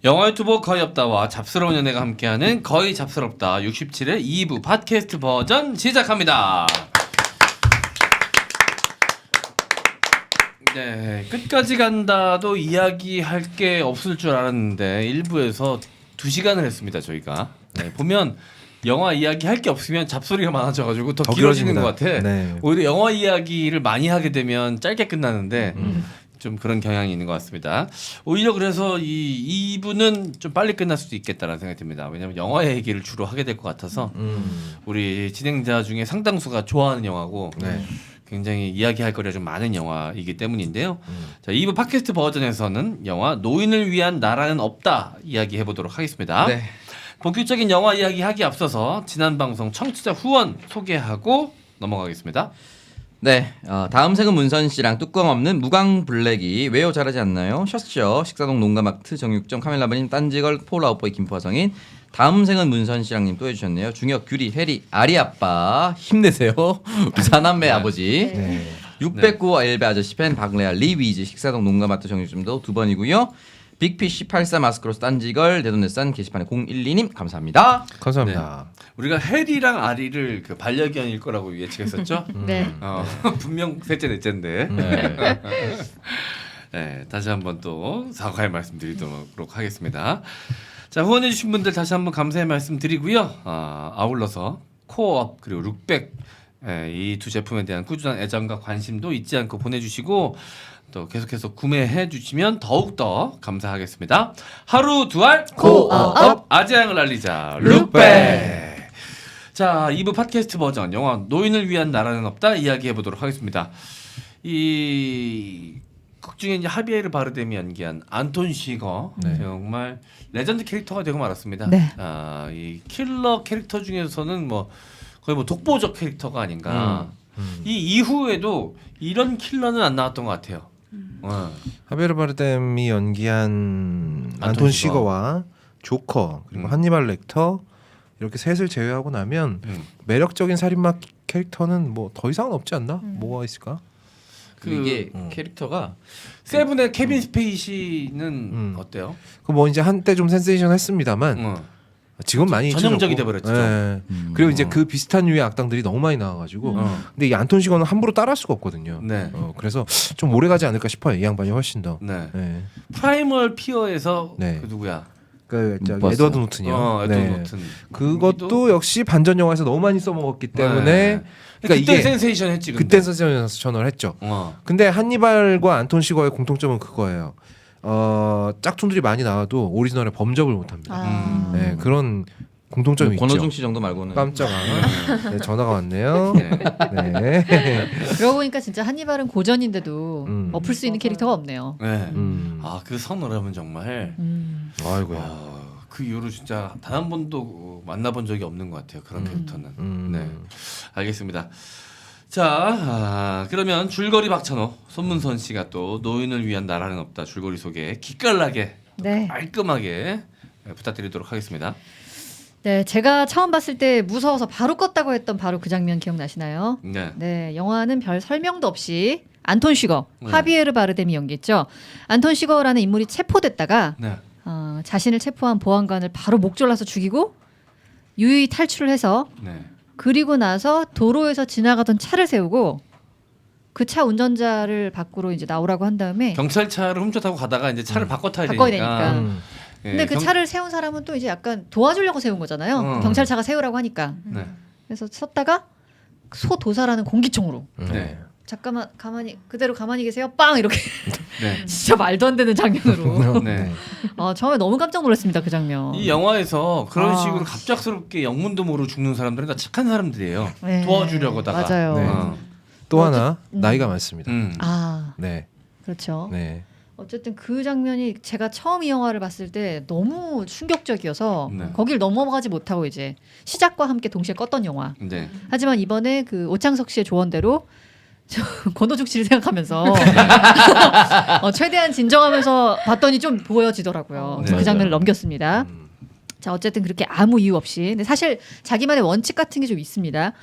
영화 유튜버 거의 없다와 잡스러운 연애가 함께하는 거의 잡스럽다 67회 2부 팟캐스트 버전 시작합니다. 네, 끝까지 간다도 이야기할 게 없을 줄 알았는데 1부에서 2시간을 했습니다. 저희가 보면 영화 이야기 할 게 없으면 잡소리가 많아져가지고 더 길어지는 것 같아. 네. 오히려 영화 이야기를 많이 하게 되면 짧게 끝나는데 좀 그런 경향이 있는 것 같습니다. 오히려 그래서 이 2부는 좀 빨리 끝날 수도 있겠다라는 생각이 듭니다. 왜냐하면 영화 얘기를 주로 하게 될 것 같아서 우리 진행자 중에 상당수가 좋아하는 영화고 굉장히 이야기할 거리가 좀 많은 영화이기 때문인데요. 자, 2부 팟캐스트 버전에서는 영화 노인을 위한 나라는 없다 이야기해보도록 하겠습니다. 네. 본격적인 영화 이야기 하기 앞서서 지난 방송 청취자 후원 소개하고 넘어가겠습니다. 네, 다음 생은 문선 씨랑 뚜껑 없는 무광 블랙이 왜요 잘하지 않나요? 셔츠요, 식사동 농가마트 정육점 카멜라바님 딴지걸 폴아웃보이 김포화성인 다음 생은 문선 씨랑님 또 해주셨네요. 중혁 규리 해리 아리 아빠 힘내세요. 우리 사남매 아버지. 609 엘베 아저씨 팬 박레아 리위즈 식사동 농가마트 정육점도 2번이고요. 빅피쉬 84 마스크로스 딴지걸 대돈내산 게시판에 012님 감사합니다. 감사합니다. 네. 우리가 해리랑 아리를 그 반려견일 거라고 예측했었죠. 네. 분명 셋째 넷째인데. 네. 네, 다시 한번 또 사과의 말씀드리도록 하겠습니다. 자, 후원해주신 분들 다시 한번 감사의 말씀드리고요. 아울러서 코어업 그리고 룩백 이 두 제품에 대한 꾸준한 애정과 관심도 잊지 않고 보내주시고. 또 계속해서 구매해 주시면 더욱더 감사하겠습니다. 하루 두 알 코어업 아재양을 알리자 룩백. 자, 2부 팟캐스트 버전 영화 노인을 위한 나라는 없다 이야기해 보도록 하겠습니다. 이 극 중에 이제 하비에르 바르뎀이 연기한 안톤 시거 정말 레전드 캐릭터가 되고 말았습니다. 네. 이 킬러 캐릭터 중에서는 뭐 거의 뭐 독보적 캐릭터가 아닌가. 이 이후에도 이런 킬러는 안 나왔던 것 같아요. 하베르 바르뎀이 연기한 안톤 시거와 조커 그리고 한니발 렉터 이렇게 셋을 제외하고 나면 매력적인 살인마 캐릭터는 뭐 더 이상은 없지 않나? 뭐가 있을까? 이게 캐릭터가 세븐의 케빈 스페이시는 어때요? 그 뭐 이제 한때 좀 센세이션했습니다만 지금 많이 전형적이 돼버렸죠. 네. 그리고 이제 그 비슷한 류의 악당들이 너무 많이 나와가지고 근데 이 안톤 시거는 함부로 따라할 수가 없거든요. 네. 그래서 좀 오래가지 않을까 싶어요. 이 양반이 훨씬 더. 네. 프라이멀 피어에서 그 누구야? 그 에드워드 노튼이요. 에드워드 노튼. 그것도 역시 반전 영화에서 너무 많이 써먹었기 때문에 그러니까 이게 센세이션 했지. 그때 센세이션을 했죠. 근데 한니발과 안톤 시거의 공통점은 그거예요. 짝퉁들이 많이 나와도 오리지널에 범접을 못합니다. 네, 그런 공통점이 있죠. 권호중 씨 정도 말고는 깜짝아. 네, 전화가 왔네요. 네. 그러고 보니까 진짜 한니발은 고전인데도 엎을 수 있는 캐릭터가 없네요. 네. 그 선우라면 정말. 아이고야. 그 이후로 진짜 단 한 번도 만나본 적이 없는 것 같아요. 그런 캐릭터는. 네, 알겠습니다. 자, 그러면 줄거리 박찬호 손문선 씨가 또 노인을 위한 나라는 없다 줄거리 소개 기깔나게 깔끔하게 부탁드리도록 하겠습니다. 네, 제가 처음 봤을 때 무서워서 바로 껐다고 했던 바로 그 장면 기억나시나요? 네, 영화는 별 설명도 없이 안톤 시거, 하비에르 바르뎀이 연기했죠. 안톤 시거라는 인물이 체포됐다가 자신을 체포한 보안관을 바로 목 졸라서 죽이고 유유히 탈출을 해서 그리고 나서 도로에서 지나가던 차를 세우고 그 차 운전자를 밖으로 이제 나오라고 한 다음에 경찰차를 훔쳐 타고 가다가 이제 차를 바꿔 타야 되니까. 근데 그 차를 세운 사람은 또 이제 약간 도와주려고 세운 거잖아요. 경찰차가 세우라고 하니까. 그래서 섰다가 소도사라는 공기총으로. 잠깐만 그대로 가만히 계세요. 빵 이렇게 진짜 말도 안 되는 장면으로. 처음에 너무 깜짝 놀랐습니다. 그 장면. 이 영화에서 그런 식으로 갑작스럽게 영문도 모르고 죽는 사람들은 다 착한 사람들이에요. 도와주려고다가. 맞아요. 또 하나 나이가 많습니다. 네. 그렇죠. 어쨌든 그 장면이 제가 처음 이 영화를 봤을 때 너무 충격적이어서 거길 넘어가지 못하고 이제 시작과 함께 동시에 껐던 영화. 하지만 이번에 그 오창석 씨의 조언대로 권호중 씨를 생각하면서 최대한 진정하면서 봤더니 좀 보여지더라고요. 그 장면을 넘겼습니다. 자, 어쨌든 그렇게 아무 이유 없이. 근데 사실 자기만의 원칙 같은 게 좀 있습니다.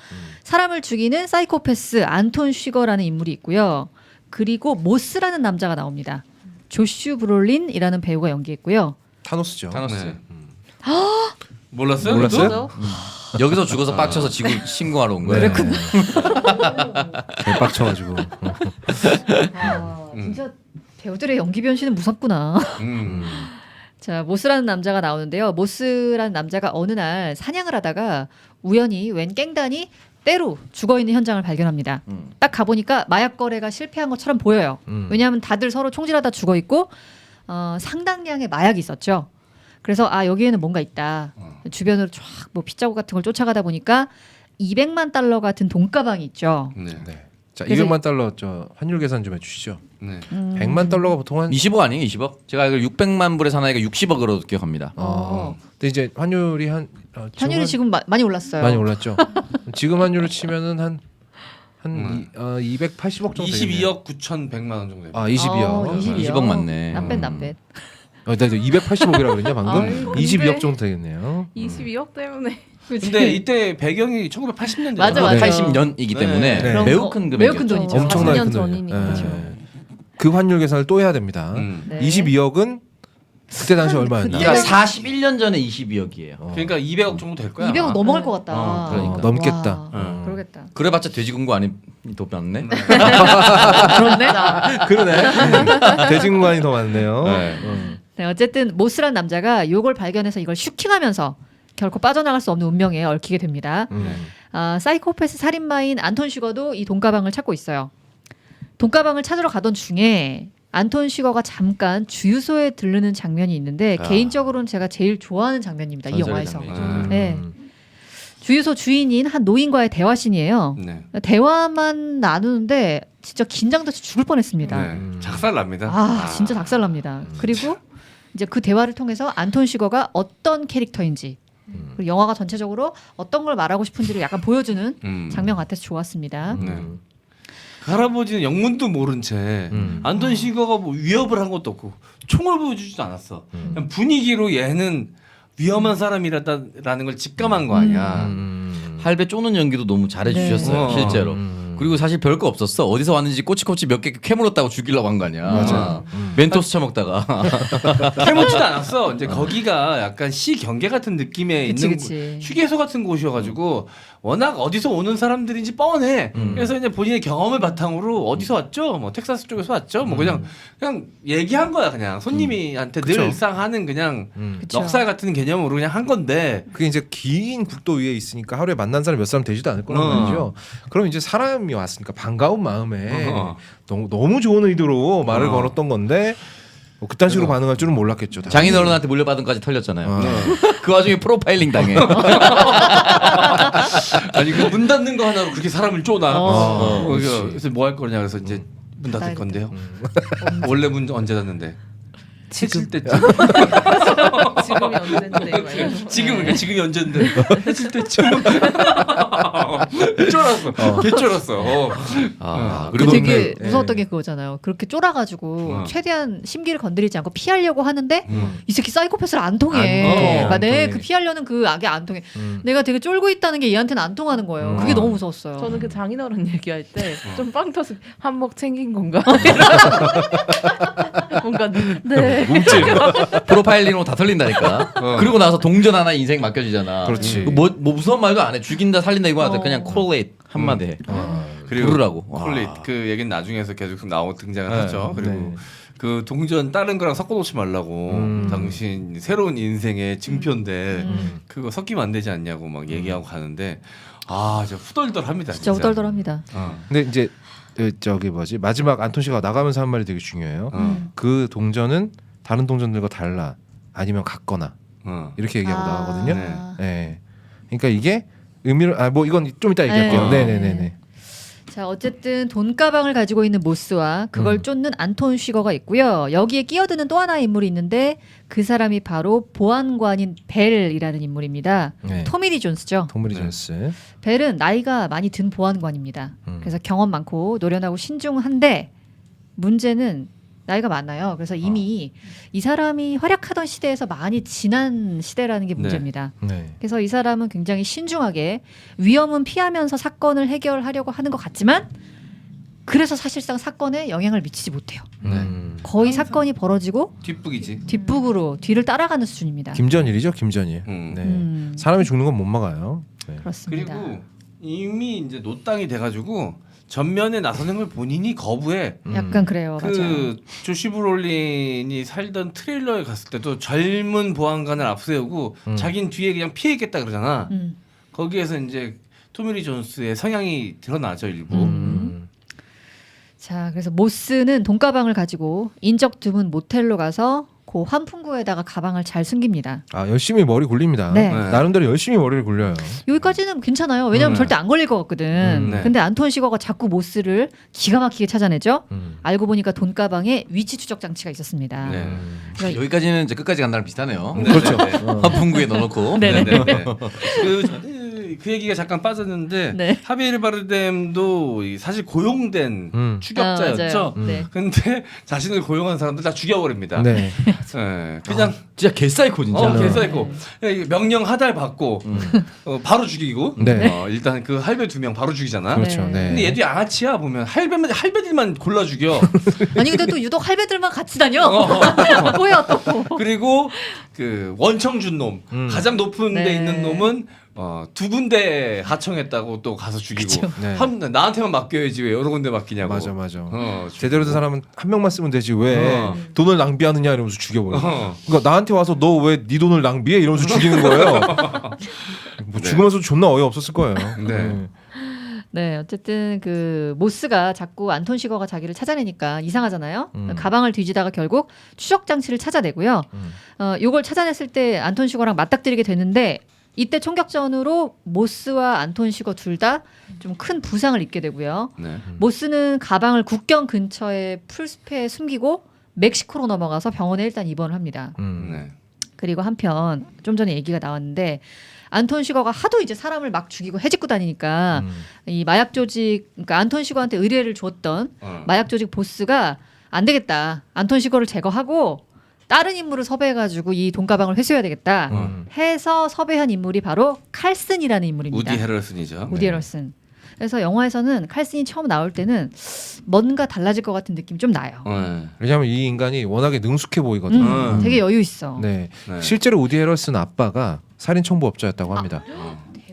사람을 죽이는 사이코패스 안톤 쉬거라는 인물이 있고요. 그리고 모스라는 남자가 나옵니다. 조슈 브롤린이라는 배우가 연기했고요. 타노스죠. 타노스. 네. 몰랐어요? 몰랐어요? 그것도? 여기서 죽어서 빡쳐서 지구 신고하러 온 거예요. 그랬군요. 개빡쳐가지고. 진짜 배우들의 연기 변신은 무섭구나. 자, 모스라는 남자가 나오는데요. 모스라는 남자가 어느 날 사냥을 하다가 우연히 웬 깽단이 때로 죽어있는 현장을 발견합니다. 딱 가보니까 마약 거래가 실패한 것처럼 보여요. 왜냐하면 다들 서로 총질하다 죽어있고 상당량의 마약이 있었죠. 그래서 여기에는 뭔가 있다. 주변으로 쫙 뭐 핏자국 같은 걸 쫓아가다 보니까 200만 달러 같은 돈가방이 있죠. 네. 네. 자, 그래서 200만 달러 저 환율 계산 좀 해주시죠. 네. 100만 달러가 보통 한 20억 아니에요? 20억? 제가 알기로 600만 불에 사나이가 60억으로 기억합니다. 근데 이제 환율이 환율이 지금 많이 올랐어요. 많이 올랐죠. 지금 환율을 치면은 한 280억 정도 되겠네요. 22억 9,100만 원 정도 됩니다. 22억. 20억 맞네. 나뱃. 나 280억이라고 그랬냐 방금? 아이고, 22억 근데- 정도 되겠네요. 22억 때문에 근데 이때 배경이 1980년대. 맞아, 맞아. 80년이기 때문에 네. 매우 큰 금액이었죠. 매우 큰 돈이죠. 엄청나게 40년 큰 돈이에요. 전이니까. 네. 그 환율 계산을 또 해야 됩니다. 네. 22억은 그때 당시 얼마였나? 그러니까 41년 전에 22억이에요. 그러니까 200억 정도 될 거야. 200억 넘어갈 것 같다. 그러니까. 넘겠다. 와, 그러겠다. 그래봤자 돼지군구 아니 더 많네. 그렇네. 그러네. 대진구간이 더 많네요. 네. 네, 어쨌든 모스란 남자가 요걸 발견해서 이걸 슈킹하면서 결코 빠져나갈 수 없는 운명에 얽히게 됩니다. 사이코패스 살인마인 안톤 슈거도 이 돈가방을 찾고 있어요. 돈가방을 찾으러 가던 중에 안톤 슈거가 잠깐 주유소에 들르는 장면이 있는데 개인적으로는 제가 제일 좋아하는 장면입니다. 이 전설의 영화에서. 장면이죠. 네. 주유소 주인인 한 노인과의 대화신이에요. 네. 대화만 나누는데 진짜 긴장돼서 죽을 뻔했습니다. 네. 작살 납니다. 진짜 작살납니다. 그리고 이제 그 대화를 통해서 안톤 슈거가 어떤 캐릭터인지 그리고 영화가 전체적으로 어떤 걸 말하고 싶은지를 약간 보여주는 장면 같아서 좋았습니다. 네. 그 할아버지는 영문도 모른 채 안톤 시거가 뭐 위협을 한 것도 없고 총을 보여주지도 않았어. 그냥 분위기로 얘는 위험한 사람이라는 걸 직감한 거 아니야. 할배 쪼는 연기도 너무 잘해주셨어요. 네. 실제로. 그리고 사실 별거 없었어. 어디서 왔는지 꼬치꼬치 몇 개 캐물었다고 죽이려고 한 거 아니야. 맞아. 멘토스 처먹다가. 해먹지도 않았어. 이제 거기가 약간 시 경계 같은 느낌에 그치, 있는 그치. 휴게소 같은 곳이어가지고 워낙 어디서 오는 사람들인지 뻔해. 그래서 이제 본인의 경험을 바탕으로 어디서 왔죠? 뭐 텍사스 쪽에서 왔죠? 뭐 그냥 얘기한 거야. 그냥 손님이한테 늘 그쵸. 일상 하는 그냥 그쵸. 넉살 같은 개념으로 그냥 한 건데. 그게 이제 긴 국도 위에 있으니까 하루에 만난 사람 몇 사람 되지도 않을 거란 말이죠. 그럼 이제 사람이 왔으니까 반가운 마음에 너무 좋은 의도로 말을 걸었던 건데 뭐 그딴 식으로 반응할 줄은 몰랐겠죠. 장인어른한테 물려받은까지 털렸잖아요. 그 와중에 프로파일링 당해. 아니 그 문 닫는 거 하나로 그렇게 사람을 쪼나. 그렇지. 그래서 뭐 할 거냐 그래서 이제 문 닫을 건데요. 원래 문 언제 닫는데? 해질 때쯤. 지금이 언젠데 지금이 언젠데 해질 때쯤. 쫄았어. 개쫄았어. 그리고 되게 네. 무서웠던 게 그거잖아요. 그렇게 쫄아가지고 최대한 심기를 건드리지 않고 피하려고 하는데 이 새끼 사이코패스를 안 통해. 안 통해. 그 피하려는 그 악이 안 통해. 내가 되게 쫄고 있다는 게 얘한테는 안 통하는 거예요. 그게 너무 무서웠어요. 저는 그 장인어른 얘기할 때 좀 빵 터서 한몫 챙긴 건가? 뭔가 네. 프로파일링으로 다 털린다니까. 그리고 나서 동전 하나 인생 맡겨주잖아. 그렇지. 뭐 무서운 말도 안 해. 죽인다 살린다 이거 하다 그냥 콜레이트 한마디 해. 그리고 부르라고. 콜릿 와. 그 얘기는 나중에서 계속 나오고 등장을 네. 하죠. 그리고 네. 그 동전 다른 거랑 섞어놓지 말라고 당신 새로운 인생의 증표인데 그거 섞이면 안 되지 않냐고 막 얘기하고 가는데 진짜 후덜덜합니다. 진짜 우덜덜합니다. 근데 이제 저기 뭐지 마지막 안톤 씨가 나가면서 한 말이 되게 중요해요. 그 동전은 다른 동전들과 달라 아니면 같거나 이렇게 얘기하고 나가거든요. 네. 네. 그러니까 이게 의미를 뭐 이건 좀 이따 얘기할게요. 네. 네네네네. 자, 어쨌든 돈가방을 가지고 있는 모스와 그걸 쫓는 안톤 슈거가 있고요. 여기에 끼어드는 또 하나의 인물이 있는데 그 사람이 바로 보안관인 벨이라는 인물입니다. 네. 토미 리 존스죠. 토머리 존스. 벨은 나이가 많이 든 보안관입니다. 그래서 경험 많고 노련하고 신중한데 문제는 나이가 많아요. 그래서 이미 이 사람이 활약하던 시대에서 많이 지난 시대라는 게 문제입니다. 네. 그래서 이 사람은 굉장히 신중하게 위험은 피하면서 사건을 해결하려고 하는 것 같지만 그래서 사실상 사건에 영향을 미치지 못해요. 네. 거의 사건이 벌어지고 뒷북이지. 뒷북으로 뒤를 따라가는 수준입니다. 김전일이죠, 김전일. 네. 사람이 죽는 건 못 막아요. 네. 그렇습니다. 그리고 이미 이제 노땅이 돼가지고 전면에 나서는 걸 본인이 거부해. 약간 그래요. 맞아요. 그 조시 브롤린이 살던 트레일러에 갔을 때도 젊은 보안관을 앞세우고 자긴 뒤에 그냥 피해겠다 그러잖아. 거기에서 이제 토미리 존스의 성향이 드러나죠 일부. 자, 그래서 모스는 돈가방을 가지고 인적 드문 모텔로 가서 그 환풍구에다가 가방을 잘 숨깁니다. 아 열심히 머리 굴립니다. 네. 나름대로 열심히 머리를 굴려요. 여기까지는 괜찮아요. 왜냐하면 절대 안 걸릴 것 같거든. 네. 근데 안톤 시거가 자꾸 모스를 기가 막히게 찾아내죠. 알고 보니까 돈가방에 위치 추적 장치가 있었습니다. 네. 그러니까 여기까지는 이제 끝까지 간다랑 비슷하네요. 그렇죠. 화풍구에 넣어놓고. 네네. 네. 그 얘기가 잠깐 빠졌는데 네. 하비에르 바르뎀도 사실 고용된 추격자였죠. 맞아요. 네. 근데 자신을 고용한 사람들 다 죽여버립니다. 네. 네. 그냥 진짜 개사이코 진짜. 개사이고 명령 하달 받고 바로 죽이고 네. 일단 그 할배 2명 바로 죽이잖아. 그렇죠. 네. 네. 근데 얘도 양아치야 보면 할배들만 골라 죽여. 아니 근데 또 유독 할배들만 같이 다녀. 뭐야 또. 그리고 그 원청 준 놈, 가장 높은 데 네. 있는 놈은 2군데 하청했다고 또 가서 죽이고 네. 나한테만 맡겨야지 왜 여러 군데 맡기냐고. 맞아. 죽이고. 제대로 된 사람은 한 명만 쓰면 되지 왜 어. 돈을 낭비하느냐 이러면서 죽여버려. 어. 그러니까 나한테 와서 너 왜 네 돈을 낭비해 이러면서 죽이는 거예요. 뭐 죽으면서 존나 어이 없었을 거예요. 네. 네, 어쨌든 그 모스가 자꾸 안톤 시거가 자기를 찾아내니까 이상하잖아요. 가방을 뒤지다가 결국 추적 장치를 찾아내고요. 요걸 찾아냈을 때 안톤 시거랑 맞닥뜨리게 되는데 이때 총격전으로 모스와 안톤 시거 둘 다 좀 큰 부상을 입게 되고요. 네. 모스는 가방을 국경 근처에 풀숲에 숨기고 멕시코로 넘어가서 병원에 일단 입원을 합니다. 네. 그리고 한편 좀 전에 얘기가 나왔는데 안톤 시거가 하도 이제 사람을 막 죽이고 해집고 다니니까 이 마약 조직 그러니까 안톤 시거한테 의뢰를 줬던 마약 조직 보스가 안 되겠다. 안톤 시거를 제거하고 다른 인물을 섭외해가지고 이 돈가방을 회수해야 되겠다. 해서 섭외한 인물이 바로 칼슨이라는 인물입니다. 우디 헤럴슨이죠. 우디 헤럴슨. 그래서 영화에서는 칼슨이 처음 나올 때는 뭔가 달라질 것 같은 느낌이 좀 나요. 네. 왜냐하면 이 인간이 워낙에 능숙해 보이거든요. 되게 여유 있어. 네. 네. 실제로 우디 헤럴슨 아빠가 살인 청부업자였다고 합니다.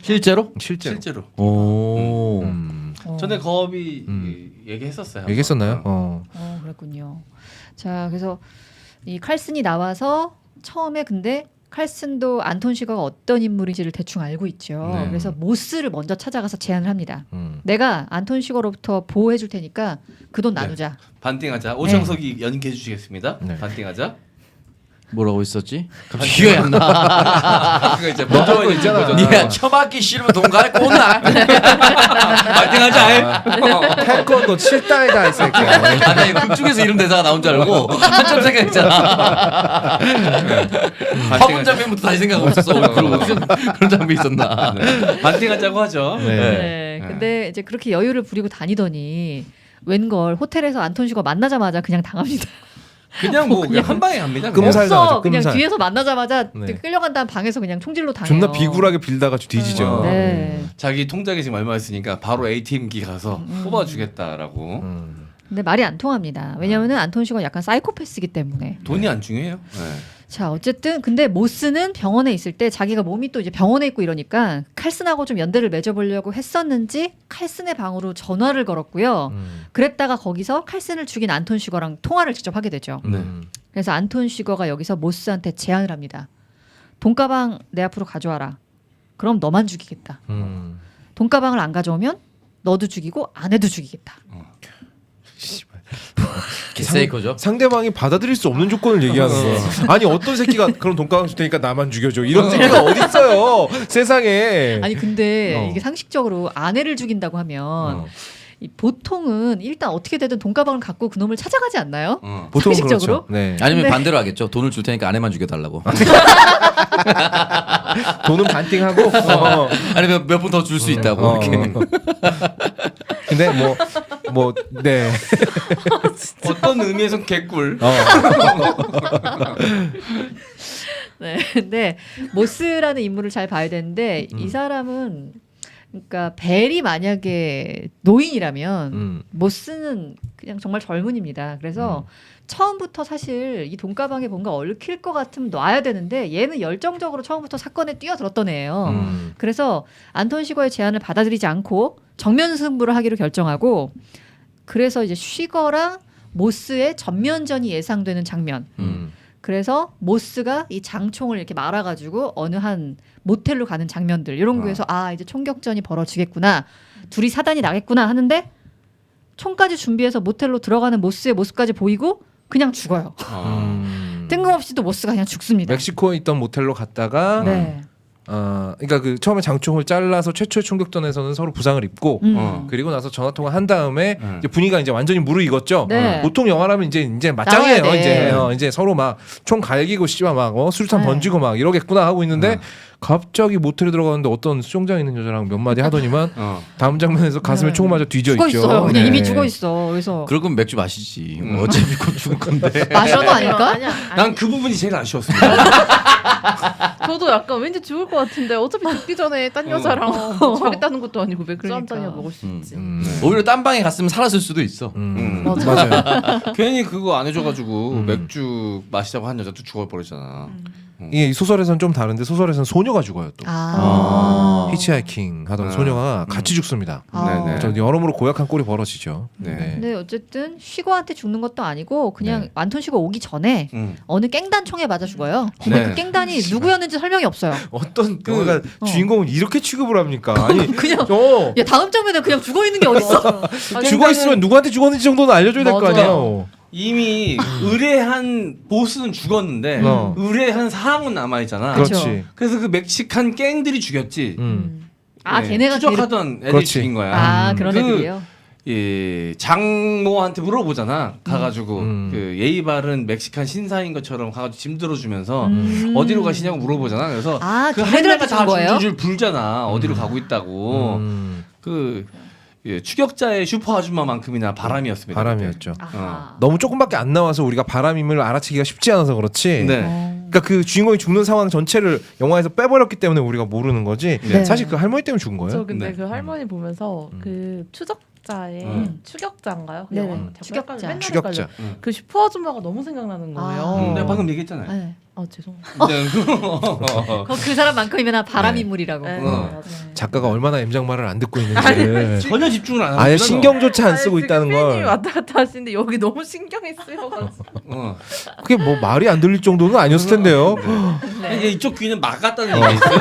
실제로? 실제로. 오. 전에 거업이 얘기했었어요. 얘기했었나요? 그랬군요. 자, 그래서 이 칼슨이 나와서 처음에 근데 칼슨도 안톤 시거가 어떤 인물인지를 대충 알고 있죠. 네. 그래서 모스를 먼저 찾아가서 제안을 합니다. 내가 안톤 시거로부터 보호해 줄 테니까 그 돈 나누자. 반띵하자. 오창석이 연기해 주시겠습니다. 네. 반띵하자. 뭐라고 있었지? 갑자기 기억이 안 나. 그거 이제 먼저 있잖아. 니가 처맞기 싫으면 돈 갈고 오나? 반띵하자. 태권도 7단이다 이 새끼야. 아니 극중에서 이런 대사가 나온 줄 알고 한참 생각했잖아. 화분 장면부터 다시 생각 없었어. 그런 장면 있었나? 반띵하자고 하죠. 네. 근데 이제 그렇게 여유를 부리고 다니더니 웬걸 호텔에서 안톤 시거 만나자마자 그냥 당합니다. 그냥 뭐 그냥 한 방에 갑니다. 끔살. 그냥. 끔살 없어. 당하죠, 그냥 끔살. 뒤에서 만나자마자 네. 끌려간 다음 방에서 그냥 총질로 당해요. 존나 비굴하게 빌다가 뒤지죠. 네. 자기 통장에 지금 얼마 있으니까 바로 ATM기 가서 뽑아주겠다라고. 근데 말이 안 통합니다. 왜냐하면 안톤 시거는 약간 사이코패스이기 때문에. 돈이 안 중요해요. 네. 자, 어쨌든 근데 모스는 병원에 있을 때 자기가 몸이 또 이제 병원에 있고 이러니까 칼슨하고 좀 연대를 맺어보려고 했었는지 칼슨의 방으로 전화를 걸었고요. 그랬다가 거기서 칼슨을 죽인 안톤 시거랑 통화를 직접 하게 되죠. 네. 그래서 안톤 시거가 여기서 모스한테 제안을 합니다. 돈가방 내 앞으로 가져와라. 그럼 너만 죽이겠다. 돈가방을 안 가져오면 너도 죽이고 아내도 죽이겠다. 개세이코죠. 상대방이 받아들일 수 없는 조건을 얘기하는 거야. 아니 어떤 새끼가 그럼 돈가방 줄 테니까 나만 죽여줘. 이런 새끼가 어디 있어요? 세상에. 아니 근데 이게 상식적으로 아내를 죽인다고 하면 이 보통은 일단 어떻게 되든 돈가방을 갖고 그놈을 찾아가지 않나요? 보통은 상식적으로? 그렇죠. 네. 아니면 근데- 반대로 하겠죠. 돈을 줄 테니까 아내만 죽여달라고. 돈은 반띵하고. 아니면 몇 분 더 줄 수 있다고. 이렇게. 근데 네. 어떤 의미에선 개꿀. 네. 근데 모스라는 인물을 잘 봐야 되는데 이 사람은 그러니까 벨이 만약에 노인이라면 모스는 그냥 정말 젊은입니다. 그래서 처음부터 사실 이 돈가방에 뭔가 얽힐 것 같으면 놔야 되는데 얘는 열정적으로 처음부터 사건에 뛰어들었던 애예요. 그래서 안톤 시거의 제안을 받아들이지 않고 정면 승부를 하기로 결정하고 그래서 이제 쉬거랑 모스의 전면전이 예상되는 장면. 그래서 모스가 이 장총을 이렇게 말아가지고 어느 한 모텔로 가는 장면들 이런 거에서 이제 총격전이 벌어지겠구나. 둘이 사단이 나겠구나 하는데 총까지 준비해서 모텔로 들어가는 모스의 모습까지 보이고 그냥 죽어요. 뜬금없이 또 모스가 그냥 죽습니다. 멕시코에 있던 모텔로 갔다가 네. 그러니까 그 처음에 장총을 잘라서 최초의 총격전에서는 서로 부상을 입고 그리고 나서 전화 통화 한 다음에 이제 분위기가 이제 완전히 무르익었죠. 네. 보통 영화라면 이제 맞짱이에요. 나와야 돼. 이제 서로 막 총 갈기고 씨발 막 수류탄 네. 던지고 막 이러겠구나 하고 있는데 갑자기 모텔에 들어가는데 어떤 수영장에 있는 여자랑 몇 마디 하더니만 다음 장면에서 가슴에 네. 총 맞아 뒤져 죽어 있죠. 있어요. 그냥 네. 이미 죽어 있어. 그래서 그럴 거면 맥주 마시지. 어차피 곧 죽을 건데. 마셔도 아닐까? 아니야. 난 그 부분이 제일 아쉬웠습니다. 저도 약간 왠지 죽을 것 같은데 어차피 죽기 전에 딴 여자랑 자겠다는 것도 아니고 맥주 한 그러니까. 잔이야 먹을 수 있지. 오히려 딴 방에 갔으면 살았을 수도 있어. 맞아요. 괜히 그거 안 해줘가지고 맥주 마시자고 한 여자도 죽어버렸잖아. 이 소설에서는 좀 다른데 소설에서는 소녀가 죽어요 또. 히치하이킹 하던 소녀가 같이 죽습니다. 네네. 저 여러모로 고약한 꼴이 벌어지죠. 네. 근데 어쨌든 쉬거한테 죽는 것도 아니고 그냥 안톤 쉬거 오기 전에 어느 깽단 총에 맞아 죽어요. 근데 네. 그 깽단이 누구였는지 설명이 없어요. 어떤 그가 주인공을 이렇게 취급을 합니까? 아니 그냥 어, 야 다음 장면에 그냥 죽어 있는 게 어딨어? 죽어 있으면 누구한테 죽었는지 정도는 알려줘야 될 거 맞아. 아니에요. 이미 의뢰한 보스는 죽었는데 의뢰한 사항은 남아있잖아. 그렇지. 그래서 그 멕시칸 갱들이 죽였지. 아 걔네가 추적하던 애들이 그렇지. 죽인 거야. 아 그런 그 애들이요. 이 장모한테 물어보잖아. 가가지고 그 예의 바른 멕시칸 신사인 것처럼 가가지고 짐 들어주면서 어디로 가시냐고 물어보잖아. 그래서 그 걔네들한테 할매가 준 다 거예요? 줄줄 불잖아. 어디로 가고 있다고. 그 추격자의 슈퍼 아줌마만큼이나 바람이었습니다. 바람이었죠. 아하. 너무 조금밖에 안 나와서 우리가 바람임을 알아채기가 쉽지 않아서 그렇지. 네. 그러니까 그 주인공이 죽는 상황 전체를 영화에서 빼버렸기 때문에 우리가 모르는 거지. 네. 사실 그 할머니 때문에 죽은 저 거예요. 근데 네. 그 할머니 보면서 그 추적자의 추격자인가요? 그 네. 영화? 자꾸 추격자. 헷갈려. 맨날 추격자. 헷갈려. 그 슈퍼 아줌마가 너무 생각나는 거예요. 내가 방금 얘기했잖아요. 네. 죄송합니다. 네. 그 사람만큼이나 바람 인물이라고. 네, 어. 작가가 얼마나 M장 말을 안 듣고 있는지를 전혀 집중을 안 하고 아예 있잖아. 신경조차 안 쓰고 아니, 있다는 지금 팬이 걸. 왔다 갔다 하시는데 여기 너무 신경이 쓰여가지고. 그게 뭐 말이 안 들릴 정도는 아니었을 텐데요. 이게 이쪽 귀는 막았다는 얘기 있어요.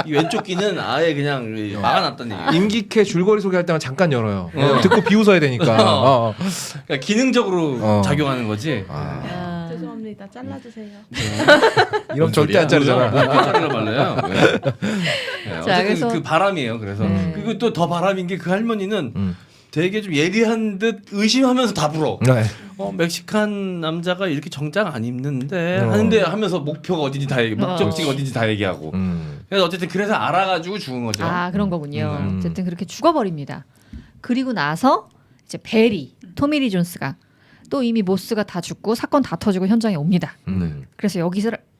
이 왼쪽 귀는 아예 그냥 막아놨다는 얘기. 임기캐 줄거리 소개할 때만 잠깐 열어요. 듣고 비웃어야 되니까. 그러니까 기능적으로 작용하는 거지. 죄송합니다. 잘라주세요. 이런 절대 안 자르잖아. 자르라 말래요. 네, 어쨌든 그래서- 그 바람이에요. 그래서 그리고 또 더 바람인 게 그 할머니는 되게 좀 예리한 듯 의심하면서 다 불어. 네. 멕시칸 남자가 이렇게 정장 안 입는데 하는데 하면서 목표가 어딘지 다 얘기, 목적지가 어딘지 다 얘기하고. 그래서 어쨌든 그래서 알아가지고 죽은 거죠. 아 그런 거군요. 어쨌든 그렇게 죽어버립니다. 그리고 나서 이제 베리, 토미리 존스가 또 이미 모스가 다 죽고 사건 다 터지고 현장에 옵니다. 그래서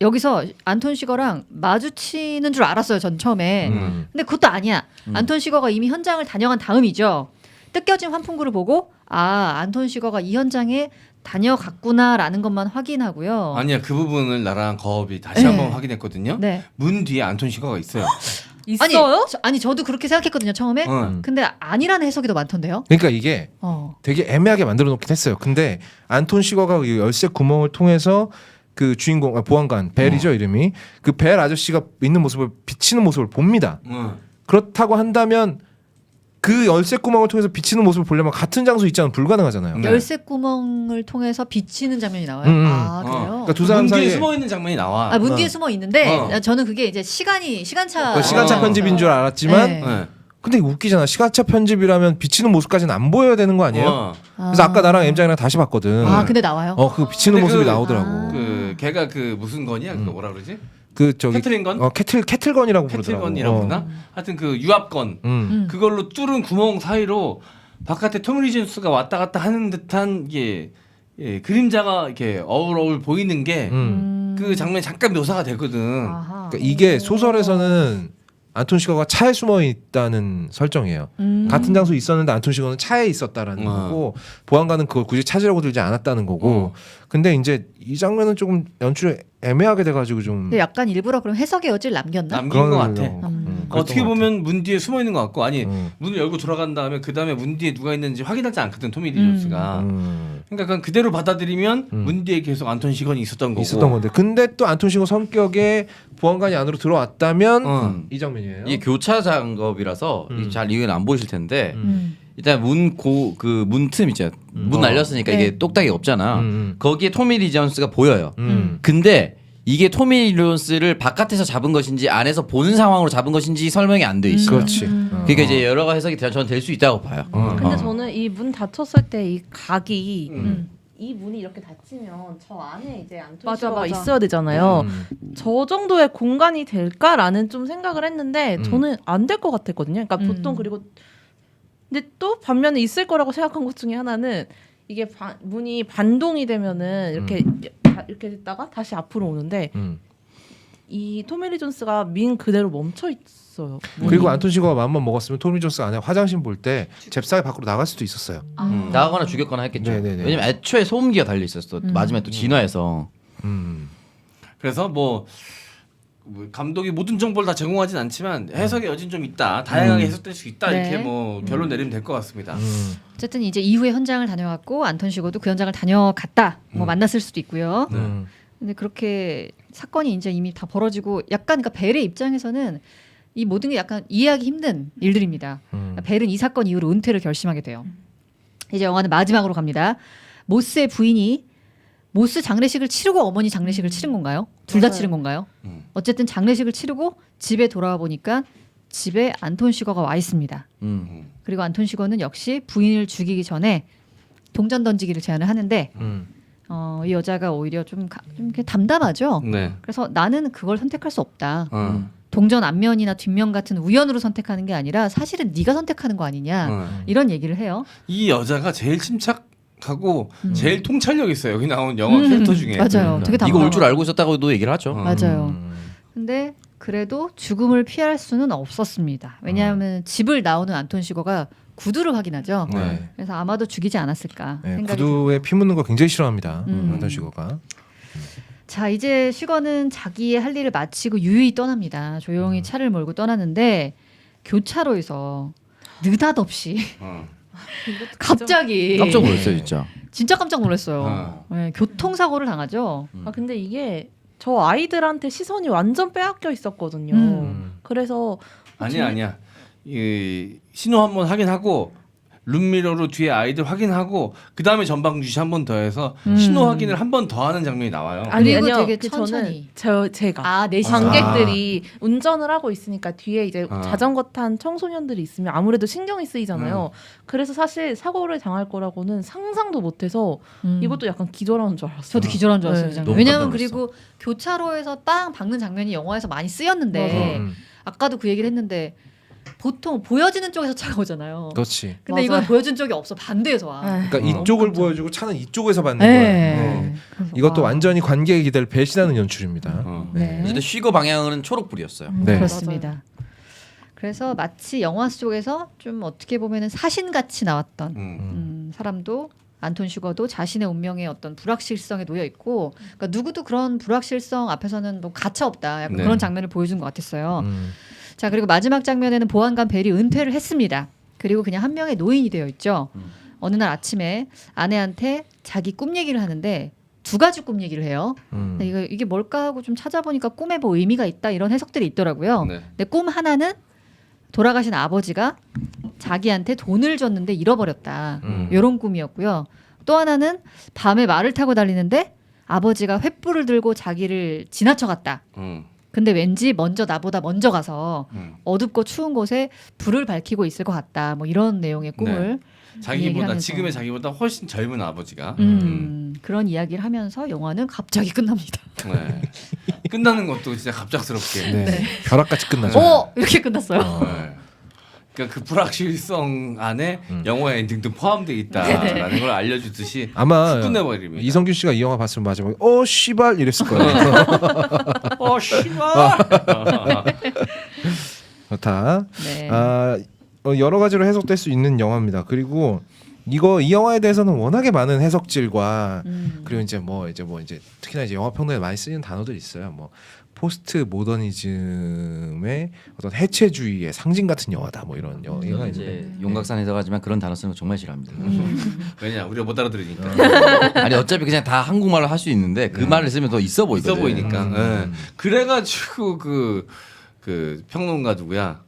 여기서 안톤 시거랑 마주치는 줄 알았어요. 전 처음에. 근데 그것도 아니야. 안톤 시거가 이미 현장을 다녀간 다음이죠. 뜯겨진 환풍구를 보고 안톤 시거가 이 현장에 다녀갔구나라는 것만 확인하고요. 아니야 그 부분을 나랑 거업이 다시 네. 한번 확인했거든요. 네. 문 뒤에 안톤 시거가 있어요. 있어요? 아니 저도 그렇게 생각했거든요 처음에. 근데 아니라는 해석이 더 많던데요. 그러니까 이게 되게 애매하게 만들어 놓긴 했어요. 근데 안톤 시거가 이 열쇠 구멍을 통해서 그 주인공 보안관 벨이죠 이름이 그 벨 아저씨가 있는 모습을 비치는 모습을 봅니다. 그렇다고 한다면 그 열쇠 구멍을 통해서 비치는 모습을 보려면 같은 장소 있지 않으면 불가능하잖아요. 네. 열쇠 구멍을 통해서 비치는 장면이 나와요. 아 그래요? 그러니까 두 사람 문 뒤에 사이에 숨어 있는 장면이 나와. 문 뒤에 숨어 있는데 저는 그게 이제 시간차 시간차 편집인 줄 알았지만 네. 네. 근데 웃기잖아. 시간차 편집이라면 비치는 모습까지는 안 보여야 되는 거 아니에요? 그래서 아까 나랑 M장이랑 다시 봤거든. 근데 나와요? 그 비치는 근데 모습이 그- 나오더라고. 그 걔가 그 무슨 건이야? 그거 뭐라 그러지? 그 저기 캐틀린건? 캐틀건이라고 부르더라고. 캐틀건이라고 그러나? 하여튼 그 유압건. 그걸로 뚫은 구멍 사이로 바깥에 톰 리존스가 왔다 갔다 하는 듯한 이게 그림자가 이렇게 어울어울 보이는 게 그 장면이 잠깐 묘사가 되거든. 아하. 그러니까 이게 소설에서는 안톤 시거가 차에 숨어 있다는 설정이에요. 같은 장소에 있었는데 안톤 시거는 차에 있었다라는 거고 보안관은 그걸 굳이 찾으려고 들지 않았다는 거고. 근데 이제 이 장면은 조금 연출이 애매하게 돼가지고 좀. 근데 약간 일부러 그럼 해석의 여지를 남겼나? 남긴 것 같아. 어떻게 것 보면 문 뒤에 숨어 있는 것 같고 아니 문을 열고 들어간 다음에 그 다음에 문 뒤에 누가 있는지 확인하지 않거든 토미 리 존스가. 그러니까 그냥 그대로 받아들이면 문 뒤에 계속 안톤 시건이 있었던 거고. 있었던 건데. 근데 또 안톤 시거 성격에 보안관이 안으로 들어왔다면 이 장면이에요. 이게 교차 작업이라서 잘 이해는 안 보이실 텐데 일단 문 틈 있죠. 문 날렸으니까 네. 이게 똑딱이 없잖아. 거기에 토미 리 존스가 보여요. 음. 근데 이게 토미 리 존스를 바깥에서 잡은 것인지 안에서 보는 상황으로 잡은 것인지 설명이 안 돼 있어. 그렇지. 그러니까 이제 여러 가지 해석이 저는 될 수 있다고 봐요. 근데 저는 이 문 닫혔을 때 이 각이 이 문이 이렇게 닫히면 저 안에 이제 안톤 시거가 있어야 되잖아요. 저 정도의 공간이 될까라는 좀 생각을 했는데 저는 안 될 것 같았거든요. 그러니까 보통 그리고 근데 또 반면에 있을 거라고 생각한 것 중에 하나는 이게 문이 반동이 되면은 이렇게 됐다가 다시 앞으로 오는데 이 토미 리 존스가 민 그대로 멈춰 있어요. 그리고 안톤 시거가 마음만 먹었으면 토미 존스 안에 화장실 볼 때 잽싸게 밖으로 나갈 수도 있었어요. 나가거나 죽였거나 했겠죠. 네네네. 왜냐면 애초에 소음기가 달려 있었어. 마지막에 또 진화해서. 그래서 뭐 감독이 모든 정보를 다 제공하진 않지만 해석의 여지는 좀 있다. 다양하게 해석될 수 있다. 네. 이렇게 뭐 결론 내리면 될 것 같습니다. 어쨌든 이제 이후에 현장을 다녀왔고 안톤 시거도 그 현장을 다녀갔다. 뭐 만났을 수도 있고요. 근데 그렇게 사건이 이제 이미 다 벌어지고 약간 그러니까 벨의 입장에서는 이 모든 게 약간 이해하기 힘든 일들입니다. 벨은 이 사건 이후로 은퇴를 결심하게 돼요. 이제 영화는 마지막으로 갑니다. 모스의 부인이 모스 장례식을 치르고 어머니 장례식을 치른 건가요? 둘 다 치른 건가요? 어쨌든 장례식을 치르고 집에 돌아와 보니까 집에 안톤 시거가 와 있습니다. 그리고 안톤 시거는 역시 부인을 죽이기 전에 동전 던지기를 제안을 하는데 이 여자가 오히려 좀 이렇게 담담하죠. 네. 그래서 나는 그걸 선택할 수 없다. 동전 앞면이나 뒷면 같은 우연으로 선택하는 게 아니라 사실은 네가 선택하는 거 아니냐 이런 얘기를 해요. 이 여자가 제일 침착하고 제일 통찰력 있어요. 여기 나온 영화 캐릭터 중에. 맞아요. 되게 이거 올 줄 담담하고. 알고 있었다고도 얘기를 하죠. 맞아요. 근데 그래도 죽음을 피할 수는 없었습니다. 왜냐하면 집을 나오는 안톤 시거가 구두를 확인하죠. 네. 그래서 아마도 죽이지 않았을까 네, 생각이 구두에 피 묻는 거 굉장히 싫어합니다. 안톤 시거가. 자, 이제 시거는 자기의 할 일을 마치고 유유히 떠납니다. 조용히 차를 몰고 떠나는데 교차로에서 느닷없이 갑자기 깜짝 놀랐어요, 진짜. 진짜 깜짝 놀랐어요. 네, 교통사고를 당하죠. 근데 이게 저 아이들한테 시선이 완전 빼앗겨 있었거든요. 그래서 아니야. 이 신호 한번 확인하고 룸미러로 뒤에 아이들 확인하고 그 다음에 전방 주시 한 번 더 해서 신호 확인을 한 번 더 하는 장면이 나와요. 그리고 아니요. 되게 저는 천천히. 제가 넷이 관객들이 운전을 하고 있으니까 뒤에 이제 자전거 탄 청소년들이 있으면 아무래도 신경이 쓰이잖아요. 그래서 사실 사고를 당할 거라고는 상상도 못해서 이것도 약간 기절하는 줄 알았어요. 저도 기절한 줄 알았어요. 그 네. 장면. 너무 왜냐면 깜짝 그리고 교차로에서 빵 박는 장면이 영화에서 많이 쓰였는데 아까도 그 얘기를 했는데 보통 보여지는 쪽에서 차가 오잖아요. 그렇지. 근데 이건 보여준 쪽이 없어. 반대에서 와. 그러니까 너무 이쪽을 깜짝- 보여주고 차는 이쪽에서 받는 네. 거예요. 그래서 이것도 와. 완전히 관객의 기대를 배신하는 연출입니다. 네. 어쨌든 쉬고 방향은 초록불이었어요. 네. 그렇습니다. 그래서 마치 영화 속에서 좀 어떻게 보면은 사신같이 나왔던 사람도 안톤 슈거도 자신의 운명의 어떤 불확실성에 놓여 있고 그러니까 누구도 그런 불확실성 앞에서는 뭐 가차 없다. 약간 네. 그런 장면을 보여준 것 같았어요. 자 그리고 마지막 장면에는 보안관 벨이 은퇴를 했습니다. 그리고 그냥 한 명의 노인이 되어 있죠. 어느 날 아침에 아내한테 자기 꿈 얘기를 하는데 두 가지 꿈 얘기를 해요. 근데 이게 뭘까 하고 좀 찾아보니까 꿈에 뭐 의미가 있다 이런 해석들이 있더라고요. 네. 근데 꿈 하나는 돌아가신 아버지가 자기한테 돈을 줬는데 잃어버렸다. 이런 꿈이었고요. 또 하나는 밤에 말을 타고 달리는데 아버지가 횃불을 들고 자기를 지나쳐갔다. 근데 왠지 나보다 먼저 가서 어둡고 추운 곳에 불을 밝히고 있을 것 같다. 뭐 이런 내용의 꿈을 자기보다 얘기하면서. 지금의 자기보다 훨씬 젊은 아버지가 그런 이야기를 하면서 영화는 갑자기 끝납니다. 네. 끝나는 것도 진짜 갑작스럽게. 네. 벼락같이 끝나죠. 이렇게 끝났어요. 네. 그러니까 그 불확실성 안에 영화의 엔딩도 포함되어 있다라는 걸 알려주듯이 아마 끝내버립니다. 이성균 씨가 이 영화 봤으면 마지막에 씨발 이랬을 거예요. 씨발. 그렇다. 네. 여러 가지로 해석될 수 있는 영화입니다. 그리고 이 영화에 대해서는 워낙에 많은 해석질과 그리고 이제 특히나 이제 영화 평론에 많이 쓰이는 단어들이 있어요. 뭐 포스트 모더니즘의 어떤 해체주의의 상징 같은 영화다. 뭐 이런 영화가 저는 있는데 이제 용각산 해석하지만 그런 단어 쓰는 거 정말 싫어합니다. 왜냐 우리가 못 알아들으니까. 아니 어차피 그냥 다 한국말로 할 수 있는데 그 말을 쓰면 더 있어 보이거든. 있어 보이니까. 네. 그래가지고 그 평론가 누구야?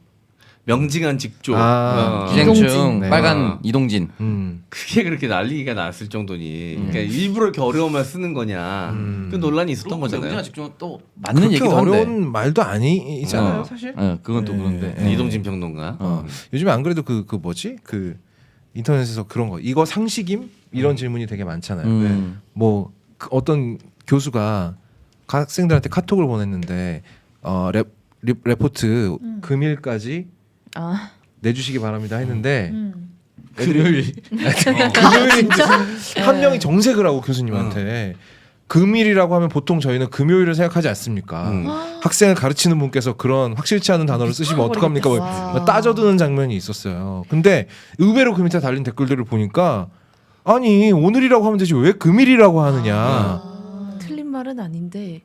명징한 직조. 기생충 네. 빨간 이동진. 그게 그렇게 난리가 났을 정도니. 그러니까 일부러 이렇게 어려운 말 쓰는 거냐. 그 논란이 있었던 거잖아요. 명징한 직종 또 맞는 그렇게 얘기도 한데. 어려운 말도 아니잖아요, 사실. 그건 또 그런데. 네. 이동진 평론가. 요즘에 안 그래도 그 뭐지? 그 인터넷에서 그런 거 이거 상식임? 이런 질문이 되게 많잖아요. 뭐 어떤 교수가 학생들한테 카톡을 보냈는데 레포트 금일까지 내주시기 바랍니다 했는데 금요일. 금요일인 한 명이 정색을 하고 교수님한테 금일이라고 하면 보통 저희는 금요일을 생각하지 않습니까? 학생을 가르치는 분께서 그런 확실치 않은 단어를 쓰시면 어떡합니까? 뭐 따져드는 장면이 있었어요. 근데 의외로 그 밑에 달린 댓글들을 보니까 아니 오늘이라고 하면 되지 왜 금일이라고 하느냐. 틀린 말은 아닌데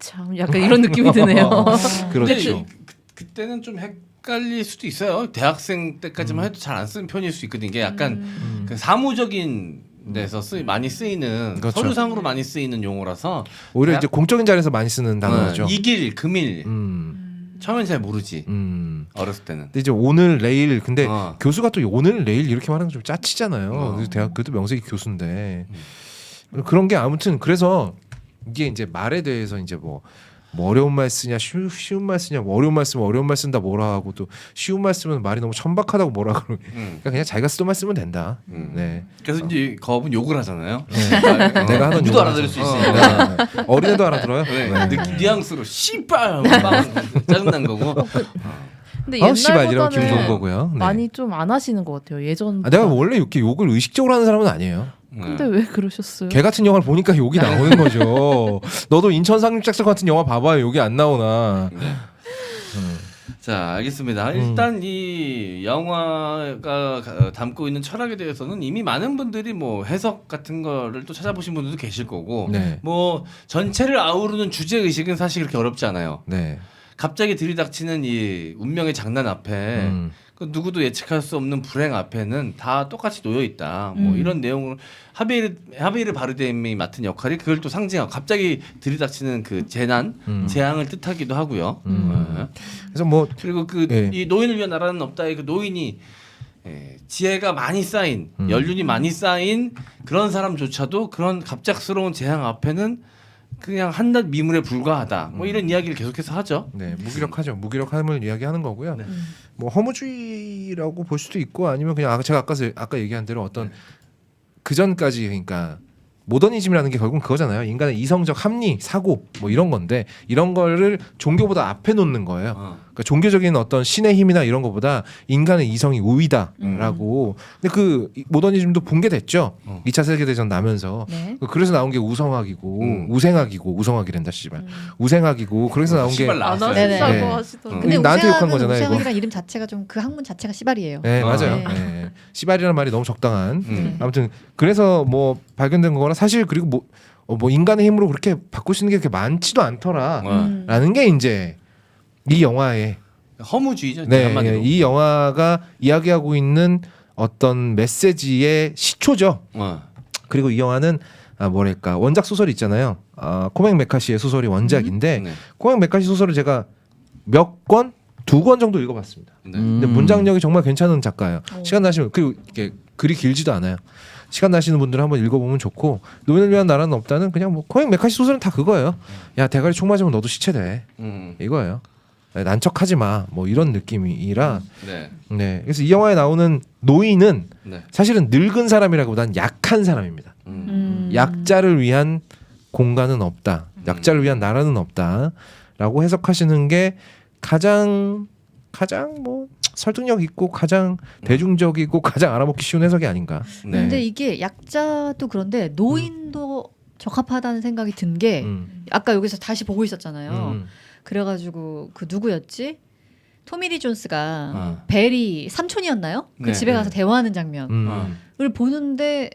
참 약간 이런 느낌이 드네요. 그렇죠. 그때는 좀 헷갈릴 수도 있어요. 대학생 때까지만 해도 잘 안 쓰는 편일 수 있거든요. 이게 약간 그 사무적인 데서 많이 쓰이는 그렇죠. 서류상으로 많이 쓰이는 용어라서 오히려 이제 공적인 자리에서 많이 쓰는 단어죠. 이길, 금일. 처음엔 잘 모르지. 어렸을 때는. 근데 이제 오늘 내일 근데 교수가 교수가 또 오늘 내일 이렇게 말하는 건 좀 짜치잖아요. 그래서 대학 그래도 명색이 교수인데 그런 게 아무튼 그래서 이게 이제 말에 대해서 이제 뭐 어려운 말 쓰냐 쉬운 말 쓰냐 뭐 어려운 말 쓰면 어려운 말 쓴다 뭐라 하고 또 쉬운 말 쓰면 말이 너무 천박하다고 뭐라 그러고 그러니까 그냥 자기가 쓰던 말 쓰면 된다. 네. 그래서 이제 거업은 욕을 하잖아요. 내가 하던 누구도 욕을 알아들을 하죠. 수 있으니까. 네. 어린애도 알아들어요. 네. 뉘앙스로 씨발 빵 짜증난 거고. 근데 씨발 이런 기분 좋은 옛날보다는 거고요. 네. 많이 좀 안 하시는 것 같아요. 예전. 내가 원래 이렇게 욕을 의식적으로 하는 사람은 아니에요. 근데 왜 그러셨어요? 개 같은 영화를 보니까 욕이 나오는 거죠. 너도 인천 상륙작전 같은 영화 봐봐요. 욕이 안 나오나. 자, 알겠습니다. 일단 이 영화가 담고 있는 철학에 대해서는 이미 많은 분들이 뭐 해석 같은 거를 또 찾아보신 분들도 계실 거고, 네. 뭐 전체를 아우르는 주제 의식은 사실 그렇게 어렵지 않아요. 네. 갑자기 들이닥치는 이 운명의 장난 앞에 그 누구도 예측할 수 없는 불행 앞에는 다 똑같이 놓여 있다. 뭐 이런 내용을 하베이르 바르뎀이 맡은 역할이 그걸 또 상징하고 갑자기 들이닥치는 그 재난, 재앙을 뜻하기도 하고요. 네. 그래서 뭐 그리고 그 이 노인을 위한 나라는 없다의 그 노인이 지혜가 많이 쌓인 연륜이 많이 쌓인 그런 사람조차도 그런 갑작스러운 재앙 앞에는 그냥 한낱 미물에 불과하다. 뭐 이런 이야기를 계속해서 하죠. 네, 무기력하죠. 무기력함을 이야기하는 거고요. 뭐 허무주의라고 볼 수도 있고 아니면 그냥 제가 아까 얘기한 대로 어떤 그 전까지 그러니까 모더니즘이라는 게 결국은 그거잖아요. 인간의 이성적 합리, 사고 뭐 이런 건데 이런 거를 종교보다 앞에 놓는 거예요. 그러니까 종교적인 어떤 신의 힘이나 이런 거보다 인간의 이성이 우위다라고. 근데 그 모더니즘도 붕괴됐죠. 2차 세계대전 나면서. 네. 그래서 나온 게 우성학이고 우생학이고 우성학이란다 씨발. 우생학이고 그래서 나온 게 씨발 나왔어요. 네네. 아나시사고 하시던. 근데 나한테 욕한 우생학은 거잖아요, 이거. 우생학이라는 이름 자체가 좀 그 학문 자체가 씨발이에요. 네, 맞아요. 네. 네. 씨발이라는 말이 너무 적당한. 아무튼 그래서 뭐 발견된 거거나 사실 그리고 뭐 인간의 힘으로 그렇게 바꿀 수 있는 게 그렇게 많지도 않더라라는 게 이제 이 영화의 허무주의죠. 네, 한마디로. 이 영화가 이야기하고 있는 어떤 메시지의 시초죠. 그리고 이 영화는 뭐랄까 원작 소설이 있잖아요. 코맥 메카시의 소설이 원작인데 코맥 메카시 소설을 제가 몇 권? 2권 정도 읽어봤습니다. 근데 문장력이 정말 괜찮은 작가예요. 시간 나시면 그리고 이게 글이 길지도 않아요. 시간 나시는 분들은 한번 읽어보면 좋고 노인을 위한 나라는 없다는 그냥 뭐 코엑 메카시 소설은 다 그거예요. 야 대가리 총 맞으면 너도 시체돼. 이거예요. 난척하지 마. 뭐 이런 느낌이라. 네. 그래서 이 영화에 나오는 노인은 사실은 늙은 사람이라기보다는 약한 사람입니다. 약자를 위한 공간은 없다. 약자를 위한 나라는 없다라고 해석하시는 게 가장 뭐 설득력 있고 가장 대중적이고 가장 알아먹기 쉬운 해석이 아닌가. 네. 근데 이게 약자도 그런데 노인도 적합하다는 생각이 든 게 아까 여기서 다시 보고 있었잖아요. 그래가지고 그 누구였지? 토미리 존스가 벨이 삼촌이었나요? 그 네, 집에 가서 대화하는 장면을 음. 보는데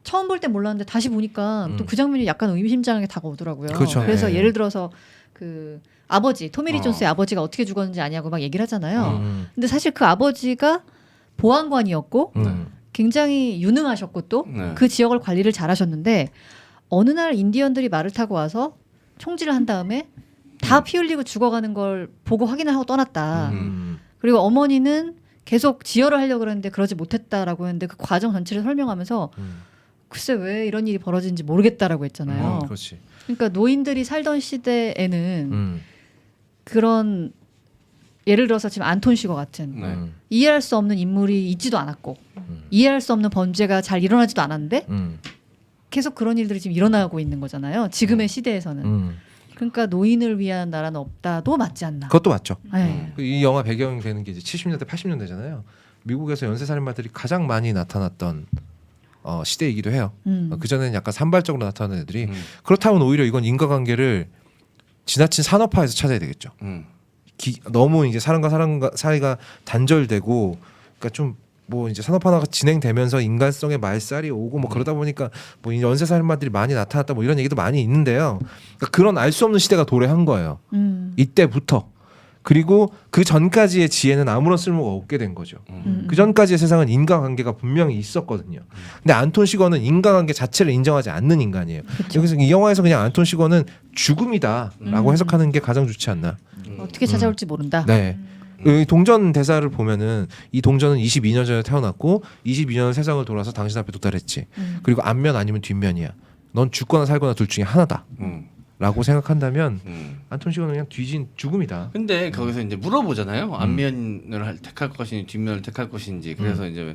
처음 볼 땐 몰랐는데 다시 보니까 또 그 장면이 약간 의미심장하게 다가오더라고요. 그렇죠. 그래서 네. 예를 들어서 그 아버지 토미리 존스의 아버지가 어떻게 죽었는지 아냐고 막 얘기를 하잖아요. 근데 사실 그 아버지가 보안관이었고 굉장히 유능하셨고 또 그 지역을 관리를 잘하셨는데 어느 날 인디언들이 말을 타고 와서 총질을 한 다음에 다 피 흘리고 죽어가는 걸 보고 확인을 하고 떠났다. 그리고 어머니는 계속 지혈을 하려고 그랬는데 그러지 못했다라고 했는데 그 과정 전체를 설명하면서 글쎄 왜 이런 일이 벌어진지 모르겠다라고 했잖아요. 그렇지. 그러니까 노인들이 살던 시대에는 그런 예를 들어서 지금 안톤 시거 같은 이해할 수 없는 인물이 있지도 않았고 이해할 수 없는 범죄가 잘 일어나지도 않았는데 계속 그런 일들이 지금 일어나고 있는 거잖아요. 지금의 시대에서는. 그러니까 노인을 위한 나라는 없다도 맞지 않나. 그것도 맞죠. 네. 이 영화 배경이 되는 게 이제 70년대 80년대잖아요. 미국에서 연쇄살인마들이 가장 많이 나타났던 시대이기도 해요. 그 전에는 약간 산발적으로 나타나는 애들이 그렇다면 오히려 이건 인과관계를 지나친 산업화해서 찾아야 되겠죠. 너무 이제 사람과 사이가 단절되고, 그러니까 좀 뭐 이제 산업화가 진행되면서 인간성의 말살이 오고 뭐 그러다 보니까 뭐 연쇄살인마들이 많이 나타났다 뭐 이런 얘기도 많이 있는데요. 그러니까 그런 알 수 없는 시대가 도래한 거예요. 이때부터. 그리고 그 전까지의 지혜는 아무런 쓸모가 없게 된 거죠. 그 전까지의 세상은 인과관계가 분명히 있었거든요. 근데 안톤 시거는 인과관계 자체를 인정하지 않는 인간이에요. 그쵸. 여기서 이 영화에서 그냥 안톤 시거는 죽음이다라고 해석하는 게 가장 좋지 않나. 어떻게 찾아올지 모른다. 네. 이 동전 대사를 보면은 이 동전은 22년 전에 태어났고 22년 세상을 돌아서 당신 앞에 도달했지. 그리고 앞면 아니면 뒷면이야. 넌 죽거나 살거나 둘 중에 하나다. 라고 생각한다면 안톤 시거는 그냥 뒤진 죽음이다. 근데 거기서 이제 물어보잖아요. 앞면을 택할 것인지 뒷면을 택할 것인지. 그래서 이제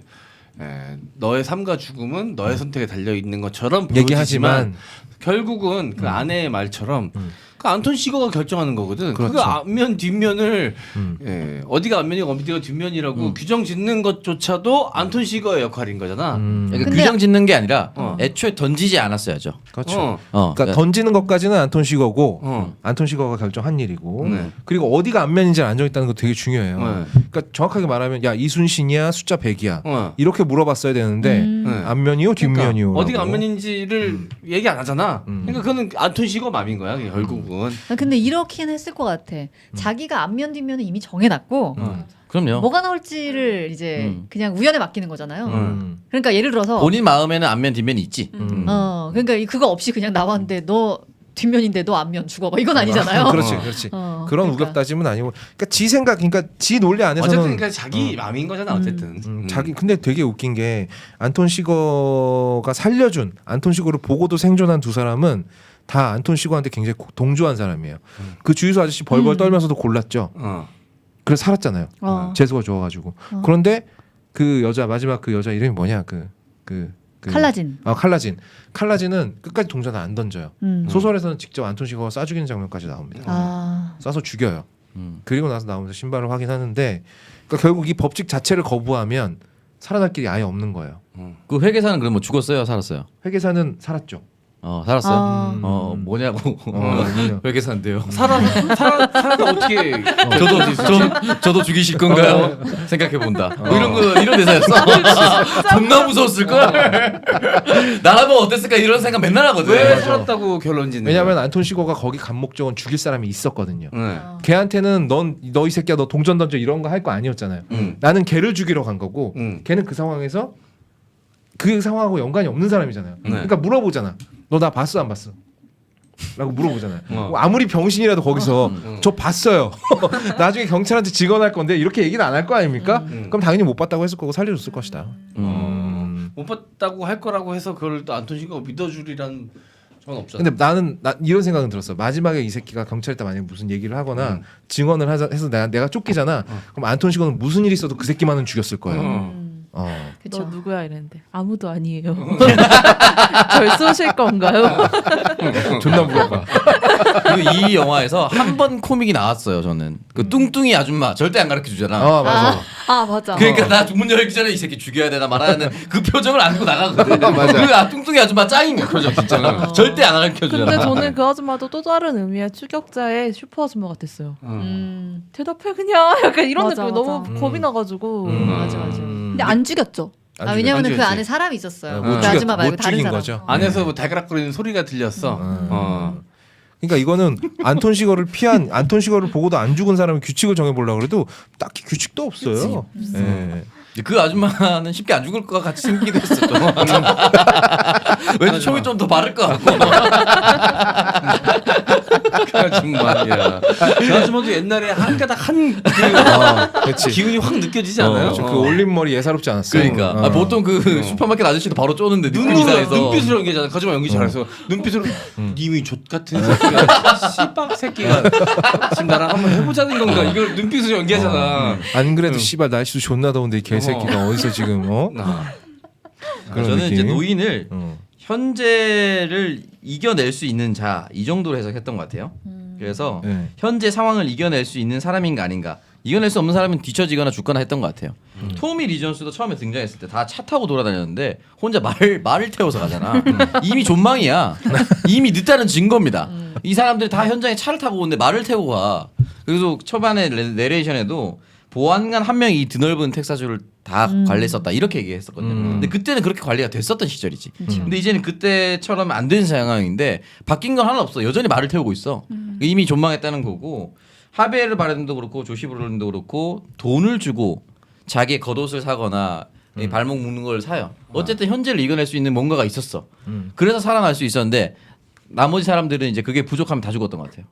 너의 삶과 죽음은 너의 선택에 달려 있는 것처럼 보여지지만 얘기하지만 결국은 그 아내의 말처럼 그 안톤 시거가 결정하는 거거든. 그렇죠. 그 앞면 뒷면을 어디가 앞면이고 어디가 뒷면이라고 규정 짓는 것조차도 안톤 시거의 역할인 거잖아. 그러니까 근데- 규정 짓는 게 아니라 애초에 던지지 않았어야죠. 그렇죠. 어. 그러니까 던지는 것까지는 안톤 시거고 어. 안톤 시거가 결정한 일이고 네. 그리고 어디가 앞면인지 안 정했다는 거 되게 중요해요. 네. 그러니까 정확하게 말하면 야 이순신이야 숫자 100이야 어. 이렇게 물어봤어야 되는데 네. 앞면이요 뒷면이요. 그러니까 어디가 앞면인지를 얘기 안 하잖아. 그러니까 그거는 안톤 시거 맘인 거야. 결국은. 아, 근데 이렇게는 했을 것 같아. 자기가 앞면 뒷면은 이미 정해놨고 그럼요. 뭐가 나올지를 이제 그냥 우연에 맡기는 거잖아요. 그러니까 예를 들어서 본인 마음에는 앞면 뒷면이 있지. 그러니까 그거 없이 그냥 나왔는데 너 뒷면인데 너 앞면 죽어. 이건 아니잖아요. 그렇지, 그렇지. 그런 그러니까. 우격다짐은 아니고, 그러니까 지 생각, 그러니까 지 논리 안에서는 어쨌든 그러니까 자기 맘인 거잖아. 어쨌든. 자기 근데 되게 웃긴 게 안톤 시거가 살려준 안톤 시거를 보고도 생존한 두 사람은 다 안톤 시거한테 굉장히 동조한 사람이에요. 그 주유소 아저씨 벌벌 떨면서도 골랐죠. 그래서 살았잖아요. 재수가 좋아가지고. 그런데 그 여자 마지막 그 여자 이름이 뭐냐 그 칼라진. 칼라진은 끝까지 동전을 안 던져요. 소설에서는 직접 안톤 시거가 쏴 죽이는 장면까지 나옵니다. 쏴서 죽여요. 그리고 나서 나오면서 신발을 확인하는데, 그러니까 결국 이 법칙 자체를 거부하면 살아날 길이 아예 없는 거예요. 그 회계사는 그럼 뭐 죽었어요, 살았어요? 회계사는 살았죠. 살았어요. 뭐냐고. 회계사인데요. 살아도 어떻게 저도 죽이실 건가요? 생각해 본다. 이런 대사였어. 존나 무서웠을 걸. 나라면 어땠을까 이런 생각 맨날 하거든. 왜 살았다고 결론 짓는 왜냐하면 안톤 시거가 거기 간 목적은 죽일 사람이 있었거든요. 거야? 걔한테는 너 이 새끼야 너 동전 던져 이런 거 할 거 아니었잖아요. 나는 걔를 죽이러 간 거고 걔는 그 상황에서 그 상황하고 연관이 없는 사람이잖아요. 그러니까 물어보잖아. 너 나 봤어 안 봤어? 라고 물어보잖아요. 아무리 병신이라도 거기서 저 봤어요. 나중에 경찰한테 증언할 건데 이렇게 얘기는 안 할 거 아닙니까? 그럼 당연히 못 봤다고 했을 거고 살려줬을 것이다. 못 봤다고 할 거라고 해서 그걸 또 안톤 시거가 믿어주리란 건 없잖아. 근데 나는 이런 생각은 들었어. 마지막에 이 새끼가 경찰한테 만약에 무슨 얘기를 하거나 증언을 해서 내가 쫓기잖아. 그럼 안톤 시거는 무슨 일이 있어도 그 새끼만은 죽였을 거예요. 그쵸. 너 누구야 이랬는데 아무도 아니에요. 절 쏘실 건가요? 존나 물어봐. 그리고 이 영화에서 한 번 코믹이 나왔어요. 저는 그 뚱뚱이 아줌마 절대 안 가르쳐 주잖아. 맞아. 맞아. 그러니까 나 문 열기 전에 이 새끼 죽여야 되나 말하는 그 표정을 안고 나가거든. 맞아. 그 뚱뚱이 아줌마 짱인 거 표정 진짜. 절대 안 가르쳐 주잖아. 근데 저는 그 아줌마도 또 다른 의미의 추격자의 슈퍼 아줌마 같았어요. 대답해 그냥 약간 이런 맞아, 느낌 맞아. 너무 겁이 나가지고. 맞아. 근데 안 죽였죠. 왜냐면 안 그 죽였지. 안에 사람이 있었어요. 못 그 죽였- 아줌마 말고 못 다른 죽인 사람. 거죠. 안에서 뭐 달그락거리는 소리가 들렸어. 그러니까 이거는 안톤 시거를 피한 안톤 시거를 보고도 안 죽은 사람이 규칙을 정해보려고 그래도 딱히 규칙도 없어요. 예. 그 아줌마는 쉽게 안 죽을 것 같이 생기기도 했어. 좀. 왠지 총이 좀 더 바를 것 같고. 그 아줌마야. 그 아줌마도 옛날에 한 가닥 그렇지. 기운이 확 느껴지지 않아요? 그 올린 머리 예사롭지 않았어요. 그러니까 보통 그 슈퍼마켓 아저씨도 바로 쪼는데 느낌 눈으로 이상해서. 눈빛으로 연기하잖아. 거짓말 연기 잘해서 눈빛으로 님이 족 같은 새끼가 씨박 새끼가 지금 나랑 한번 해보자는 건가? 이걸 눈빛으로 연기하잖아. 안 그래도 씨발 날씨도 존나 더운데 이 개새끼가 어디서 지금 그런 저는 이제 느낌? 노인을 현재를 이겨낼 수 있는 자 이 정도로 해석했던 것 같아요. 그래서 네. 현재 상황을 이겨낼 수 있는 사람인가 아닌가. 이겨낼 수 없는 사람은 뒤처지거나 죽거나 했던 것 같아요. 토미 리 존스도 처음에 등장했을 때 다 차 타고 돌아다녔는데 혼자 말을 태워서 가잖아. 이미 존망이야. 이미 늦다는 증거입니다. 이 사람들이 다 현장에 차를 타고 오는데 말을 태우고 가. 그래서 초반에 내레이션에도 보안관 한 명이 이 드넓은 텍사주를 다 관리했었다 이렇게 얘기했었거든요. 근데 그때는 그렇게 관리가 됐었던 시절이지. 근데 이제는 그때처럼 안 된 상황인데 바뀐 건 하나 없어. 여전히 말을 태우고 있어. 이미 존망했다는 거고 하베르 바렌도 그렇고 조시 브롤린도 그렇고 돈을 주고 자기의 겉옷을 사거나 이 발목 묶는 걸 사요. 어쨌든 현재를 이겨낼 수 있는 뭔가가 있었어. 그래서 살아날 수 있었는데 나머지 사람들은 이제 그게 부족하면 다 죽었던 것 같아요.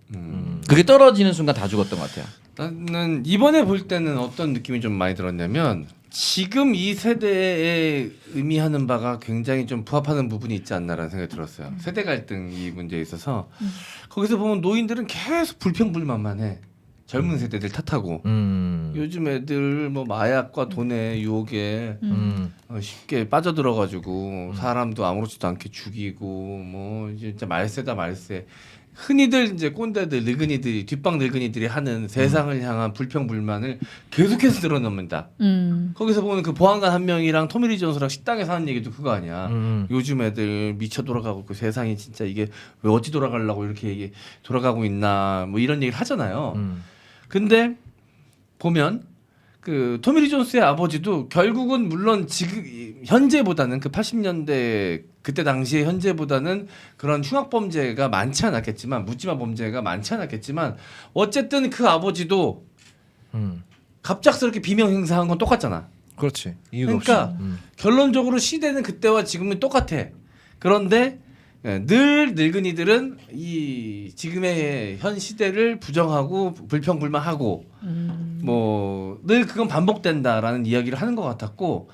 그게 떨어지는 순간 다 죽었던 것 같아요. 나는 이번에 볼 때는 어떤 느낌이 좀 많이 들었냐면 지금 이 세대에 의미하는 바가 굉장히 좀 부합하는 부분이 있지 않나라는 생각이 들었어요. 세대 갈등 이 문제에 있어서 거기서 보면 노인들은 계속 불평불만만 해. 젊은 세대들 탓하고 요즘 애들 뭐 마약과 돈의 유혹에 쉽게 빠져들어가지고 사람도 아무렇지도 않게 죽이고 뭐 진짜 말세다 말세. 흔히들 이제 꼰대들 늙은이들이 뒷방 늙은이들이 하는 세상을 향한 불평불만을 계속해서 드러냅니다. 거기서 보면 그 보안관 한 명이랑 토미 리 존스랑 식당에서 하는 얘기도 그거 아니야. 요즘 애들 미쳐 돌아가고 그 세상이 진짜 이게 왜 어찌 돌아가려고 이렇게 돌아가고 있나 뭐 이런 얘기를 하잖아요. 근데 보면 그 토미 리 존스의 아버지도 결국은 물론 지금 현재보다는 그 80년대 그때 당시에 현재보다는 그런 흉악 범죄가 많지 않았겠지만 묻지마 범죄가 많지 않았겠지만 어쨌든 그 아버지도 갑작스럽게 비명 행사한 건 똑같잖아. 그렇지. 이유가 그러니까 없이. 결론적으로 시대는 그때와 지금은 똑같아. 그런데 늘 늙은이들은 이 지금의 현 시대를 부정하고 불평불만하고 뭐 늘 그건 반복된다라는 이야기를 하는 것 같았고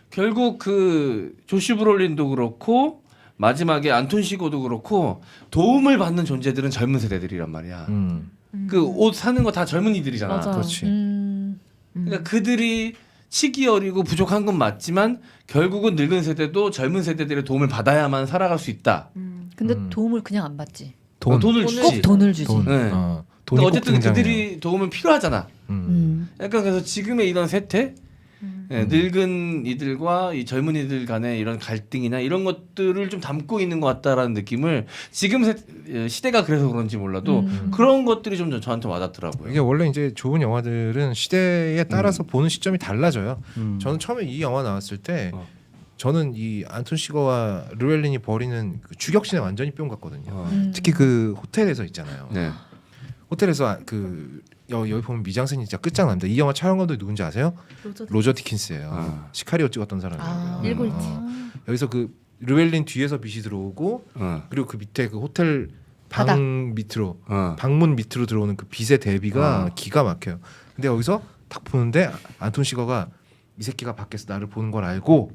결국 그 조시 브롤린도 그렇고 마지막에 안톤 시거도 그렇고 도움을 받는 존재들은 젊은 세대들이란 말이야. 그 옷 사는 거 다 젊은이들이잖아. 맞아. 그렇지. 그러니까 그들이 치기 어리고 부족한 건 맞지만 결국은 늙은 세대도 젊은 세대들의 도움을 받아야만 살아갈 수 있다. 근데 도움을 그냥 안 받지. 돈을 주지. 꼭 돈을 주지. 돈. 네. 돈이 근데 꼭 어쨌든 등장해요. 그들이 도움은 필요하잖아. 약간 그래서 지금의 이런 세태, 늙은 이들과 이 젊은 이들 간의 이런 갈등이나 이런 것들을 좀 담고 있는 것 같다라는 느낌을 지금 시대가 그래서 그런지 몰라도 그런 것들이 좀 저한테 와닿더라고요. 이게 원래 이제 좋은 영화들은 시대에 따라서 보는 시점이 달라져요. 저는 처음에 이 영화 나왔을 때 저는 이 안톤 시거와 르웰린이 벌이는 그 주격신에 완전히 뿅 갔거든요. 특히 그 호텔에서 있잖아요. 네. 호텔에서 그 여기 보면 미장센이 진짜 끝장납니다. 이 영화 촬영 감독이 누군지 아세요? 로저 디킨스예요. 시카리오 찍었던 사람이에요. 1917. 여기서 그 르웰린 뒤에서 빛이 들어오고 그리고 그 밑에 그 호텔 바닥. 방 밑으로 방문 밑으로 들어오는 그 빛의 대비가 기가 막혀요. 근데 여기서 딱 보는데 안톤 시거가 이 새끼가 밖에서 나를 보는 걸 알고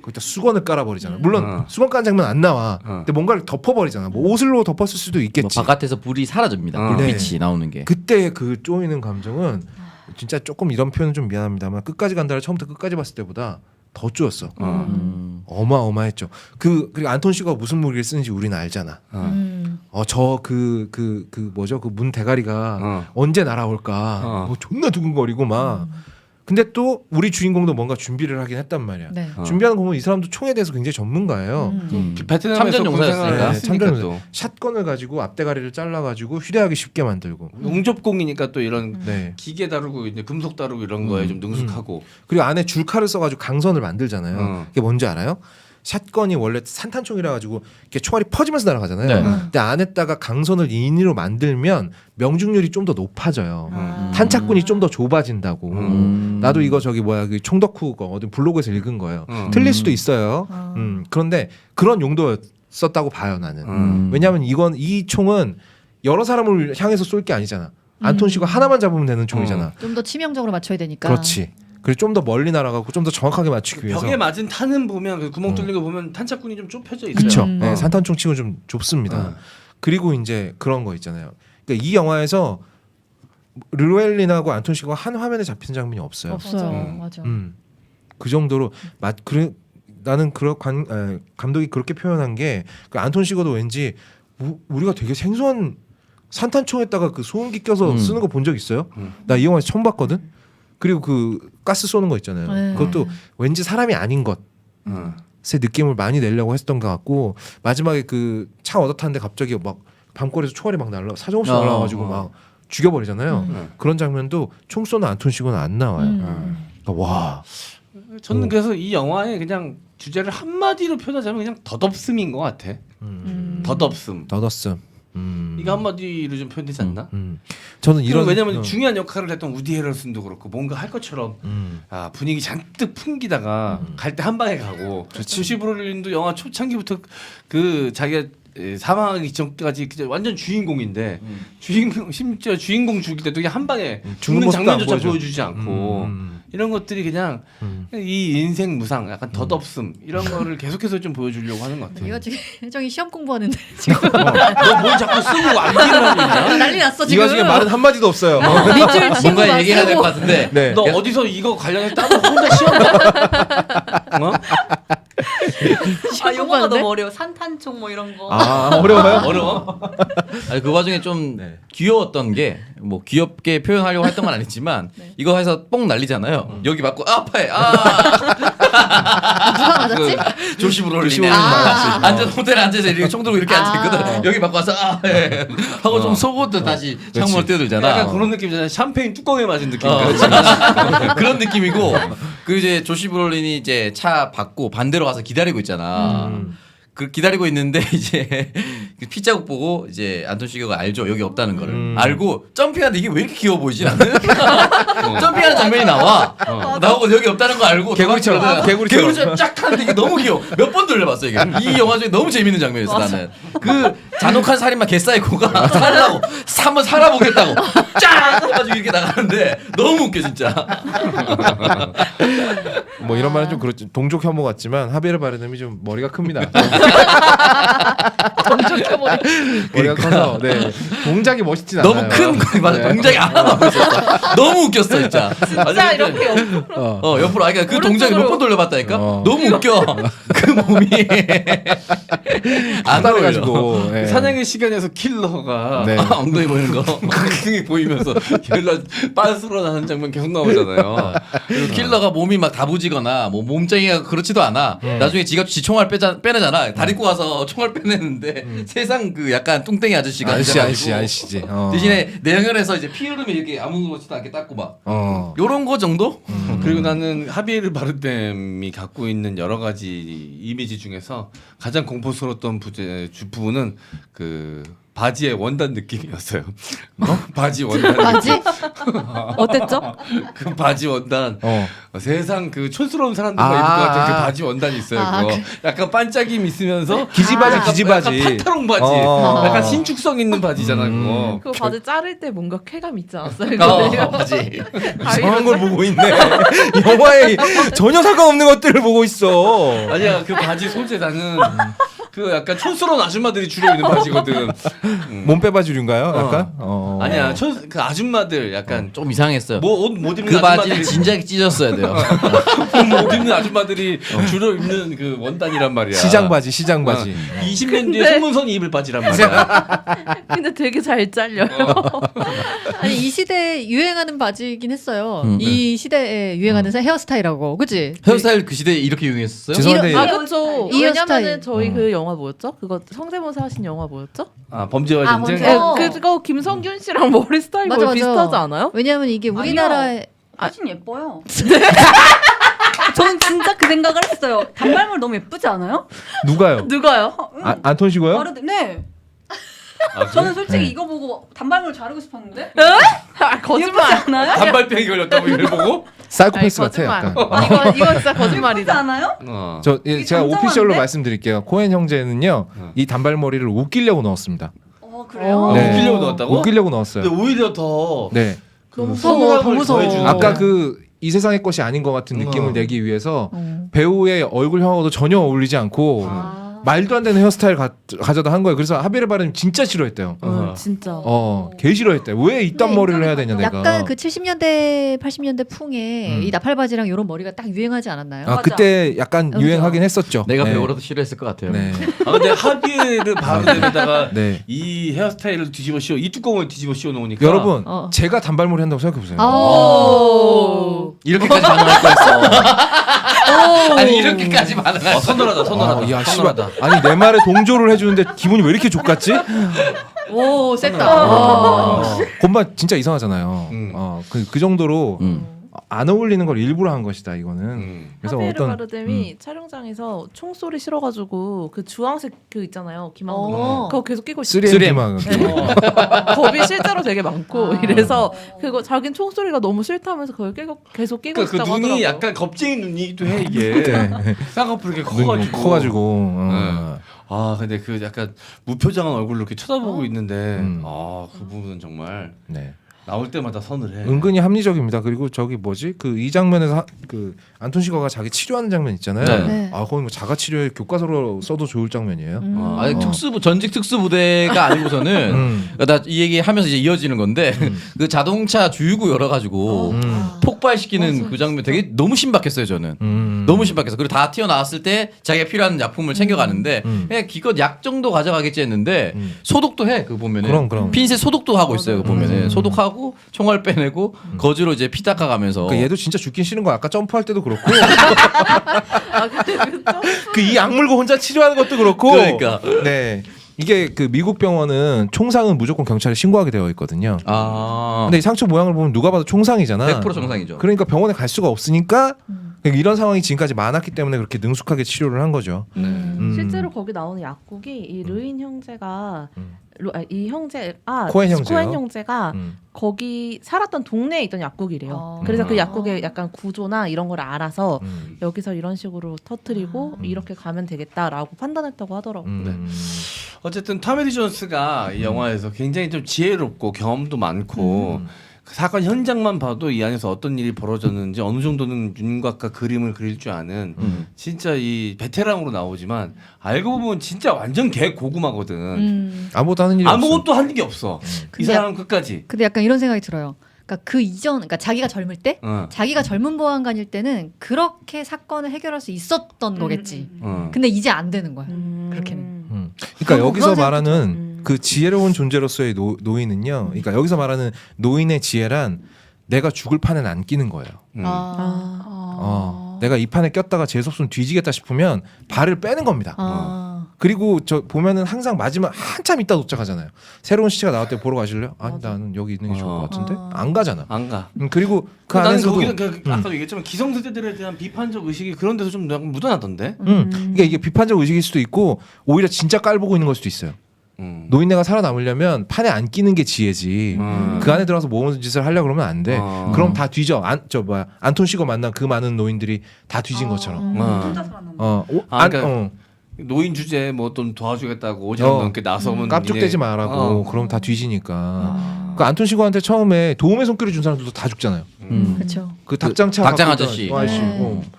거기다 수건을 깔아버리잖아. 물론 수건 까는 장면 안 나와. 근데 뭔가를 덮어버리잖아. 뭐 옷으로 덮었을 수도 있겠지. 뭐 바깥에서 불이 사라집니다. 불빛이 나오는 게. 그때 그 쪼이는 감정은 진짜 조금 이런 표현은 좀 미안합니다만 끝까지 간다를 처음부터 끝까지 봤을 때보다 더 쪼였어. 어마어마했죠. 그리고 안톤 시거가 무슨 무기를 쓰는지 우리는 알잖아. 저 뭐죠? 그 문 대가리가 언제 날아올까? 뭐 존나 두근거리고 막. 근데 또 우리 주인공도 뭔가 준비를 하긴 했단 말이야. 네. 준비하는 거 보면 이 사람도 총에 대해서 굉장히 전문가예요. 베트남에서 참전 용사였으니까. 참전 샷건을 가지고 앞대가리를 잘라가지고 휴대하기 쉽게 만들고. 용접공이니까 또 이런 네. 기계 다루고 이제 금속 다루고 이런 거에 좀 능숙하고. 그리고 안에 줄칼을 써가지고 강선을 만들잖아요. 그게 뭔지 알아요? 샷건이 원래 산탄총이라 가지고 이렇게 총알이 퍼지면서 날아가잖아요. 네. 근데 안에다가 강선을 인위로 만들면 명중률이 좀 더 높아져요. 탄착군이 좀 더 좁아진다고. 나도 이거 그 총덕후 거 어디 블로그에서 읽은 거예요. 틀릴 수도 있어요. 그런데 그런 용도였었다고 봐요 나는. 왜냐하면 이 총은 여러 사람을 향해서 쏠 게 아니잖아. 안톤 시거 하나만 잡으면 되는 총이잖아. 좀 더 치명적으로 맞춰야 되니까. 그렇지. 그리고 좀 더 멀리 날아가고 좀 더 정확하게 맞추기 위해서. 벽에 맞은 탄은 보면 그 구멍 뚫린 거 보면 탄착군이 좀 좁혀져 있어요. 그렇죠. 네, 산탄총 치고 좀 좁습니다. 그리고 이제 그런 거 있잖아요. 그러니까 이 영화에서 르루엘린하고 안톤 시거가 한 화면에 잡힌 장면이 없어요. 없어요. 맞아. 그 정도로 나는 감독이 그렇게 표현한 게 그 안톤 시거도 왠지 우리가 되게 생소한 산탄총에다가 그 소음기 껴서 쓰는 거 본 적 있어요? 나 이 영화에서 처음 봤거든. 그리고 그 가스 쏘는 거 있잖아요. 네. 그것도 왠지 사람이 아닌 것의 느낌을 많이 내려고 했던 것 같고 마지막에 그 차 얻어 타는데 갑자기 막 밤거리에서 총알이 막 사정없이 날라와가지고 막 죽여버리잖아요. 그런 장면도 총 쏘는 안톤 시거는 안 나와요. 그러니까 와. 저는 그래서 이 영화의 그냥 주제를 한마디로 표현하자면 그냥 덧없음인 것 같아. 덧없음. 이거 한마디로 좀 표현되지 않나? 저는 이런 왜냐면 중요한 역할을 했던 우디 해럴슨도 그렇고 뭔가 할 것처럼 분위기 잔뜩 풍기다가 갈 때 한 방에 가고 조시 브롤린도 영화 초창기부터 그 자기가 사망하기 전까지 완전 주인공인데 심지어 주인공 죽일 때도 그냥 한 방에 죽는 장면조차 보여주지 않고 이런 것들이 그냥 이 인생 무상 약간 덧없음 이런 거를 계속해서 좀 보여주려고 하는 것 같아요. 이거 지금 혜정이 시험 공부하는데 지금 너 뭘 자꾸 쓰고 안 되는 거냐? 난리 났어 이 지금. 와중에 말은 한 마디도 없어요. 밑줄 치고 뭔가 얘기해야 될 것 같은데. 네. 너 어디서 이거 관련해 따로 혼자 시험 봐? 용어가 너무 어려워. 산탄총 뭐 이런 거. 어려워요? 어려워? 아니 그 와중에 좀 귀여웠던 게 뭐 귀엽게 표현하려고 했던 건 아니지만 이거 해서 뽕 날리잖아요. 여기 맞고 아파해. 누가 맞았지? 조시 브롤린이 앉아 호텔에 앉아서 이렇게 총 들고 이렇게 앉아 있거든. 여기 맞고 와서 하고 좀 속옷도 다시 창문을 떼들잖아. 약간 그런 느낌이잖아. 샴페인 뚜껑에 맞은 느낌. 그런 느낌이고 그 이제 조시 브롤린이 이제 차 받고 반대로 가서 기다리고 있잖아. 그 기다리고 있는데 이제 그 피자국 보고 이제 안톤 시거가 알죠 여기 없다는 거를 알고 점핑하는데 이게 왜 이렇게 귀여워 보이지 나는 점핑하는 장면이 나와 나오고 여기 없다는 거 알고 개구리처럼 쫙 하는데 이게 너무 귀여워 몇 번 돌려봤어 이게 이 영화 중에 너무 재밌는 장면이었어 나는 그 잔혹한 살인마 개사이코가 살라고 한번 살아보겠다고 쫙 해가지고 이렇게 나가는데 너무 웃겨 진짜. 뭐 이런 말은 좀 그렇지 동족 혐오 같지만 하비에르 바르뎀이 좀 머리가 큽니다. 머리가 커서 동작이 멋있진 않아요. 너무 큰 맞아 동작이 하나도 안 보였어. 너무 웃겼어 진짜. 진짜 이렇게 옆으로 그러니까 그 동작을 몇 번 돌려봤다니까. 너무 웃겨. 그 몸이 안 따라가지고 사냥의 시간에서 킬러가 엉덩이 보이는 거 엉덩이 보이면서 킬러 빤스러 나는 장면 계속 나오잖아요. 그리고 킬러가 몸이 막 다부지거나 뭐 몸짱이가 그렇지도 않아. 나중에 지가 지 총알 빼내잖아. 다리고 와서 총알 빼내는데 세상 그 약간 뚱땡이 아저씨가 아저씨지. 대신에 내연에서 이제 피 흐르면 이렇게 아무렇지도 않게 닦고 막 요런 거 정도? 그리고 나는 하비에르 바르뎀이 갖고 있는 여러 가지 이미지 중에서 가장 공포스러웠던 부분은 그 바지의 원단 느낌이었어요. 바지 원단. 바지? 어땠죠? 그 바지 원단. 세상 그 촌스러운 사람들만 입을 것 같은 그 바지 원단이 있어요. 그거 약간 반짝임 있으면서 기지바지. 약간 파타롱 바지. 약간 신축성 있는 바지잖아 그거. 그 바지 자를 때 뭔가 쾌감 있지 않았어요? 바지. 이상한 걸 보고 있네. 영화에 전혀 상관없는 것들을 보고 있어. 아니야 그 바지 소재 나는 그 약간 촌스러운 아줌마들이 주로 입는 바지거든. 몸빼바지류인가요? 약간? 아니야, 그 아줌마들 약간 좀 이상했어요. 뭐 옷 못 입는 그 바지를 아줌마들이 진작에 찢었어야 돼요. 못 입는 아줌마들이 주로 입는 그 원단이란 말이야. 시장 바지. 20년 뒤에 손문선이 입을 바지란 말이야. 근데 되게 잘 잘려요. 아니 이 시대에 유행하는 바지이긴 했어요. 네. 이 시대에 유행하는 헤어스타일하고, 그치? 헤어스타일 그 시대에 이렇게 유행했었어요? 죄송한데 아 그렇죠. 이 왜냐면은 스타일. 저희 그 영화 뭐였죠? 그거 성대모사 하신 영화 뭐였죠? 아, 범죄와 전쟁. 범죄. 어. 그거 김성균 씨랑 머리 스타일 맞아, 거의 맞아. 비슷하지 않아요? 왜냐면 이게 우리나라에 훨씬 예뻐요. 저는 진짜 그 생각을 했어요. 단발머리 너무 예쁘지 않아요? 누가요? 누가요? 안톤 시고요? 네. 아, 저는 솔직히 이거 보고 단발머리 자르고 싶었는데. 아, 거짓말. 예쁘지 않아요? 단발병이 걸렸다고 이걸 보고? 사이코패스 아니, 같아 거짓말. 약간. 이거 진짜 예쁘지 거짓말이다. 않아요? 제가 잠잠한데? 오피셜로 말씀드릴게요. 코엔 형제는요 이 단발머리를 웃기려고 넣었습니다. 그래요? 네. 웃기려고 넣었다고? 웃기려고 넣었어요. 근데 오히려 더 네. 그 무서워, 더 무서워. 더해주는 아까 거야. 그 이 세상의 것이 아닌 것 같은 느낌을 어. 내기 위해서 배우의 얼굴형하고도 전혀 어울리지 않고 아. 말도 안 되는 헤어스타일 가져다 한 거예요. 그래서 하베르 바름 진짜 싫어했대요. 진짜. 개 싫어했대. 왜 이딴 네, 머리를 해야 되냐 내가. 약간 그 70년대 80년대 풍에 음. 이 나팔바지랑 이런 머리가 딱 유행하지 않았나요? 아 그때 약간 그죠. 유행하긴 했었죠. 내가 네. 배우라도 싫어했을 것 같아요. 네. 아 근데 하비르 바르데에다가 네. 이 헤어스타일을 뒤집어 씌워 이 뚜껑을 뒤집어 씌워 놓으니까 여러분 어. 제가 단발머리 한다고 생각해 보세요. 오. 이렇게까지 반응할 거였어. 아니 이렇게까지 반응할 선언하다 선언하다 야, 씨발. 선언하다. 아니 내 말에 동조를 해주는데 기분이 왜 이렇게 족같지? 오, 셌다. 곰바 진짜 이상하잖아요. 음. 그 정도로 음. 안 어울리는 걸 일부러 한 것이다 이거는. 그래서 하베르 어떤 바르뎀이 촬영장에서 총소리 싫어가지고 그 주황색 그 있잖아요. 기망고. 어. 그거 계속 끼고 있어요. 3M 겁이 실제로 되게 많고 아. 이래서 그거 자긴 총소리가 너무 싫다면서 그걸 계속 끼고 그러니까 그 있다고 눈이 하더라고요. 약간 겁쟁이 눈이기도 해 이게. 네. 쌍꺼풀 이렇게 눈이 커가지고. 커가지고. 네. 아 근데 그 약간 무표정한 얼굴로 이렇게 쳐다보고 있는데 그 부분은 정말 네. 나올 때마다 선을 해. 은근히 합리적입니다. 그리고 저기 뭐지 그 이 장면에서 그 안톤 시거가 자기 치료하는 장면 있잖아요. 네. 네. 아 거기 뭐 자가 치료에 교과서로 써도 좋을 장면이에요. 아니, 전직 특수부대가 아니고서는 나 이 얘기하면서 이제 이어지는 건데 그 자동차 주유구 열어가지고 폭발시키는 그 장면 되게 너무 신박했어요 저는. 너무 신박해서 그리고 다 튀어나왔을 때 자기가 필요한 약품을 챙겨가는데 그냥 기껏 약 정도 가져가겠지 했는데 소독도 해 그거 보면은 그럼. 핀셋 소독도 하고 있어요 그거 보면은 소독하고 총알 빼내고 거즈로 이제 피 닦아가면서 그러니까 얘도 진짜 죽긴 싫은 거 아까 점프할 때도 그렇고 아, 근데 그 이 약 물고 혼자 치료하는 것도 그렇고 그러니까. 네 이게 그 미국 병원은 총상은 무조건 경찰에 신고하게 되어 있거든요. 아 근데 이 상처 모양을 보면 누가 봐도 총상이잖아. 100% 정상이죠. 그러니까 병원에 갈 수가 없으니까 이런 상황이 지금까지 많았기 때문에 그렇게 능숙하게 치료를 한 거죠. 실제로 거기 나오는 약국이 이 르인 형제가 이 형제 코엔 형제요? 코엔 형제가 거기 살았던 동네에 있던 약국이래요. 그래서 그 약국의 약간 구조나 이런 걸 알아서 여기서 이런 식으로 터트리고 이렇게 가면 되겠다라고 판단했다고 하더라고요. 어쨌든 타메리 존스가 이 영화에서 굉장히 좀 지혜롭고 경험도 많고 그 사건 현장만 봐도 이 안에서 어떤 일이 벌어졌는지 어느 정도는 윤곽과 그림을 그릴 줄 아는 진짜 이 베테랑으로 나오지만 알고 보면 진짜 완전 개 고구마거든. 아무것도 하는 일이 없어. 아무것도 하는 게 없어. 이 근데 사람은 끝까지. 근데 약간 이런 생각이 들어요. 그러니까 그 이전, 그러니까 자기가 젊을 때, 자기가 젊은 보안관일 때는 그렇게 사건을 해결할 수 있었던 거겠지. 근데 이제 안 되는 거야. 그렇게는. 그러니까 여기서 그런 말하는 그 지혜로운 존재로서의 노인은요. 그러니까 여기서 말하는 노인의 지혜란 내가 죽을 판엔 안 끼는 거예요. 내가 이 판에 꼈다가 재수없으면 뒤지겠다 싶으면 발을 빼는 겁니다. 그리고 저 보면은 항상 마지막 한참 있다 도착하잖아요. 새로운 시체가 나올 때 보러 가실래요? 아니 나는 여기 있는 게 좋을 것 같은데 안 가잖아. 안 가. 그리고 그 나는 안에서도 거기는 아까도 얘기했지만 기성세대들에 대한 비판적 의식이 그런 데서 좀 약간 묻어나던데. 그러니까 이게 비판적 의식일 수도 있고 오히려 진짜 깔보고 있는 걸 수도 있어요. 노인네가 살아남으려면 판에 안 끼는 게 지혜지. 그 안에 들어가서 모든 짓을 하려고 그러면 안 돼. 그럼 다 뒤져. 안톤 시거 만난 그 많은 노인들이 다 뒤진 것처럼. 혼자 살아남는. 그러니까 노인 주제에 뭐 좀 도와주겠다고 5년 넘게 나서면 깝죽대지 말라고. 그럼 다 뒤지니까. 그 안톤 시거한테 처음에 도움의 손길을 준 사람들도 다 죽잖아요. 그렇죠. 그 닭장차 닭장 갖고 아저씨. 있던 아저씨.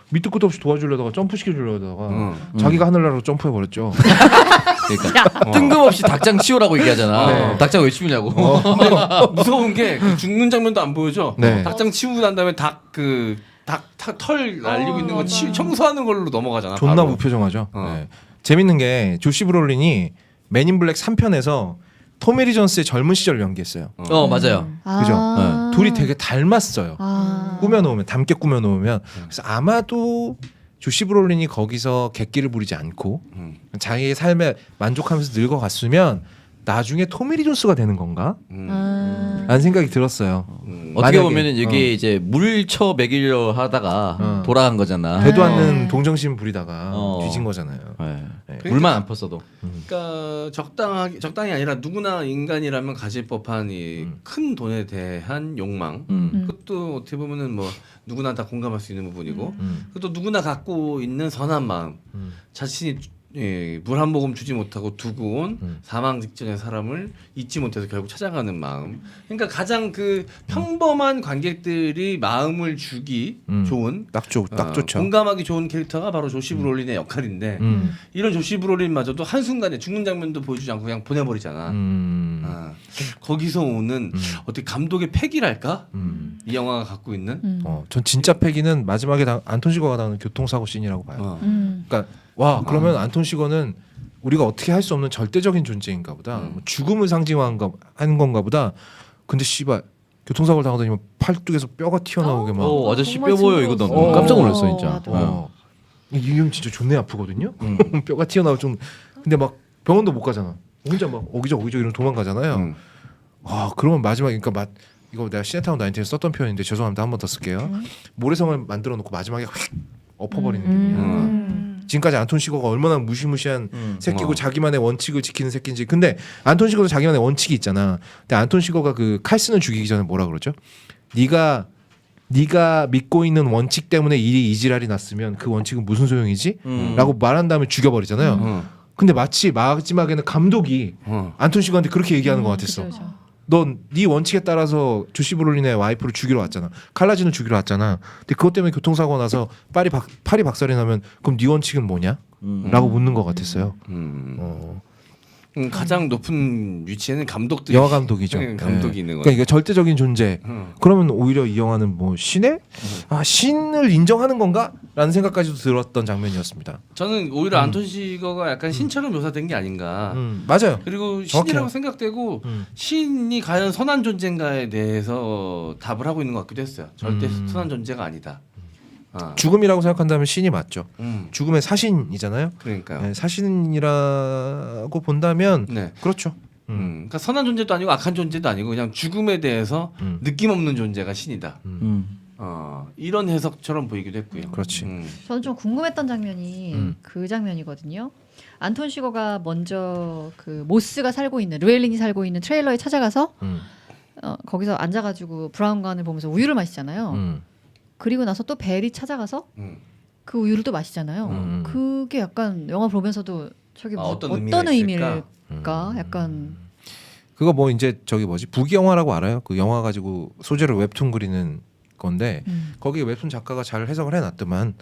밑도 끝도 없이 도와주려다가 점프 시켜주려다가 자기가 하늘나라로 점프해 버렸죠. 그러니까 뜬금없이 닭장 치우라고 얘기하잖아. 네. 닭장 왜 치우냐고. 무서운 게 그 죽는 장면도 안 보여줘. 네. 닭장 치우고 난 다음에 털 날리고 있는 거 청소하는 걸로 넘어가잖아. 존나 바로. 무표정하죠. 어. 네. 재밌는 게 조시 브롤린이 맨인 블랙 3편에서 토미 리 존스의 젊은 시절 연기했어요. 맞아요. 그죠? 둘이 되게 닮았어요. 꾸며놓으면 닮게 꾸며놓으면 그래서 아마도 조시 브롤린이 거기서 객기를 부리지 않고 자기의 삶에 만족하면서 늙어갔으면 나중에 토미 리 존스가 되는 건가? 라는 생각이 들었어요. 어떻게 만약에, 보면은 이게 이제 물쳐 먹이려 하다가 돌아간 거잖아. 되도 않는 동정심 부리다가 어. 뒤진 거잖아요. 네. 네. 물만 안 폈어도. 그러니까 적당히 아니라 누구나 인간이라면 가질 법한 이 큰 돈에 대한 욕망. 그것도 어떻게 보면은 뭐 누구나 다 공감할 수 있는 부분이고, 그것도 누구나 갖고 있는 선한 마음. 자신이 물 한 모금 주지 못하고 두고 온 사망 직전의 사람을 잊지 못해서 결국 찾아가는 마음. 그러니까 가장 그 평범한 관객들이 마음을 주기 좋은 딱 좋죠. 공감하기 좋은 캐릭터가 바로 조시 브롤린의 역할인데 이런 조시 브롤린마저도 한순간에 죽는 장면도 보여주지 않고 그냥 보내버리잖아. 거기서 오는 어떻게 감독의 패기랄까? 이 영화가 갖고 있는 전 진짜 패기는 마지막에 안톤 시거가 나오는 교통사고 씬이라고 봐요. 그러니까 와 그러면 안톤 시거는 우리가 어떻게 할 수 없는 절대적인 존재인가 보다. 뭐 죽음을 상징하는 건가 보다. 근데 씨발 교통사고를 당하더니 막 팔뚝에서 뼈가 튀어나오게 막 아저씨 정말 뼈 보여 이거 징그러웠어. 너무 깜짝 놀랐어 진짜. 나도. 이 형 진짜 존내 아프거든요. 뼈가 튀어나오고 좀 근데 막 병원도 못 가잖아. 혼자 막 어기저기 이런 도망가잖아요. 그러면 마지막에 그러니까 이거 내가 시네타운 19에서 썼던 표현인데 죄송합니다. 한 번 더 쓸게요. 모래성을 만들어 놓고 마지막에 확 엎어버리는 느낌이야. 지금까지 안톤 시거가 얼마나 무시무시한 새끼고 자기만의 원칙을 지키는 새끼인지. 근데 안톤 시거도 자기만의 원칙이 있잖아. 근데 안톤 시거가 그 칼슨을 죽이기 전에 뭐라 그러죠? 네가 믿고 있는 원칙 때문에 일이 이지랄이 났으면 그 원칙은 무슨 소용이지? 라고 말한 다음에 죽여버리잖아요. 근데 마치 마지막에는 감독이 안톤 시거한테 그렇게 얘기하는 것 같았어. 그쵸. 넌 네 원칙에 따라서 조시 브롤린의 와이프를 죽이러 왔잖아. 칼라진을 죽이러 왔잖아. 근데 그것 때문에 교통사고 나서 팔이 박살이 나면 그럼 네 원칙은 뭐냐? 라고 묻는 것 같았어요. 가장 높은 위치에는 감독들이 영화 감독이죠. 감독이 있는 그러니까 거예요. 이게 절대적인 존재. 그러면 오히려 이 영화는 뭐 신의 신을 인정하는 건가?라는 생각까지도 들었던 장면이었습니다. 저는 오히려 안톤 시거가 약간 신처럼 묘사된 게 아닌가. 맞아요. 그리고 정확해요. 신이라고 생각되고 신이 과연 선한 존재인가에 대해서 답을 하고 있는 것 같기도 했어요. 절대 선한 존재가 아니다. 죽음이라고 생각한다면 신이 맞죠. 음. 죽음의 사신이잖아요. 그러니까요. 네, 사신이라고 본다면 네. 그렇죠. 그러니까 선한 존재도 아니고 악한 존재도 아니고 그냥 죽음에 대해서 느낌 없는 존재가 신이다. 이런 해석처럼 보이기도 했고요. 그렇지. 저는 좀 궁금했던 장면이 그 장면이거든요. 안톤 시거가 먼저 그 모스가 살고 있는 루엘린이 살고 있는 트레일러에 찾아가서 거기서 앉아가지고 브라운관을 보면서 우유를 마시잖아요. 그리고 나서 또 벨이 찾아가서 그 우유를 또 마시잖아요. 그게 약간 영화 보면서도 저게 어떤 의미일까? 약간 그거 뭐 이제 저기 뭐지 부기 영화라고 알아요? 그 영화 가지고 소재로 웹툰 그리는 건데 거기 웹툰 작가가 잘 해석을 해놨더만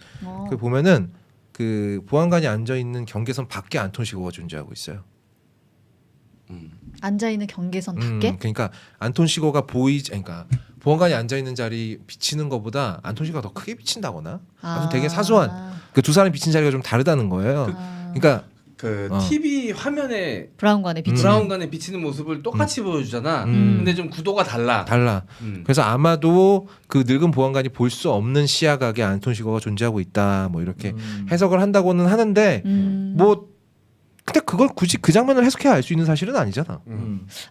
그 보면은 그 보안관이 앉아 있는 경계선 밖에 안톤 시거가 존재하고 있어요. 앉아 있는 경계선 밖에? 그러니까 안톤 시거가 그러니까 보안관이 앉아 있는 자리 비치는 것보다 안톤 시거가 더 크게 비친다거나 아무튼 되게 사소한 그 두 사람이 비친 자리가 좀 다르다는 거예요. 그러니까 그 TV 화면에 브라운관에 비치는 모습을 똑같이 보여주잖아. 근데 좀 구도가 달라. 그래서 아마도 그 늙은 보안관이 볼 수 없는 시야각에 안톤 시거가 존재하고 있다. 뭐 이렇게 해석을 한다고는 하는데 뭐 근데 그걸 굳이 그 장면을 해석해야 알 수 있는 사실은 아니잖아.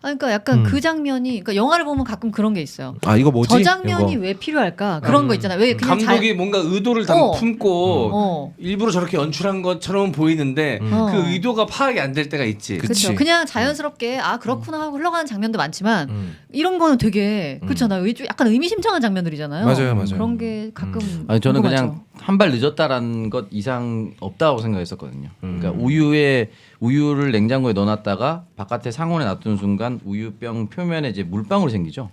그러니까 약간 그 장면이 그러니까 영화를 보면 가끔 그런 게 있어요. 이거 뭐지? 저 장면이 왜 필요할까? 그런 거 있잖아. 왜 그냥 감독이 뭔가 의도를 품고 일부러 저렇게 연출한 것처럼 보이는데 그 의도가 파악이 안 될 때가 있지. 그렇죠. 그냥 자연스럽게 그렇구나 하고 흘러가는 장면도 많지만 이런 거는 되게 그렇잖아요. 약간 의미심장한 장면들이잖아요. 맞아요. 그런 게 가끔 아니 저는 궁금하죠. 그냥 한 발 늦었다라는 것 이상 없다고 생각했었거든요. 그러니까 우유를 냉장고에 넣어놨다가 바깥에 상온에 놔두는 순간 우유병 표면에 이제 물방울이 생기죠.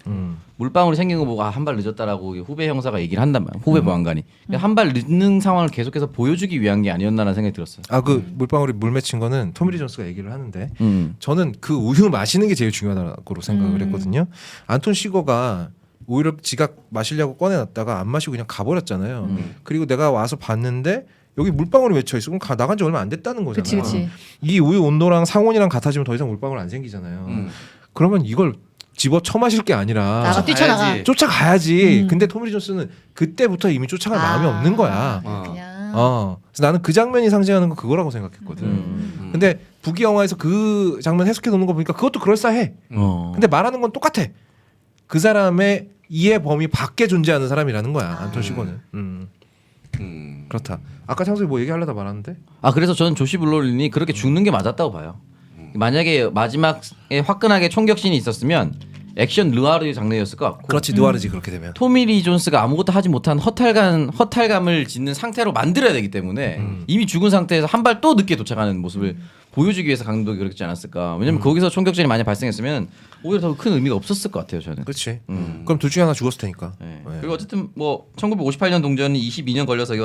물방울이 생긴 거 보고 한 발 늦었다라고 후배 형사가 얘기를 한단 말이에요. 후배 보안관이 한 발 늦는 상황을 계속해서 보여주기 위한 게 아니었나라는 생각이 들었어요. 아 그 물방울이 물 맺힌 거는 토미 리 존스가 얘기를 하는데 저는 그 우유 마시는 게 제일 중요하다고 생각을 했거든요. 안톤 시거가 우유를 지가 마시려고 꺼내놨다가 안 마시고 그냥 가버렸잖아요. 그리고 내가 와서 봤는데 여기 물방울이 맺혀 있어. 그럼 나간 지 얼마 안 됐다는 거잖아요. 그치. 이 우유 온도랑 상온이랑 같아지면 더 이상 물방울 안 생기잖아요. 그러면 이걸 집어 쳐마실 게 아니라 나가 뛰쳐나가. 쫓아가야지. 근데 토미 리 존스는 그때부터 이미 쫓아갈 마음이 없는 거야. 그냥. 그래서 나는 그 장면이 상징하는 건 그거라고 생각했거든. 근데 북이 영화에서 그 장면 해석해 놓는 거 보니까 그것도 그럴싸해. 근데 말하는 건 똑같아. 그 사람의 이해 범위 밖에 존재하는 사람이라는 거야. 안톤 시거는. 그렇다. 아까 창석이 뭐 얘기하려다 말았는데. 아 그래서 저는 조시 블롤린이 그렇게 죽는 게 맞았다고 봐요. 만약에 마지막에 화끈하게 총격신이 있었으면 액션 르와르 장르였을 것 같고. 그렇지 느와르지 그렇게 되면. 토미 리 존스가 아무것도 하지 못한 허탈감을 짓는 상태로 만들어야 되기 때문에 이미 죽은 상태에서 한 발 또 늦게 도착하는 모습을 보여주기 위해서 감독이 그렇지 않았을까. 왜냐면 거기서 총격전이 많이 발생했으면 오히려 더 큰 의미가 없었을 것 같아요 저는. 그렇지. 그럼 둘 중에 하나 죽었을 테니까. 네. 그리고 어쨌든 뭐 1958년 동전이 22년 걸려서 여기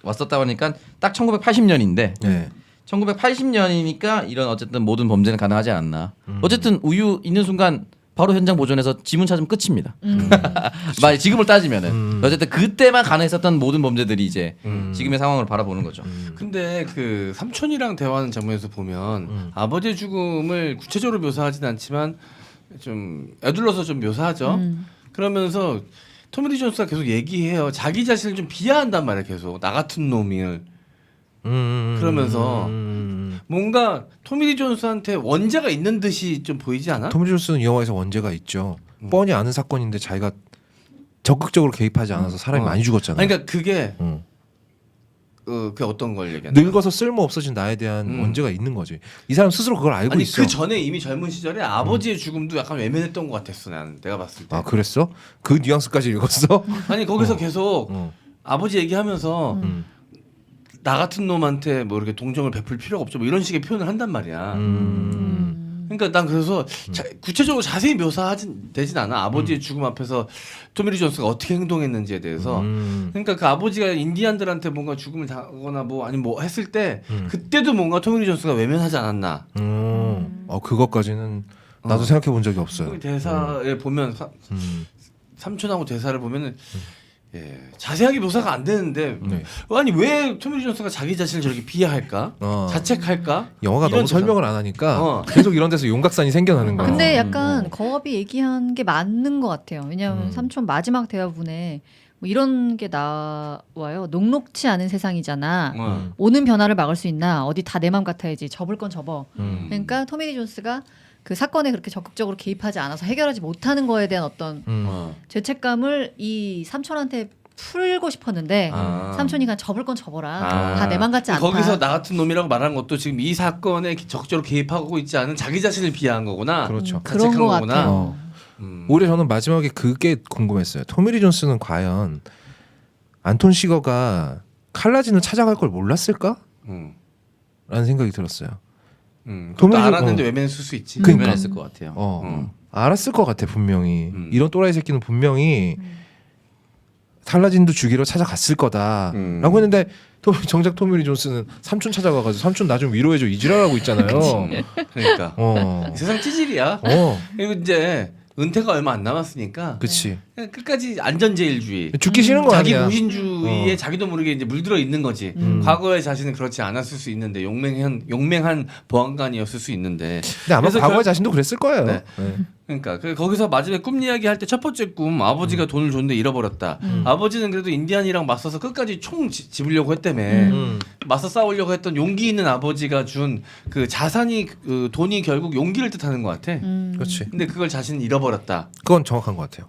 왔었다 보니까 딱 1980년인데 네. 1980년이니까 이런 어쨌든 모든 범죄는 가능하지 않았나. 어쨌든 우유 있는 순간 바로 현장 보존해서 지문 찾으면 끝입니다. 지금을 따지면은 어쨌든 그때만 가능했었던 모든 범죄들이 이제 지금의 상황을 바라보는 거죠. 근데 그 삼촌이랑 대화하는 장면에서 보면 아버지의 죽음을 구체적으로 묘사하진 않지만 좀 애둘러서 좀 묘사하죠. 그러면서 토미 리 존스가 계속 얘기해요. 자기 자신을 좀 비하한단 말이에요. 계속 나 같은 놈을. 그러면서 뭔가 토미 리 존스한테 원죄가 있는 듯이 좀 보이지 않아? 토미 리 존스는 이 영화에서 원죄가 있죠. 뻔히 아는 사건인데 자기가 적극적으로 개입하지 않아서 사람이 많이 죽었잖아요. 아니, 그러니까 그게 그 어떤 걸 얘기하는? 늙어서 쓸모 없어진 나에 대한 원죄가 있는 거지. 이 사람 스스로 그걸 알고 아니 있어. 그 전에 이미 젊은 시절에 아버지의 죽음도 약간 외면했던 것 같았어. 나는 내가 봤을 때. 아 그랬어? 그 뉘앙스까지 읽었어? 아니 거기서 계속 아버지 얘기하면서 나 같은 놈한테 뭐 이렇게 동정을 베풀 필요가 없죠. 뭐 이런 식의 표현을 한단 말이야. 그러니까 난 그래서 구체적으로 자세히 묘사하진 되진 않아. 아버지의 죽음 앞에서 토미 리 존스가 어떻게 행동했는지에 대해서. 그러니까 그 아버지가 인디안들한테 뭔가 죽음을 당하거나 뭐 아니 뭐 했을 때 그때도 뭔가 토미 리 존스가 외면하지 않았나. 그것까지는 나도 생각해 본 적이 없어요. 대사에 보면 삼촌하고 대사를 보면은 자세하게 묘사가 안 되는데 아니 왜 토미 리 존스가 자기 자신을 저렇게 비하할까? 자책할까? 영화가 너무 설명을 안 하니까 계속 이런 데서 용각산이 생겨나는 거야. 근데 약간 거업이 얘기한 게 맞는 것 같아요. 왜냐하면 삼촌 마지막 대화분에 뭐 이런 게 나와요. 녹록치 않은 세상이잖아. 오는 변화를 막을 수 있나? 어디 다 내 맘 같아야지. 접을 건 접어. 그러니까 토미 리 존스가 그 사건에 그렇게 적극적으로 개입하지 않아서 해결하지 못하는 거에 대한 어떤 죄책감을 이 삼촌한테 풀고 싶었는데 삼촌이 그냥 접을 건 접어라. 다 내 맘 같지 않다. 거기서 나 같은 놈이라고 말하는 것도 지금 이 사건에 적극적으로 개입하고 있지 않은 자기 자신을 비하한 거구나. 그렇죠. 그런 거 같아요. 오히려 저는 마지막에 그게 궁금했어요. 토미 리 존스는 과연 안톤 시거가 칼라진을 찾아갈 걸 몰랐을까? 라는 생각이 들었어요. 그것도 알았는데 외면했을 수 있지. 그러니까. 외면했을 것 같아요. 알았을 것 같아 분명히. 이런 또라이 새끼는 분명히 칼라진도 죽이러 찾아갔을 거다라고 했는데 정작 토미 리 존스는 삼촌 찾아가가지고 삼촌 나 좀 위로해줘 이지랄하고 있잖아요. 그러니까 세상 찌질이야. 그리고 이제 은퇴가 얼마 안 남았으니까. 그렇지. 그냥 끝까지 안전제일주의. 죽기 싫은 거 자기 아니야. 무신주의에 자기도 모르게 이제 물들어 있는 거지. 과거의 자신은 그렇지 않았을 수 있는데 용맹한 보안관이었을 수 있는데. 근데 아마 과거의 자신도 그랬을 거예요. 네. 그러니까 거기서 마지막에 꿈 이야기 할 때 첫 번째 꿈 아버지가 돈을 줬는데 잃어버렸다. 아버지는 그래도 인디안이랑 맞서서 끝까지 총 집으려고 했다며. 맞서 싸우려고 했던 용기 있는 아버지가 준 그 자산이 그 돈이 결국 용기를 뜻하는 것 같아. 그렇지. 근데 그걸 자신은 잃어버렸다. 그건 정확한 것 같아요.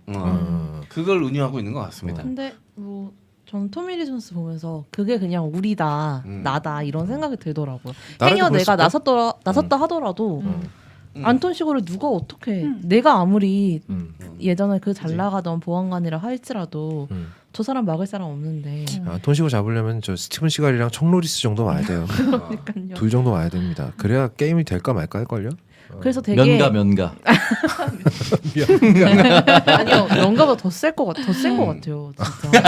그걸 의미하고 있는 것 같습니다. 근데 뭐 전 토미 리 존스 보면서 그게 그냥 우리다 나다 이런 생각이 들더라고요. 행여 내가 나섰다 하더라도 안톤 시거를 누가 어떻게 내가 아무리 예전에 그 잘 나가던 보안관이라 할지라도 저 사람 막을 사람 없는데. 안톤 시거 잡으려면 저 스티븐 시갈이랑 청 노리스 정도 와야 돼요. 그러니까요. 둘 정도 와야 됩니다. 그래야 게임이 될까 말까 할걸요. 그래서 되게 면가. 아니요 명가보다 더 셀 것 같아. 더센 것 같아요. 진짜.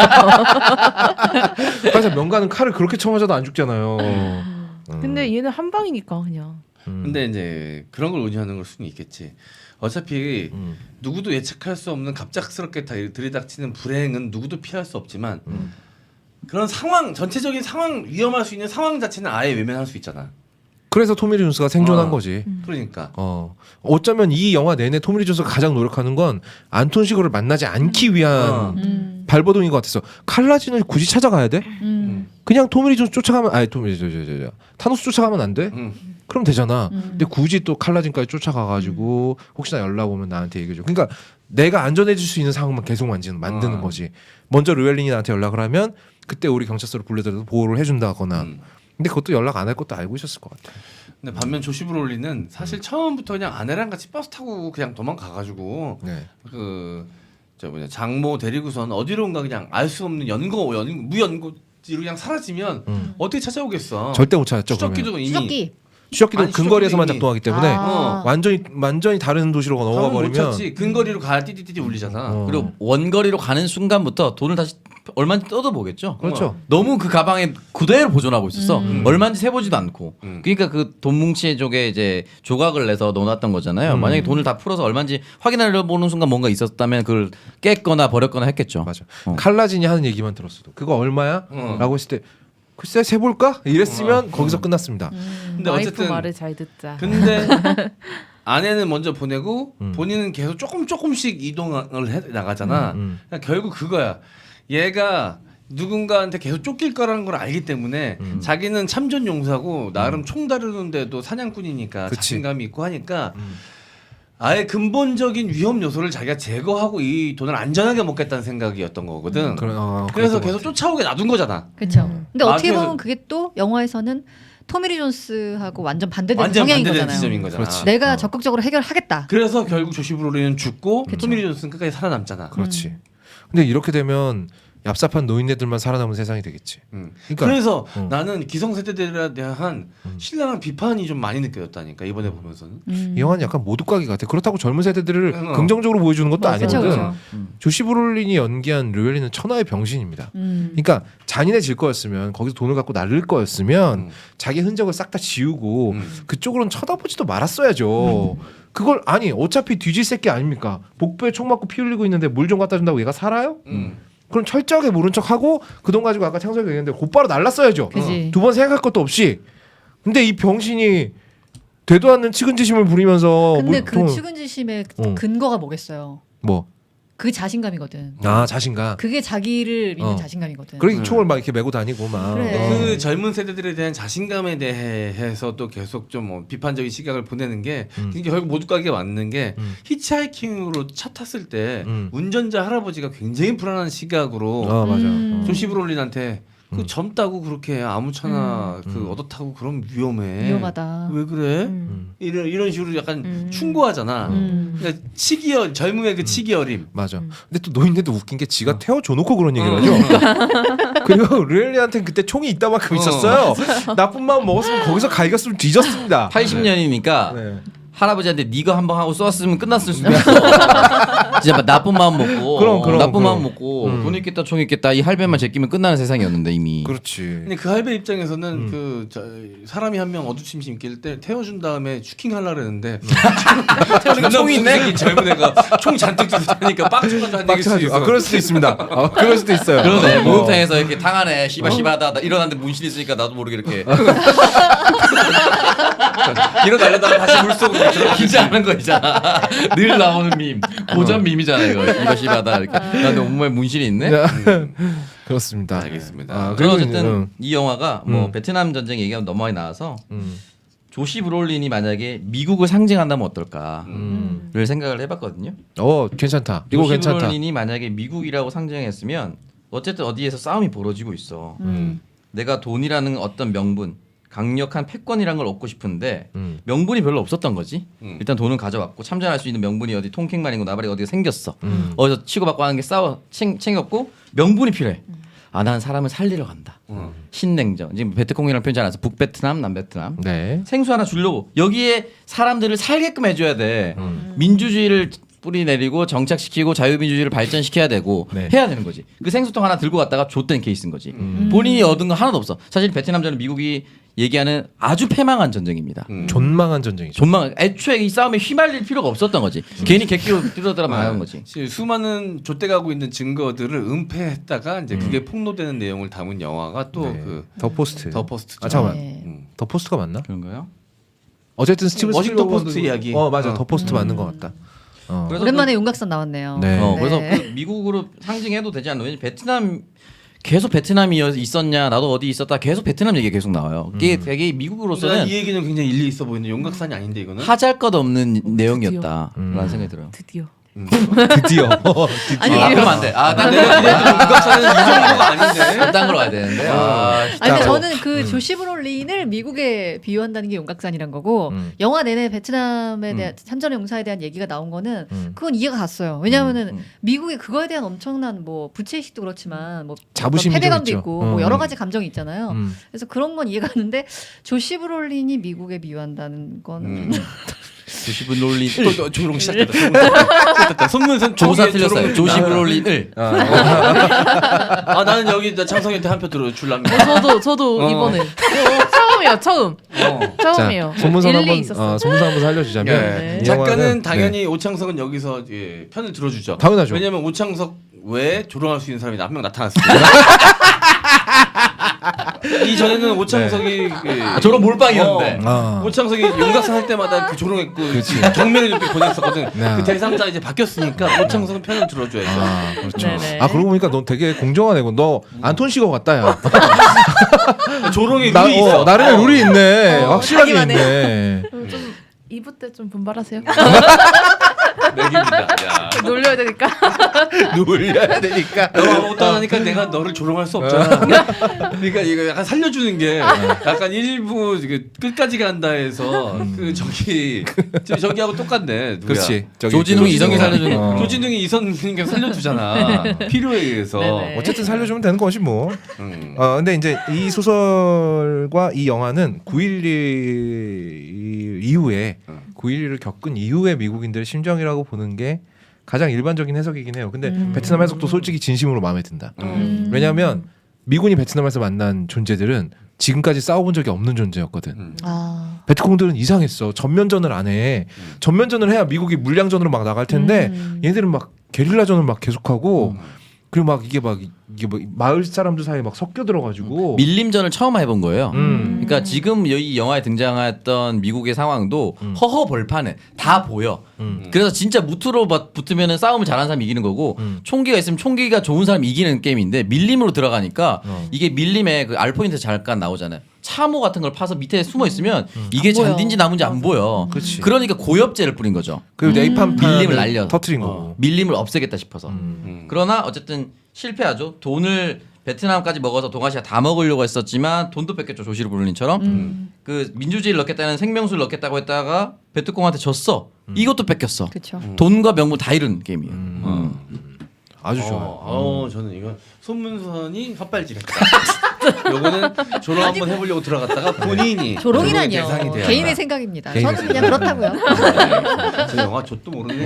그래서 명가는 칼을 그렇게 쳐맞아도 안 죽잖아요. 근데 얘는 한 방이니까 그냥. 근데 이제 그런 걸 의미하는 걸 수는 있겠지. 어차피 누구도 예측할 수 없는 갑작스럽게 들이닥치는 불행은 누구도 피할 수 없지만 그런 상황 전체적인 상황 위험할 수 있는 상황 자체는 아예 외면할 수 있잖아. 그래서 토미 리 존스가 생존한 거지. 그러니까. 어쩌면 이 영화 내내 토미 리 존스가 가장 노력하는 건 안톤 시거를 만나지 않기 위한 발버둥인 것 같았어. 칼라진을 굳이 찾아가야 돼? 그냥 토미 리 존스 쫓아가면 아니 타노스 쫓아가면 안 돼? 그럼 되잖아. 근데 굳이 또 칼라진까지 쫓아가가지고 혹시나 연락 오면 나한테 얘기해줘. 그러니까 내가 안전해질 수 있는 상황만 계속 만드는 거지. 먼저 르웰린이 나한테 연락을 하면 그때 우리 경찰서로 불러들여서 보호를 해준다거나. 근데 그것도 연락 안 할 것도 알고 있었을 것 같아. 근데 반면 조시 브롤리는 사실 처음부터 그냥 아내랑 같이 버스 타고 그냥 도망가가지고 장모 데리고선 어디론가 그냥 알 수 없는 무연고지로 그냥 사라지면 어떻게 찾아오겠어? 절대 못 찾았죠. 추적기도 이미 추적기도 아니, 근거리에서만 추적기도 작동하기 때문에 완전히 다른 도시로 넘어가 못 버리면 찾지. 근거리로 가야 띠띠띠 울리잖아. 그리고 원거리로 가는 순간부터 돈을 다시 얼마인지 뜯어보겠죠. 그렇죠. 너무 그 가방에 그대로 보존하고 있었어. 얼마인지 세보지도 않고. 그러니까 그 돈 뭉치 쪽에 이제 조각을 내서 넣어놨던 거잖아요. 만약에 돈을 다 풀어서 얼마인지 확인하려 보는 순간 뭔가 있었다면 그걸 깼거나 버렸거나 했겠죠. 맞아. 칼라진이 하는 얘기만 들었어도 그거 얼마야? 라고 했을 때 글쎄 세볼까? 이랬으면 거기서 끝났습니다. 근데 와이프 어쨌든 말을 잘 듣자. 근데 아내는 먼저 보내고 본인은 계속 조금씩 이동을 해 나가잖아. 그러니까 결국 그거야. 얘가 누군가한테 계속 쫓길 거라는 걸 알기 때문에 자기는 참전 용사고 나름 총 다루는데도 사냥꾼이니까 그치. 자신감이 있고 하니까 아예 근본적인 위험 요소를 자기가 제거하고 이 돈을 안전하게 먹겠다는 생각이었던 거거든. 그래서 계속 쫓아오게 놔둔 거잖아. 그렇죠. 근데 어떻게 그래서- 보면 그게 또 영화에서는 토미 리 존스하고 완전 반대되는 완전 성향인 반대되는 거잖아요. 지점인 거잖아. 그렇지. 내가 적극적으로 해결하겠다. 그래서 결국 조시 브롤리는 죽고 토미 리 존스는 끝까지 살아남잖아. 그렇지. 근데 이렇게 되면 얍삽한 노인네들만 살아남은 세상이 되겠지. 그러니까 그래서 나는 기성세대들에 대한 신랄한 비판이 좀 많이 느껴졌다니까 이번에 보면서는. 이 영화는 약간 모두가기 같아. 그렇다고 젊은 세대들을 긍정적으로 보여주는 것도 맞아. 아니거든. 그쵸, 조시 브롤린이 연기한 르웰린은 천하의 병신입니다. 그러니까 잔인해질 거였으면 거기서 돈을 갖고 날릴 거였으면 자기 흔적을 싹 다 지우고 그쪽으로는 쳐다보지도 말았어야죠. 그걸 아니 어차피 뒤질 새끼 아닙니까? 복부에 총 맞고 피 흘리고 있는데 물 좀 갖다 준다고 얘가 살아요? 그럼 철저하게 모른 척하고 그 돈 가지고 아까 창석이가 얘기했는데 곧바로 날랐어야죠. 두 번 생각할 것도 없이. 근데 이 병신이 되도 않는 측은지심을 부리면서 근데 그 측은지심의 근거가 뭐겠어요? 뭐? 그 자신감이거든. 아 자신감. 그게 자기를 믿는 자신감이거든. 그러니까 총을 막 이렇게 메고 다니고 막. 그래. 그 젊은 세대들에 대한 자신감에 대해서 또 계속 좀 비판적인 시각을 보내는 게 이게 결국 모두가게 맞는 게 히치하이킹으로 차 탔을 때 운전자 할아버지가 굉장히 불안한 시각으로 맞아. 조시 브롤린한테 그 젊다고 그렇게 아무차나 그 얻어 타고 그럼 위험해. 위험하다. 왜 그래? 이런 식으로 약간 충고하잖아. 그러니까 젊음의 그 치기어림. 맞아. 근데 또 노인네도 웃긴 게 지가 태워줘 놓고 그런 얘기를 하죠. 그리고 르엘리한테는 그때 총이 있다만큼 있었어요. 나쁜 마음 먹었으면 거기서 갈겼으면 뒤졌습니다. 80년이니까 네. 할아버지한테 네가 한 번 하고 쏘았으면 끝났을 수도 있어. 진짜 막 나쁜 마음 먹고 나쁜 마음 먹고 돈 있겠다 총 있겠다 이 할배만 제끼면 끝나는 세상이었는데 이미. 그렇지. 근데 그 할배 입장에서는 사람이 한 명 어두침침 낄 때 태워준 다음에 슈킹 하려고 그랬는데 총이 있네. 젊은 애가 총 잔뜩 들고 다니까 빡쳐가지고 한 얘기일 수도 있어. 그럴 수도 있습니다. 그럴 수도 있어요. 그러네. 목욕탕에서 이렇게 탕 안에 씨바하다 일어났는데 문신 있으니까 나도 모르게 이렇게 일어나려다가 다시 물속으로 진짜 하는 거 있잖아. 늘 나오는 밈. 고전 밈이잖아 이거. 씨바하다 이렇게. 나도 온몸에 문신이 있네. 그렇습니다. 알겠습니다. 그럼 어쨌든 이 영화가 뭐 베트남 전쟁 얘기가 너무 많이 나와서 조시 브롤린이 만약에 미국을 상징한다면 어떨까를 생각을 해봤거든요. 괜찮다. 이거 조시 괜찮다. 브롤린이 만약에 미국이라고 상징했으면 어쨌든 어디에서 싸움이 벌어지고 있어. 내가 돈이라는 어떤 명분 강력한 패권이란 걸 얻고 싶은데 명분이 별로 없었던 거지. 일단 돈은 가져왔고 참전할 수 있는 명분이 어디 통킹만이고 나발이 어디가 생겼어. 어디서 치고받고 하는 게 챙겼고 명분이 필요해. 아, 난 사람을 살리러 간다. 신냉전. 지금 베트콩이라는 표현 잘 나서 북베트남, 남베트남. 네. 생수 하나 주려고 여기에 사람들을 살게끔 해줘야 돼. 민주주의를 뿌리 내리고 정착시키고 자유민주주의를 발전시켜야 되고 네. 해야 되는 거지. 그 생수통 하나 들고 갔다가 줬던 케이스인 거지. 본인이 얻은 거 하나도 없어. 사실 베트남전은 미국이 얘기하는 아주 패망한 전쟁입니다. 존망한 전쟁이죠. 존망. 애초에 이 싸움에 휘말릴 필요가 없었던 거지. 괜히 객기로 뛰어들어 나간 거지. 수많은 좆대가고 있는 증거들을 은폐했다가 이제 그게 폭로되는 내용을 담은 영화가 또 그 더 포스트. 더 포스트. 아 잠깐만. 네. 더 포스트가 맞나? 그런가요? 어쨌든 스티븐 워싱턴 스필버그 포스트 이야기. 맞아. 더 포스트 맞는 것 같다. 그래서 오랜만에 용각선 나왔네요. 네. 그래서 네. 그 미국으로 상징해도 되지 않나? 왜냐면 베트남 계속 베트남이 있었냐, 나도 어디 있었다, 계속 베트남 얘기 계속 나와요. 이게 되게 미국으로서는 이 얘기는 굉장히 일리 있어 보이는 용각산이 아닌데 이거는. 하잘것 없는 내용이었다라는 생각이 들어요. 드디어. 드디어. 아니, 아, 그러면 안 돼. 아, 난 내가 기대했던 용각산은 이 정도가 아닌데. 딴 걸로 가야 되는데. 아니 근데 저는 그 조시 브롤린을 미국에 비유한다는 게 용각산이란 거고 영화 내내 베트남에 대한 참전의 용사에 대한 얘기가 나온 거는 그건 이해가 갔어요. 왜냐하면은 미국이 그거에 대한 엄청난 뭐 부채의식도 그렇지만 뭐 자부심이 패배감도 좀 있고 있죠. 뭐 여러 가지 감정이 있잖아요. 음. 그래서 그런 건 이해가 가는데 조시 브롤린이 미국에 비유한다는 거는 조시 브롤린 또 조롱 시작됐다. 손문선 조사 틀렸어요. 조시 브롤린을. 아 나는 여기 나 창성이한테 한 표 들어줄랍니다. 저도 이번에 처음이에요. 처음이에요. 손문선 일리 한번 있었어요. 손문선 한번 살려주자면 네. 이 작가는 영화는, 당연히 오창석은 여기서 예, 편을 들어주죠. 당연하죠. 왜냐하면 오창석 외에 조롱할 수 있는 사람이 한 명 나타났습니다. 이 전에는 오창석이 저런 몰빵이었는데. 오창석이 용각산 할 때마다 그 조롱했고 정면에 이렇게 보냈었거든. 네. 그 대상자 이제 바뀌었으니까 오창석은 편을 들어줘야죠. 아 그렇죠. 네네. 아 그러고 보니까 넌 되게 공정한 애고 너 안톤 시거 같다 야. 조롱에 룰이 있어. 나름의 룰이 있네. 확실하게 자기만의. 있네. 좀 2부 때 좀 분발하세요. 맥입니다. 야. 놀려야 되니까. 놀려야 되니까. 너가 아무것도 안 하니까 내가 너를 조롱할 수 없잖아. 그러니까 이거 약간 살려주는 게 약간 일부 끝까지 간다 해서 그 저기하고 똑같네. 누구야? 그렇지. 조진웅이 이성이 살려주는. 조진웅이 이선님께 살려주잖아. 필요에 의해서. 네네. 어쨌든 살려주면 되는 것이 뭐. 근데 이제 이 소설과 이 영화는 9.11 이후에 9.11을 겪은 이후의 미국인들의 심정이라고 보는 게 가장 일반적인 해석이긴 해요. 근데 베트남 해석도 솔직히 진심으로 마음에 든다. 왜냐하면 미군이 베트남에서 만난 존재들은 지금까지 싸워본 적이 없는 존재였거든. 베트콩들은 이상했어. 전면전을 안 해. 전면전을 해야 미국이 물량전으로 막 나갈 텐데 얘네들은 막 게릴라전을 막 계속하고 그리고 막 이게 뭐 마을 사람들 사이에 막 섞여 들어가지고 밀림전을 처음 해본 거예요. 그러니까 지금 이 영화에 등장했던 미국의 상황도 허허벌판에 다 보여. 그래서 진짜 무트로 붙으면 싸움을 잘하는 사람이 이기는 거고 총기가 있으면 총기가 좋은 사람이 이기는 게임인데 밀림으로 들어가니까 이게 밀림에 그 알포인트 잠깐 나오잖아요. 참호 같은 걸 파서 밑에 숨어 있으면 이게 잔디인지 나무인지 안 보여. 그치. 그러니까 고엽제를 뿌린 거죠. 그리고 네이팜 밀림을 날려 터트린 거고. 밀림을 없애겠다 싶어서. 그러나 어쨌든 실패하죠. 돈을 베트남까지 먹어서 동아시아 다 먹으려고 했었지만 돈도 뺏겼죠. 조시 브롤린처럼. 그 민주주의를 넣겠다는 생명수를 넣겠다고 했다가 베트콩한테 졌어. 이것도 뺏겼어. 그렇죠. 돈과 명분 다 잃은 게임이에요. 아주 좋아요. 저는 이거 손문선이 헛발질했다. 요거는 조롱 한번 해보려고 들어갔다가 본인이 조롱이라뇨. 대상이 돼야 개인의 생각입니다. 개인의 저는 그냥 그렇다고요. 저 영화 좆도 모르네.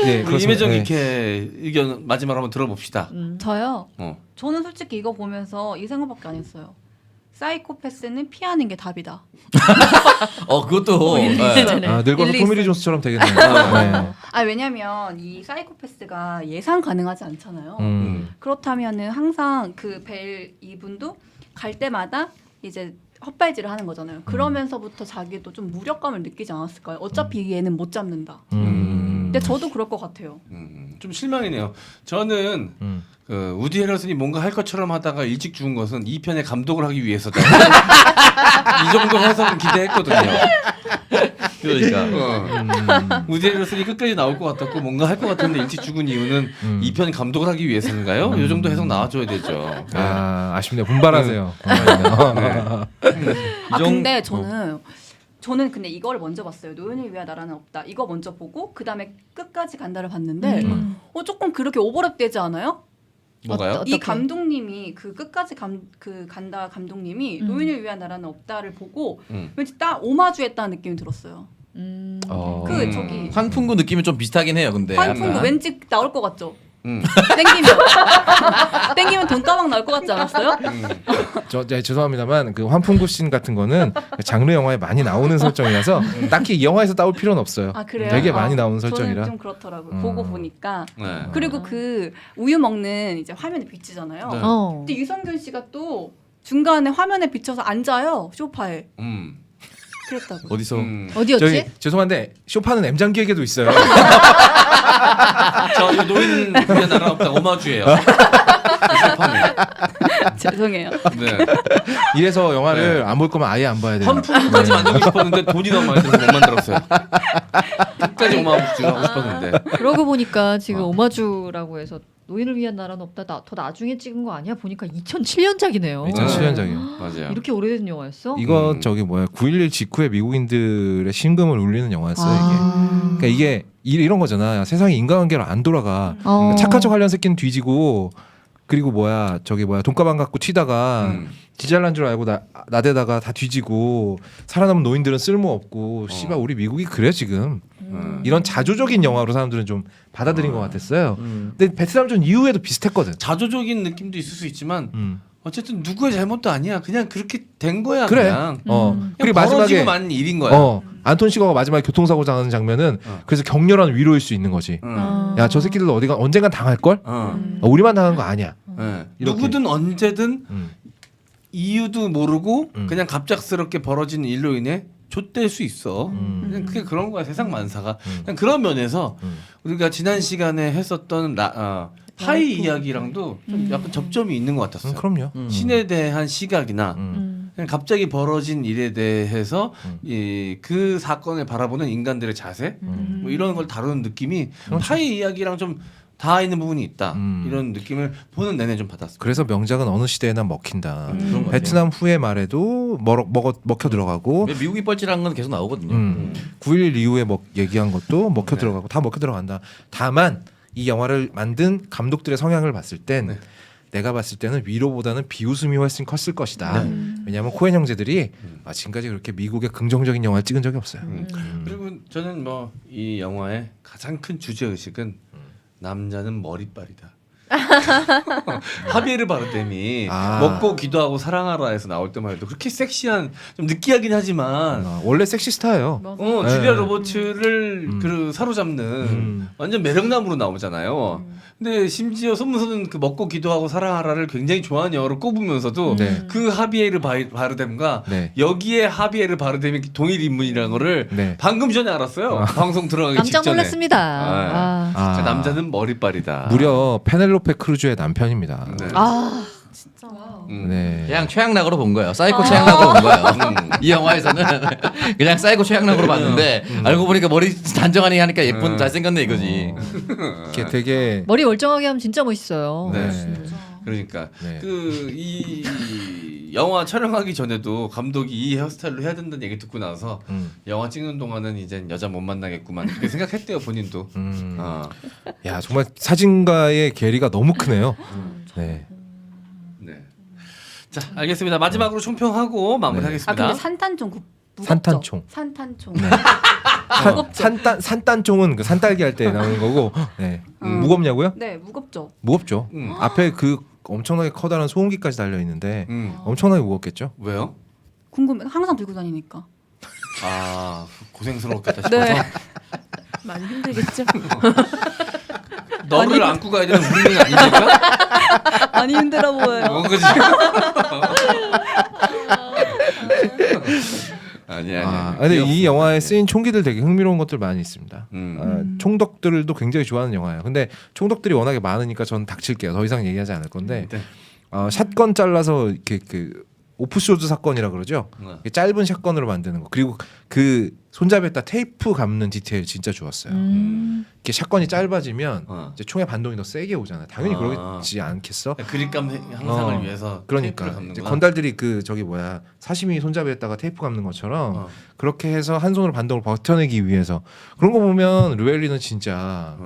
네, 우리 임혜정 네. 이렇게 의견 마지막으로 한번 들어봅시다. 저요. 어. 저는 솔직히 이거 보면서 이 생각밖에 안 했어요. 사이코패스는 피하는 게 답이다. 그것도 늙어서 일리 토미리 있어요. 존스처럼 되겠네요. 네. 왜냐면 이 사이코패스가 예상 가능하지 않잖아요. 그렇다면은 항상 그 벨 이분도 갈 때마다 이제 헛발질을 하는 거잖아요. 그러면서부터 자기도 좀 무력감을 느끼지 않았을까요? 어차피 얘는 못 잡는다. 근데 저도 그럴 것 같아요. 좀 실망이네요. 저는 그 우디 해러슨이 뭔가 할 것처럼 하다가 일찍 죽은 것은 이 편의 감독을 하기 위해서다. 이 정도 해석은 기대했거든요. 그러니까 우디 해럴슨이 끝까지 나올 것 같았고 뭔가 할 것 같은데 일찍 죽은 이유는 2편 감독을 하기 위해서인가요? 이 정도 해석 나와줘야 되죠. 아쉽네요. 분발하세요. 근데 저는 근데 이걸 먼저 봤어요. 노인을 위한 나라는 없다. 이거 먼저 보고 그 다음에 끝까지 간다를 봤는데 조금 그렇게 오버랩되지 않아요? 뭐가요? 이 감독님이 그 끝까지 간다 감독님이 노인을 위한 나라는 없다를 보고 왠지 딱 오마주했다는 느낌이 들었어요. 그 저기 환풍구 느낌이 좀 비슷하긴 해요. 근데 환풍구 약간. 왠지 나올 것 같죠? 땡기면 돈가방 나올 것 같지 않았어요? 죄송합니다만 그 환풍구 씬 같은 거는 장르 영화에 많이 나오는 설정이라서 딱히 이 영화에서 따올 필요는 없어요. 아 그래요? 되게 많이 나오는 설정이라. 저는 좀 그렇더라고요. 보고 보니까. 네. 그리고 그 우유 먹는 이제 화면에 비치잖아요. 네. 근데 유성균 씨가 또 중간에 화면에 비쳐서 앉아요 소파에. 그랬다고. 어디서 어디였지? 저기 죄송한데 쇼파는 M장기에게도 있어요. 저 이거 노인 위한 나라 없다 오마주예요. 죄송해요. 네. 이래서 영화를 안 볼 거면 아예 안 봐야 돼요. 환풍구까지 만들고 싶었는데 돈이 너무 많이 들어서 못 만들었어요. 끝까지 오마주 하고 싶었는데. 그러고 보니까 지금 오마주라고 해서 노인을 위한 나라는 없다. 더 나중에 찍은 거 아니야? 보니까 2007년작이네요. 2007년작이요. 맞아요. 이렇게 오래된 영화였어? 이거 저기 뭐야 9.11 직후에 미국인들의 심금을 울리는 영화였어요. 이게. 그러니까 이게 이런 거잖아. 세상이 인간관계로 안 돌아가. 착한 척 하려는 새끼는 뒤지고 그리고 저기 돈가방 갖고 튀다가 지잘난 줄 알고 나대다가 다 뒤지고 살아남은 노인들은 쓸모없고 씨발 우리 미국이 그래 지금. 이런 자조적인 영화로 사람들은 좀 받아들인 것 같았어요. 근데 베트남전 이후에도 비슷했거든. 자조적인 느낌도 있을 수 있지만 어쨌든 누구의 잘못도 아니야. 그냥 그렇게 된 거야. 그래. 그냥. 그리고 벌어지고 마지막에 만 일인 거야. 안톤 시거가 마지막에 교통사고 당하는 장면은 그래서 격렬한 위로일 수 있는 거지. 야, 저 새끼들 어디가 언젠간 당할 걸? 우리만 당한 거 아니야. 네. 이렇게. 누구든 언제든 이유도 모르고 그냥 갑작스럽게 벌어진 일로 인해 좆될 수 있어. 그냥 그게 그런 거야. 세상 만사가. 그냥 그런 면에서 우리가 지난 시간에 했었던 파이 이야기랑도 좀 약간 접점이 있는 것 같았어요. 그럼요. 신에 대한 시각이나 그냥 갑자기 벌어진 일에 대해서 그 사건을 바라보는 인간들의 자세 뭐 이런 걸 다루는 느낌이 파이 이야기랑 좀 닿아 있는 부분이 있다. 이런 느낌을 보는 내내 좀 받았어요. 그래서 명작은 어느 시대에나 먹힌다. 베트남 후의 말에도 먹혀 들어가고 미국이 뻘짓한 건 계속 나오거든요. 9.11 이후에 얘기한 것도 먹혀 들어가고 다 먹혀 들어간다. 다만 이 영화를 만든 감독들의 성향을 봤을 땐 내가 봤을 때는 위로보다는 비웃음이 훨씬 컸을 것이다. 왜냐하면 코엔 형제들이 지금까지 그렇게 미국의 긍정적인 영화를 찍은 적이 없어요. 그리고 저는 이 영화의 가장 큰 주제 의식은 남자는 머리빨이다. 하비에르 바르뎀이 먹고 기도하고 사랑하라에서 나올 때만 해도 그렇게 섹시한 좀 느끼하긴 하지만 원래 섹시 스타예요. 줄리아 로버츠를 사로잡는 완전 매력남으로 나오잖아요. 근데 심지어 손문서는 그 먹고 기도하고 사랑하라를 굉장히 좋아하는 영화로 꼽으면서도 그 하비에르 바르뎀과 여기에 하비에르 바르뎀이 동일 인물이라는 거를 방금 전에 알았어요. 방송 들어가기 깜짝 직전에. 놀랐습니다. 남자는 머리빨이다. 무려 페넬로페 크루즈의 남편입니다. 네. 진짜. 네. 그냥 최악락으로 본 거예요. 사이코 최악락으로 본 거예요. 이 영화에서는 그냥 사이코 최악락으로 봤는데 알고 보니까 머리 단정하니 하니까 예쁜 잘생겼네 이거지. 이게 되게 머리 멀쩡하게 하면 진짜 멋있어요. 네. 진짜. 그러니까 네. 이 영화 촬영하기 전에도 감독이 이 헤어스타일로 해야 된다는 얘기 듣고 나서 영화 찍는 동안은 이제 여자 못 만나겠구만 그렇게 생각했대요 본인도. 야 정말 사진가의 괴리가 너무 크네요. 네. 네. 자 알겠습니다. 마지막으로 총평하고 마무리하겠습니다. 근데 산탄총 무겁죠? 산탄총. 산탄총. 산단총은 그 산딸기 할 때 나오는 거고. 네. 무겁냐고요? 네, 무겁죠. 무겁죠. 앞에 그 엄청나게 커다란 소음기까지 달려 있는데 엄청나게 무겁겠죠. 왜요? 궁금해. 항상 들고 다니니까. 고생스러웠겠다 싶어서. 네. 많이 힘들겠죠. 너를 안고 가야 되는 우리는 아닙니까? 많이 힘들어 보여요. 그지? 아니야. 근데 이 영화에 쓰인 총기들 되게 흥미로운 것들 많이 있습니다. 총덕들도 굉장히 좋아하는 영화예요. 근데 총덕들이 워낙에 많으니까 전 닥칠게요. 더 이상 얘기하지 않을 건데 샷건 잘라서 이렇게 오프쇼드 사건이라 그러죠. 짧은 샷건으로 만드는 거. 그리고 그 손잡이에다 테이프 감는 디테일 진짜 좋았어요. 이렇게 샷건이 짧아지면 이제 총의 반동이 더 세게 오잖아요. 당연히 그러지 않겠어? 그립감 향상을 위해서 그러니까 이제 건달들이 그 저기 뭐야 사시미 손잡이에다가 테이프 감는 것처럼 그렇게 해서 한 손으로 반동을 버텨내기 위해서 그런 거 보면 루엘리는 진짜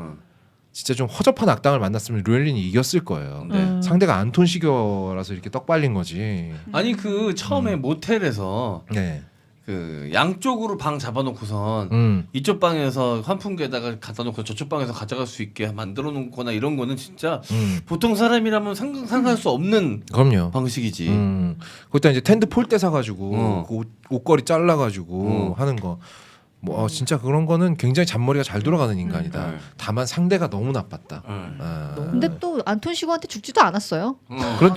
좀 허접한 악당을 만났으면 루엘린이 이겼을 거예요. 상대가 안톤 시겨라서 이렇게 떡 발린 거지. 아니 그 처음에 모텔에서 네. 그 양쪽으로 방 잡아놓고선 이쪽 방에서 환풍기에다가 갖다 놓고 저쪽 방에서 가져갈 수 있게 만들어 놓거나 이런 거는 진짜 보통 사람이라면 상상할 수 없는 그럼요. 방식이지. 그때 이제 텐트 폴대 사가지고 그 옷걸이 잘라가지고 하는 거. 뭐 진짜 그런 거는 굉장히 잔머리가 잘 돌아가는 인간이다. 다만 상대가 너무 나빴다. 근데 또 안톤 시고한테 죽지도 않았어요.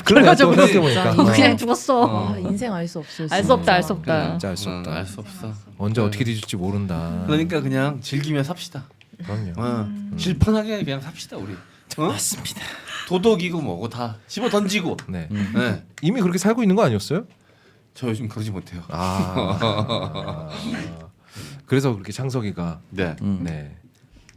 그러네 또 생각해보니까. 그냥 죽었어. 인생 알 수 없어요. 알 수 없다, 알 수 없다. 진짜 알 수 없다. 알 수 없어. 언제 어떻게 뒤질지 모른다. 그러니까 그냥 즐기며 삽시다. 그럼요. 질펀하게 그냥 삽시다 우리. 맞습니다. 도덕이고 뭐고 다 집어 던지고. 네. 네. 이미 그렇게 살고 있는 거 아니었어요? 저 요즘 그러지 못해요. 그래서 그렇게 창석이가 네. 네.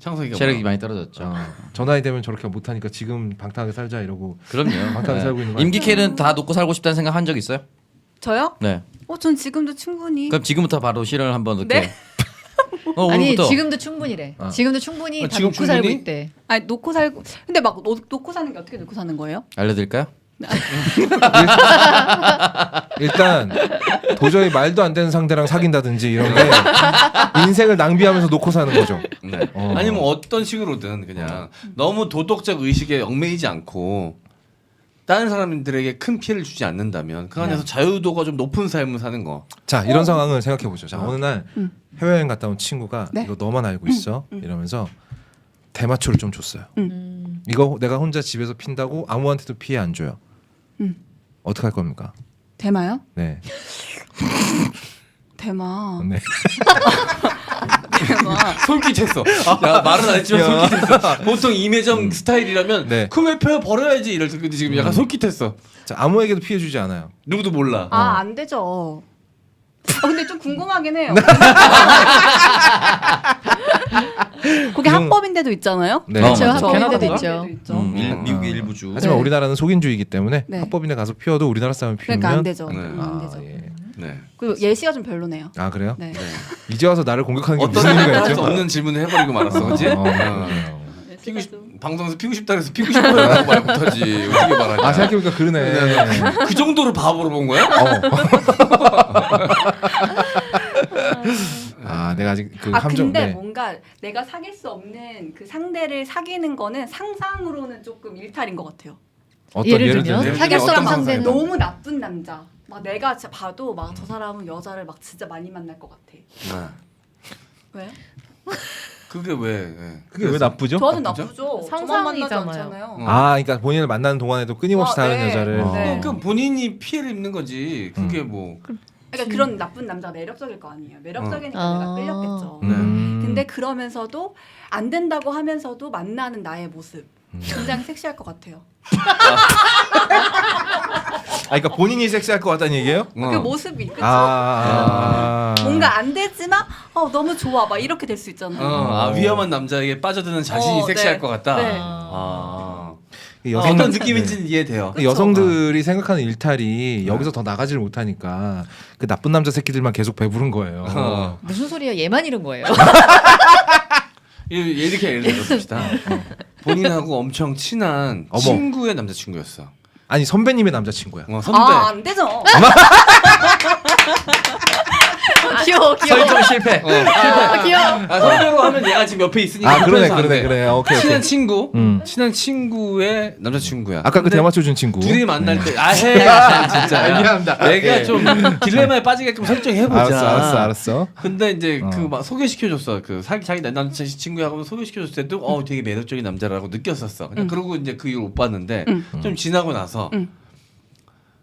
창석이가 체력이 많이 떨어졌죠. 저 나이 되면 저렇게 못하니까 지금 방탕하게 살자 이러고 그럼요. 방탕하게 살고 있는 거 임기캐는 다 놓고 살고 싶다는 생각 한 적 있어요? 저요? 네. 전 지금도 충분히. 그럼 지금부터 바로 실현을 한번 이렇게. 네? 아니 오늘부터. 지금도 충분히래. 지금도 충분히 다 지금 놓고 살고 충분히? 있대. 아니 놓고 살고. 근데 막 놓고 사는 게 어떻게 놓고 사는 거예요? 알려드릴까요? 일단 도저히 말도 안 되는 상대랑 사귄다든지 이런 게 인생을 낭비하면서 놓고 사는 거죠. 네. 아니면 어떤 식으로든 그냥 너무 도덕적 의식에 얽매이지 않고 다른 사람들에게 큰 피해를 주지 않는다면 그 안에서 자유도가 좀 높은 삶을 사는 거. 자 이런 상황을 생각해 보죠. 자 어느 날 해외여행 갔다 온 친구가 네. 이거 너만 알고 있어 이러면서 대마초를 좀 줬어요. 이거 내가 혼자 집에서 핀다고 아무한테도 피해 안 줘요. 어떻게 할 겁니까? 대마요? 네. 대마. 네. 대마. 솔깃했어. 야 말은 안 했지만 솔깃했어. 보통 임혜정 스타일이라면 네. 그왜 펴 버려야지 이럴 텐데 지금 약간 솔깃했어. 자 아무에게도 피해 주지 않아요. 누구도 몰라. 안 되죠. 근데 좀 궁금하긴 해요. 그게 합법인데도 있잖아요. 네. 그렇죠. 맞아. 합법인데도 캐나다인가? 있죠. 미국의 일부주. 하지만 네. 우리나라는 속인주의이기 때문에 네. 합법인에 가서 피워도 우리나라 사람 피우면 그러니까 안 되죠. 네. 안 되죠. 예. 네. 그리고 예시가 좀 별로네요. 아 그래요? 네. 이제 와서 나를 공격하는 게 어떤 무슨 의미가 할수 있죠? 없는 질문을 해버리고 말았어, 그렇지? 그래요. 피고 싶 방송에서 피고 싶다 그래서 피고 싶어요라고 말 못하지. 어떻게 말하냐? 아 생각해보니까 그러네. 그 정도로 바보로 본 거야? 아 내가 아직 그 함정. 근데 네. 뭔가 내가 사귈 수 없는 그 상대를 사귀는 거는 상상으로는 조금 일탈인 것 같아요. 예를 들면 사귈 수 없는 어떤 상대는 너무 나쁜 남자. 막 내가 진짜 봐도 막 저 사람은 여자를 막 진짜 많이 만날 것 같아. 네. 왜? 그게 왜? 네. 그게 왜 나쁘죠? 저한테 나쁘죠? 나쁘죠. 상상이잖아요. 저만 만나지 않잖아요. 아 그러니까 본인을 만나는 동안에도 끊임없이 다른 네. 여자를. 네. 그 본인이 피해를 입는 거지. 그게 뭐. 그러니까 그런 나쁜 남자가 매력적일 거 아니에요. 매력적이니까 내가 끌렸겠죠. 네. 근데 그러면서도 안 된다고 하면서도 만나는 나의 모습 굉장히 섹시할 것 같아요. 아 그러니까 본인이 섹시할 것 같다는 얘기예요? 그 모습이 그쵸? 뭔가 안 되지만 너무 좋아 막 이렇게 될 수 있잖아요. 위험한 남자에게 빠져드는 자신이 섹시할 네. 것 같다. 네. 어떤 느낌인지는 이해돼요. 여성들이 생각하는 일탈이 여기서 더 나가지를 못하니까 그 나쁜 남자 새끼들만 계속 배부른 거예요. 무슨 소리야? 얘만 이런 거예요. 이렇게 예를 들어봅시다. 본인하고 엄청 친한 어머. 친구의 남자친구였어. 아니 선배님의 남자친구야. 선배. 안 되죠. 귀여워. 설정 실패. 귀여워. 선배로 하면 얘가 지금 옆에 있으니까. 아 그러네 그래서 안 돼. 그러네. 오케이. 친한 친구, 음. 친한 친구의 남자친구야. 아까 그 근데 대마초 준 친구. 둘이 만날 때, 진짜. 미안합니다. 내가 예. 좀 딜레마에 빠지게끔 설정해보자. 알았어. 근데 이제 그 막 소개시켜줬어. 그 자기 남자친구하고 소개시켜줬을 때도 되게 매력적인 남자라고 느꼈었어. 그냥 그러고 이제 그 이후로 못 봤는데 좀 지나고 나서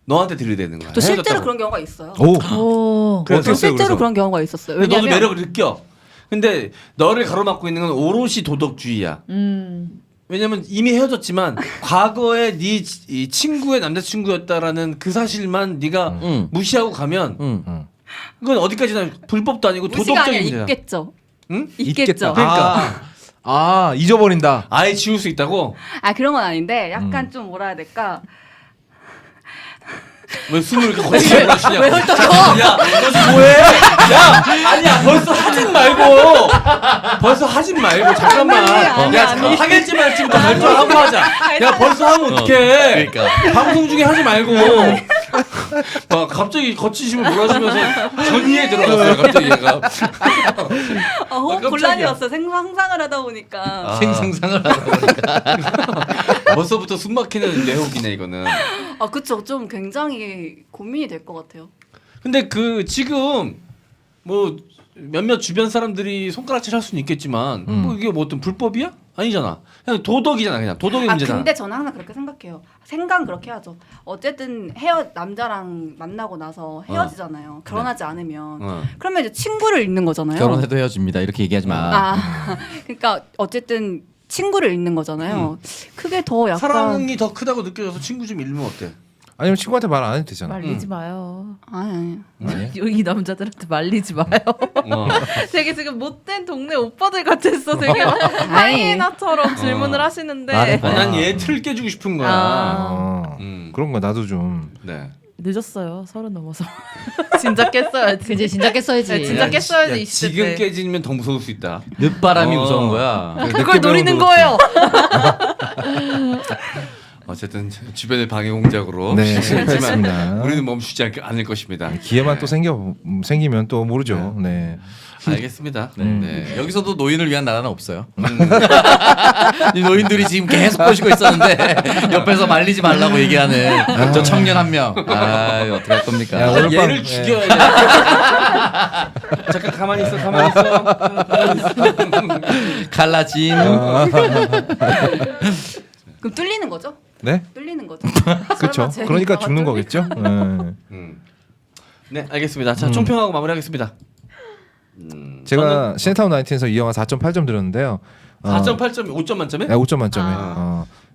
너한테 들이대는 거야. 저 실제로 헤어졌다고. 그런 경우가 있어요. 오. 그래서 저 실제로 그래서? 그런 경우가 있었어요. 근데 너도 왜냐면 매력을 느껴. 근데 너를 가로막고 있는 건 오롯이 도덕주의야. 왜냐면 이미 헤어졌지만 과거에 네 이 친구의 남자친구였다라는 그 사실만 네가 무시하고 가면 그건 어디까지나 불법도 아니고 무시가 아니라 도덕적인 문제야. 있겠죠. 응? 있겠죠. 그러니까 잊어버린다. 아예 지울 수 있다고? 아 그런 건 아닌데 약간 좀 뭐라 해야 될까? 왜 숨을 이렇게 거치게 마시냐? 왜 헐떡여? 야, 너 지금 뭐해? 야, 아니야, 벌써 하진 말고. 벌써 하진 말고 잠깐만. 야, 잠깐 하겠지 말지부터 결정하고 하자. 야, 벌써 하면 어떡해? 그러니까. 방송 중에 하지 말고. 막 갑자기 거치심을 몰아주면서 전이에 들어갔어요. 갑자기 얘가. 곤란이었어. 상상을 하다 보니까. 생상상을 하다 보니까. 벌써부터 숨막히는 내용이네 이거는. 아 그쵸. 좀 굉장히 고민이 될 것 같아요. 근데 그 지금 뭐 몇몇 주변 사람들이 손가락질 할 수는 있겠지만 뭐 이게 뭐 어떤 불법이야? 아니잖아. 그냥 도덕이잖아. 그냥 도덕의 문제잖아. 근데 저는 항상 그렇게 생각해요. 생각 그렇게 하죠. 어쨌든 남자랑 만나고 나서 헤어지잖아요. 결혼하지 않으면. 그러면 이제 친구를 잃는 거잖아요. 결혼해도 헤어집니다. 이렇게 얘기하지 마. 그러니까 어쨌든 친구를 잃는 거잖아요. 그게 더 약간 사랑이 더 크다고 느껴져서 친구 좀 잃으면 어때? 아니면 친구한테 말 안 해도 되잖아. 말리지 마요. 아니. 이 남자들한테 말리지 마요. 되게 지금 못된 동네 오빠들 같았어. 되게 하이에나처럼 질문을 하시는데 난 얘 틀 깨주고 싶은 거야. 그런 거 나도 좀. 네. 늦었어요. 30 넘어서. 진짜 깼어야지. 그지 진짜 깼어야지. 네, 진짜 깼어야지 이 시대 지금 때. 깨지면 더 무서울 수 있다. 늦바람이 무서운 거야. 그걸 노리는 거예요. 어쨌든 주변의 방해 공작으로 네, 실패했습니다. 우리는 멈추지 않을 것입니다. 기회만 또 생기면 또 모르죠. 네. 알겠습니다. 네. 여기서도 노인을 위한 나라는 없어요. 이 노인들이 지금 계속 꼬시고 있었는데 옆에서 말리지 말라고 얘기하는 저 청년 한 명. 아 어떻게 할 겁니까? 야, 오늘 얘를 밤, 죽여야 돼. 잠깐 가만히 있어. 가만히 있어. 갈라진. 그럼 뚫리는 거죠? 네? 뚫리는 거죠. 그렇죠. 그러니까 죽는 거겠죠. 네, 알겠습니다. 자, 총평하고 마무리하겠습니다. 제가 시네타운 19에서 이 영화 4.8점 드렸는데요. 4.8점, 5점 만점에? 네, 5점 만점에.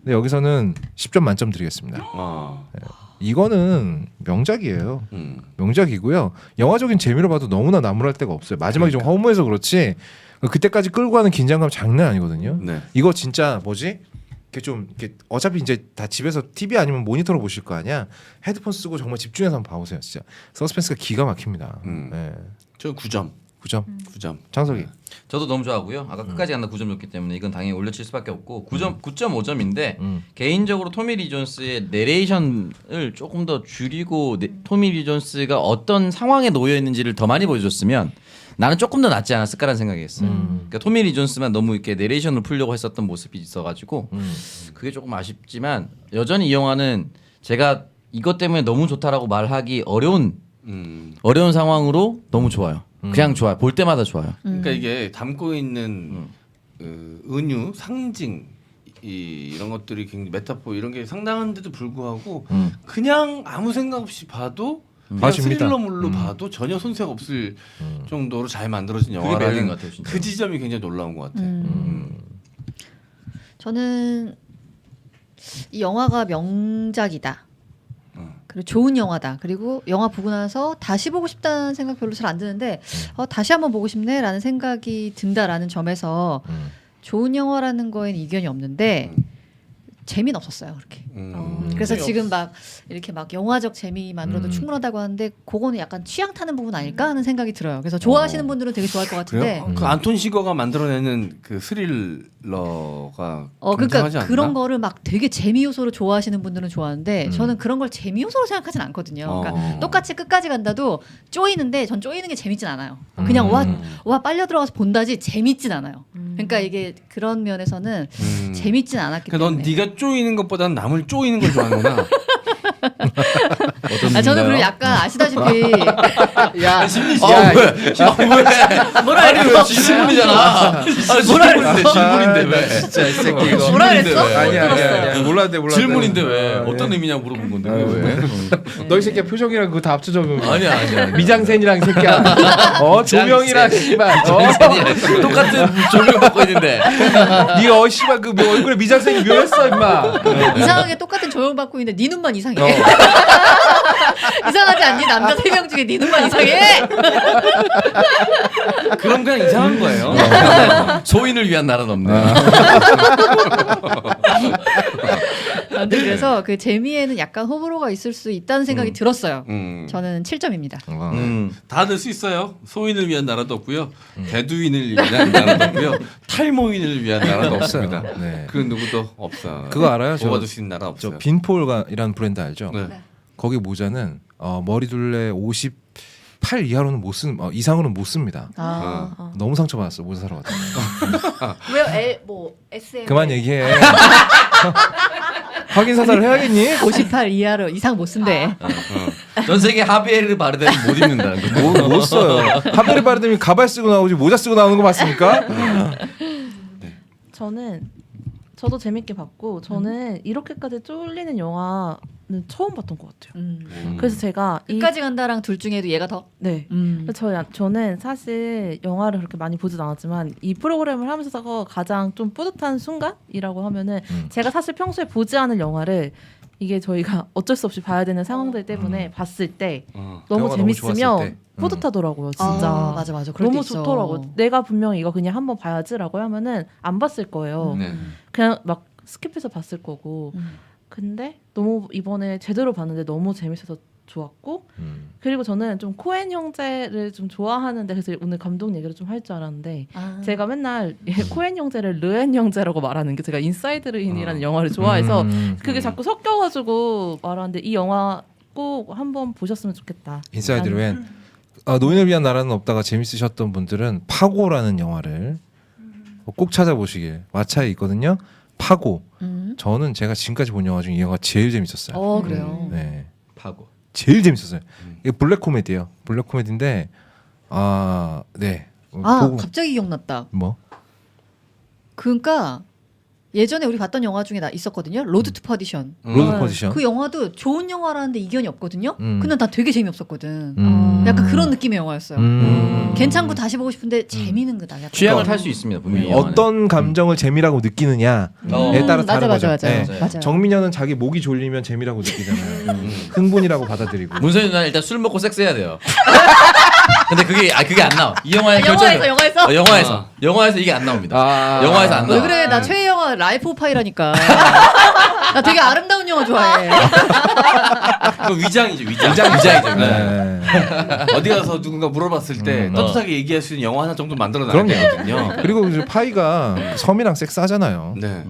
근데 여기서는 10점 만점 드리겠습니다. 이거는 명작이에요. 명작이고요. 영화적인 재미로 봐도 너무나 나무랄 데가 없어요. 마지막이 좀 허무해서 그렇지 그때까지 끌고 가는 긴장감 장난 아니거든요. 네. 이거 진짜 뭐지? 이렇게 어차피 이제 다 집에서 TV 아니면 모니터로 보실 거 아니야. 헤드폰 쓰고 정말 집중해서 한번 봐보세요. 진짜 서스펜스가 기가 막힙니다. 네. 저 9점. 9점. 장석이. 저도 너무 좋아하고요. 아까 끝까지 간다 9점 줬기 때문에 이건 당연히 올려칠 수밖에 없고 9.5점인데 개인적으로 토미 리 존스의 내레이션을 조금 더 줄이고 토미 리 존스가 어떤 상황에 놓여 있는지를 더 많이 보여줬으면 나는 조금 더 낫지 않았을까라는 생각이 했어요. 그러니까 토미 리 존스만 너무 이렇게 내레이션을 풀려고 했었던 모습이 있어가지고 그게 조금 아쉽지만 여전히 이 영화는 제가 이것 때문에 너무 좋다라고 말하기 어려운 상황으로 너무 좋아요. 그냥 좋아요. 볼 때마다 좋아요. 그러니까 이게 담고 있는 은유, 상징 이런 것들이 굉장히 메타포 이런 게 상당한데도 불구하고 그냥 아무 생각 없이 봐도 그냥 스릴러물로 봐도 전혀 손색 없을 정도로 잘 만들어진 영화라는 것 같아요, 진짜. 그 지점이 굉장히 놀라운 것 같아요. 저는 이 영화가 명작이다. 그리고 좋은 영화다. 그리고 영화 보고 나서 다시 보고 싶다는 생각 별로 잘 안 드는데 다시 한번 보고 싶네라는 생각이 든다라는 점에서 좋은 영화라는 거에는 이견이 없는데 재미는 없었어요. 그렇게. 그래서 지금 막 이렇게 막 영화적 재미만으로도 충분하다고 하는데 그거는 약간 취향 타는 부분 아닐까 하는 생각이 들어요. 그래서 좋아하시는 분들은 되게 좋아할 것 같은데. 그 안톤 시거가 만들어내는 그 스릴러가 그러니까 그런 거를 막 되게 재미 요소로 좋아하시는 분들은 좋아하는데 저는 그런 걸 재미 요소로 생각하진 않거든요. 그러니까 똑같이 끝까지 간다도 쪼이는데 전 쪼이는 게 재밌진 않아요. 그냥 와 빨려 들어가서 본다지 재밌진 않아요. 그러니까 이게 그런 면에서는 재밌진 않았기 그러니까 때문에. 넌 네가 쪼이는 것보다는 남을 쪼이는 걸 좋아하는구나. 저는 그리고 약간 아시다시피 야, 심리 뭐라 그랬어? 질문이잖아. 질문인데 왜? 진짜 이 새끼 이거. 뭐라 그랬어? 아니야. 몰랐는데. 질문인데 왜? 어떤 의미냐고 물어본 건데 왜? 너이 새끼야 표정이랑 그거 다 합쳐져면 아니야. 미장센이랑 이 새끼야. 조명이랑 씨발. 똑같은 조명 받고 있는데. 네가 씨발 그 얼굴에 미장센이 묘했어 임마. 이상하게 똑같은 조명 받고 있는데 네 눈만 이상해. 이상하지 않니? 남자 3명 중에 네 눈만 이상해. 그럼 그냥 이상한 거예요. 소인을 위한 나라는 없네. 그래서 그 재미에는 약간 호불호가 있을 수 있다는 생각이 들었어요. 저는 7점입니다. 다들 수 있어요. 소인을 위한 나라도 없고요. 대두인을 위한 나라도 없고요. 탈모인을 위한 나라도 없습니다. 네. 그 누구도 없어. 그거 알아요? 뽑아줄 수 있는 나라 없어요. 저 빈폴이라는 브랜드 알죠? 네. 거기 모자는 머리둘레 58 이하로는 못 쓰는 이상으로는 못 씁니다. 너무 상처받았어 모자 사러 갔다. 왜요? SM 그만 얘기해. 확인 사살을 해야겠니? 58 이하로 이상 못 쓴대. 전 세계 하비에르 바르데는 못 입는다는 거. 못 써요. 하베르 바르데미 가발 쓰고 나오지 모자 쓰고 나오는 거 맞습니까? 저도 재밌게 봤고 저는 이렇게까지 쫄리는 영화는 처음 봤던 것 같아요. 그래서 제가 끝까지 간다랑 둘 중에도 얘가 더. 네. 저는 사실 영화를 그렇게 많이 보진 않았지만 이 프로그램을 하면서 가장 좀 뿌듯한 순간이라고 하면은 제가 사실 평소에 보지 않은 영화를 이게 저희가 어쩔 수 없이 봐야 되는 상황들 때문에 봤을 때 너무 재밌으면 뿌듯하더라고요. 진짜. 맞아. 그럴 너무 때 있어. 좋더라고요. 내가 분명히 이거 그냥 한번 봐야지라고 하면은 안 봤을 거예요. 네. 그냥 막 스킵해서 봤을 거고. 근데 너무 이번에 제대로 봤는데 너무 재밌어서 좋았고 그리고 저는 좀 코엔 형제를 좀 좋아하는데 그래서 오늘 감독 얘기를 좀 할 줄 알았는데 제가 맨날 코엔 형제를 르엔 형제라고 말하는 게 제가 인사이드 르인이라는 영화를 좋아해서 그게 자꾸 섞여가지고 말하는데 이 영화 꼭 한번 보셨으면 좋겠다. 인사이드 르엔. 노인을 위한 나라는 없다가 재밌으셨던 분들은 파고라는 영화를 꼭 찾아보시길. 왓챠에 있거든요. 파고. 저는 제가 지금까지 본 영화 중에 이 영화 제일 재밌었어요. 그래요. 네. 파고. 제일 재밌었어요. 이게 블랙 코미디예요. 블랙 코미디인데 네. 보고 갑자기 기억났다. 뭐? 그러니까 예전에 우리 봤던 영화 중에 있었거든요. 로드 투 퍼디션. 로드 퍼디션. 그 영화도 좋은 영화라는데 이견이 없거든요. 근데 나 되게 재미없었거든. 약간 그런 느낌의 영화였어요. 괜찮고 다시 보고 싶은데 재미는 그다. 취향을 탈 수 있습니다. 분명히 어떤 감정을 재미라고 느끼느냐에 따라 다른 거죠. 맞아. 정민현은 자기 목이 졸리면 재미라고 느끼잖아요. 흥분이라고 받아들이고. 문선이 누나 일단 술 먹고 섹스해야 돼요. 근데 그게 안 나와. 이 영화의 영화에서 이게 안 나옵니다. 영화에서 안 나와. 왜 그래? 나 최애 영화 라이프 오브 파이라니까. 나 되게 아름다운 영화 좋아해. 그 위장이죠. 위장이죠. 네. 어디 가서 누군가 물어봤을 때 떳떳하게 얘기할 수 있는 영화 하나 정도 만들어 놔야 되거든요. 그리고 이제 파이가 섬이랑 섹스하잖아요. 네.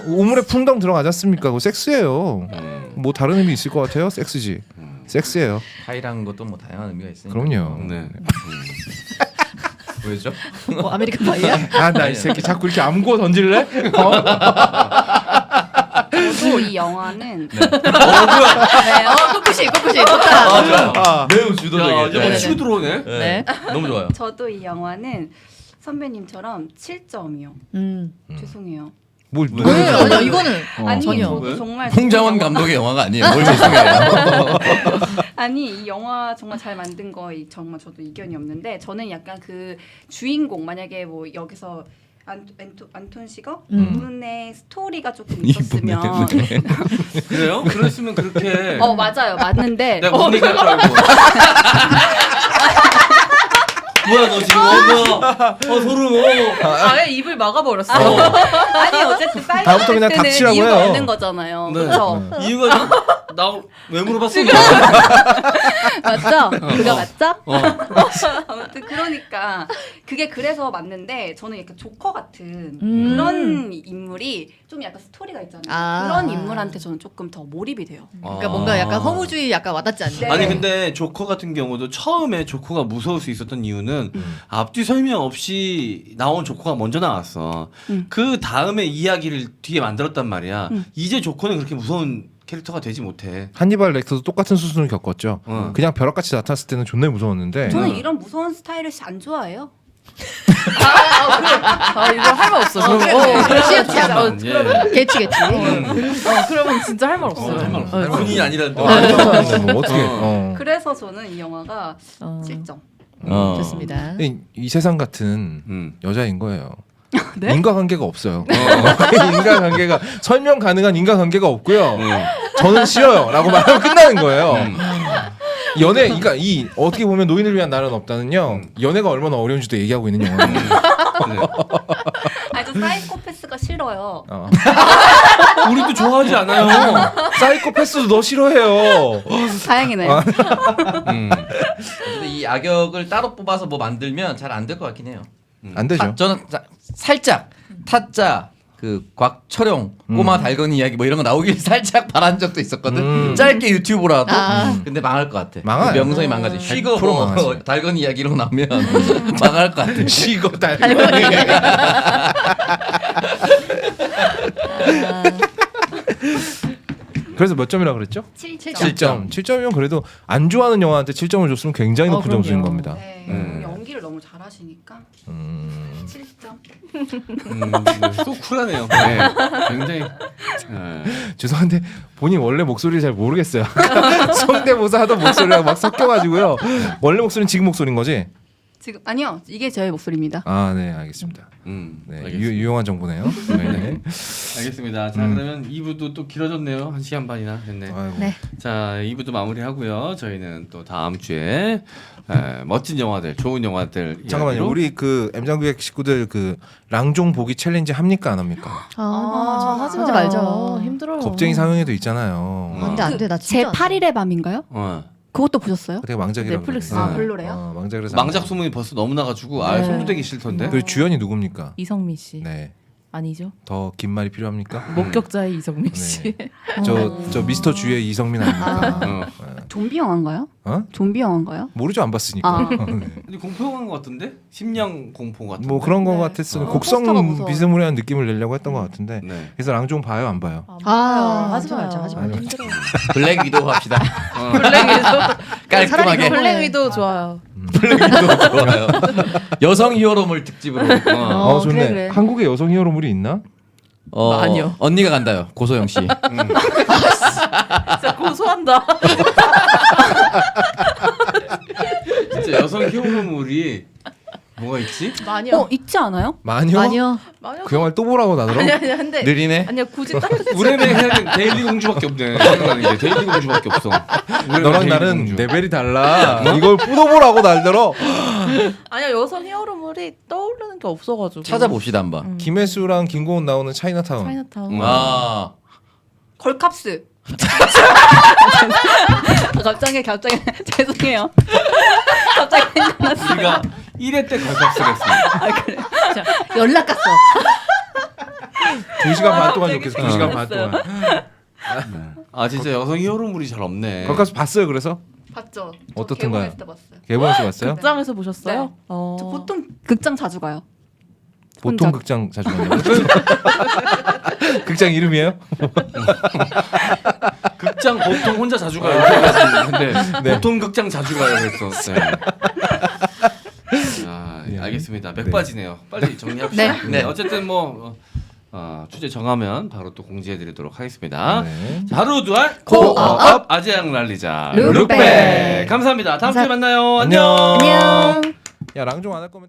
우물에 풍덩 들어가지 않습니까? 그거 섹스예요. 뭐 다른 의미 있을 것 같아요? 섹스지. 섹스예요. 파이라는 것도 뭐 다양한 의미가 있으니까. 그럼요. 네. 왜죠? 아메리칸 파이야? 나 이 새끼 자꾸 이렇게 암고 던질래? 저도 이 영화는 코쿠시 좋다. 좋아요. 매우 주도적이에요. 이거 치고 들어오네. 네. 너무 좋아요. 저도 이 영화는 선배님처럼 7점이요. 죄송해요. 뭘 아니야 이거는 아니 전혀. 저도 정말 홍자원 감독의 영화가 아니에요. 뭘 죄송해요. 아니 이 영화 정말 잘 만든 거 정말 저도 이견이 없는데 저는 약간 그 주인공 만약에 뭐 여기서 안톤 시거 이분의 스토리가 조금 있었으면 그래요? 그랬으면 그렇게. 맞아요 맞는데 내가 못 얘기할 줄 알고. 뭐야 너 지금 뭐야? 소름. 아예 입을 막아버렸어. 아니 어쨌든 빨리 다음부터 그냥 닥치라고 이유가 해요. 없는 거잖아요. 네. 그렇죠? 이유가 나 왜 물어봤어? 맞죠? 그거 맞죠? 아무튼 그러니까 그게 그래서 맞는데 저는 약간 조커 같은 그런 인물이 좀 약간 스토리가 있잖아요. 그런 인물한테 저는 조금 더 몰입이 돼요. 그러니까 뭔가 약간 허무주의 약간 와닿지 않네. 아니 근데 조커 같은 경우도 처음에 조커가 무서울 수 있었던 이유는 앞뒤 설명 없이 나온 조커가 먼저 나왔어. 그 다음에 이야기를 뒤에 만들었단 말이야. 이제 조커는 그렇게 무서운 캐릭터가 되지 못해. 한니발 렉터도 똑같은 수순을 겪었죠. 그냥 벼락같이 나타났을 때는 존나 무서웠는데 저는 이런 무서운 스타일을 안 좋아해요. 이거 할 말 없어. 시읒지 않아. 예. 개치. 그러면 진짜 할 말 없어요. 할 말 없어. 본인이 아니라는데. 뭐 어떻게 그래서 저는 이 영화가 7점. 좋습니다. 이 세상 같은 여자인 거예요. 네? 인과관계가 없어요. 인과관계가 설명 가능한 인과관계가 없고요. 저는 싫어요라고 말하면 끝나는 거예요. 연애, 그러니까 이 어떻게 보면 노인을 위한 날은 없다는요. 연애가 얼마나 어려운지도 얘기하고 있는 영화예요. 아니 저 사이코패스가 싫어요. 우리도 좋아하지 않아요. 사이코패스도 너 싫어해요. 다행이네요. 근데 이 악역을 따로 뽑아서 뭐 만들면 잘 안 될 것 같긴 해요. 안 되죠. 저는 살짝 타짜 그 곽철용 꼬마 달건이 이야기 뭐 이런 거 나오길 살짝 바란 적도 있었거든. 짧게 유튜브라도. 근데 망할 것 같아. 망해요. 그 명성이 망가지. 쉬고 뭐 망하지. 달건이 이야기 이런 거 나오면 망할 것 같아. 쉬고 달건이. 그래서 몇 점이라 그랬죠? 7점. 7점이면 그래도 안 좋아하는 영화한테 7점을 줬으면 굉장히 높은 점수인 겁니다. 네, 연기를 너무 잘하시니까 7점. 또 쿨하네요. 네. 굉장히. 죄송한데 본인 원래 목소리를 잘 모르겠어요. 성대모사 하던 목소리랑 막 섞여가지고요. 원래 목소리는 지금 목소리인 거지? 지금 아니요, 이게 저의 목소리입니다. 아, 네, 알겠습니다. 네, 알겠습니다. 유용한 정보네요. 네. 알겠습니다. 자 그러면 2부도 또 길어졌네요. 1시간 반이나 됐네. 아이고. 네. 자 2부도 마무리하고요. 저희는 또 다음 주에 멋진 영화들, 좋은 영화들. 잠깐만요. 이야기로. 우리 그 M장구의 식구들 그 랑종 보기 챌린지 합니까 안 합니까? 하지 말죠. 힘들어요. 겁쟁이 상영회도 있잖아요. 안돼 안돼 나 제 진짜. 8일의 밤인가요? 그 그것도 보셨어요? 되게 망작이라고. 넷플릭스. 그러는데. 아, 별로래요? 망작이라서. 망작 소문이 벌써 너무 나가지고 아예 손도 대기 싫던데. 그 주연이 누굽니까? 이성민 씨. 네. 아니죠? 더 긴 말이 필요합니까? 목격자의 이성민 씨. 저 미스터 주의 이성민 아닙니까? 좀비 영화인가요? 어? 좀비 영화인가요? 모르죠 안 봤으니까. 아. 네. 근데 공포 영화인 것 같은데? 심령 공포 같은. 뭐 그런 거 네. 같았어요. 포스터가 곡성 무서워요. 비스무리한 느낌을 내려고 했던 것 같은데. 네. 그래서 랑종 봐요 안 봐요? 하지 마요. 말자 하지 말자. 힘들어. 블랙 위도우 합시다. 블랙 위도우. 깔끔하게. 블랙 위도우 좋아요. 블랙 위도우 좋아요. 여성 히어로물 특집으로. 좋네. 그래. 한국에 여성 히어로물이 있나? 아니요. 언니가 간다요. 고소영 씨. 진짜 고소한다. 진짜 여성 히어로물이 뭐가 있지? 마녀. 있지 않아요? 마녀? 아니요. 마녀. 그 영화를 또 보라고 나더러? 아니야 근데 느리네. 아니야 굳이 딱 우레네 해야는 데일리 공주밖에 없네. 생각나는 게 데일리 공주밖에 없어. 우레네 너랑 데일리 나는 공주. 레벨이 달라. 이걸 또 보라고 날더러. 아니야 여성 히어로물이 떠오르는 게 없어가지고 찾아봅시다 한번. 김혜수랑 김고은 나오는 차이나타운. 차이나타운. 아. 걸캅스. 갑자기 죄송해요. 갑자기 생각났어요. 우리가 1회 때 걸값을 했습니다. 연락 갔어. 2시간 반 동안 되게 좋겠어. 2시간 반 동안. 아 진짜 여성 히어로물이 잘 없네. 거기까지 봤어요. 그래서 봤죠? 어떻던가요? 개봉했을 때 봤어요. 개봉해서 봤어요? 극장에서 보셨어요? 네. 저 보통 극장 자주 가요. 보통 혼자. 극장 자주 가요. 극장 이름이에요? 극장 보통 혼자 자주 가요. 근데 네. 보통 극장 자주 가요. 그래서. 네. 아, 알겠습니다. 맥빠지네요. 빨리 정리합시다. 네. 네. 어쨌든 뭐 주제 정하면 바로 또 공지해드리도록 하겠습니다. 네. 바로 두알 코어업 아재양 랄리자 룩백. 감사합니다. 다음 주에 만나요. 안녕. 안녕. 야 랑종 안 할 거면.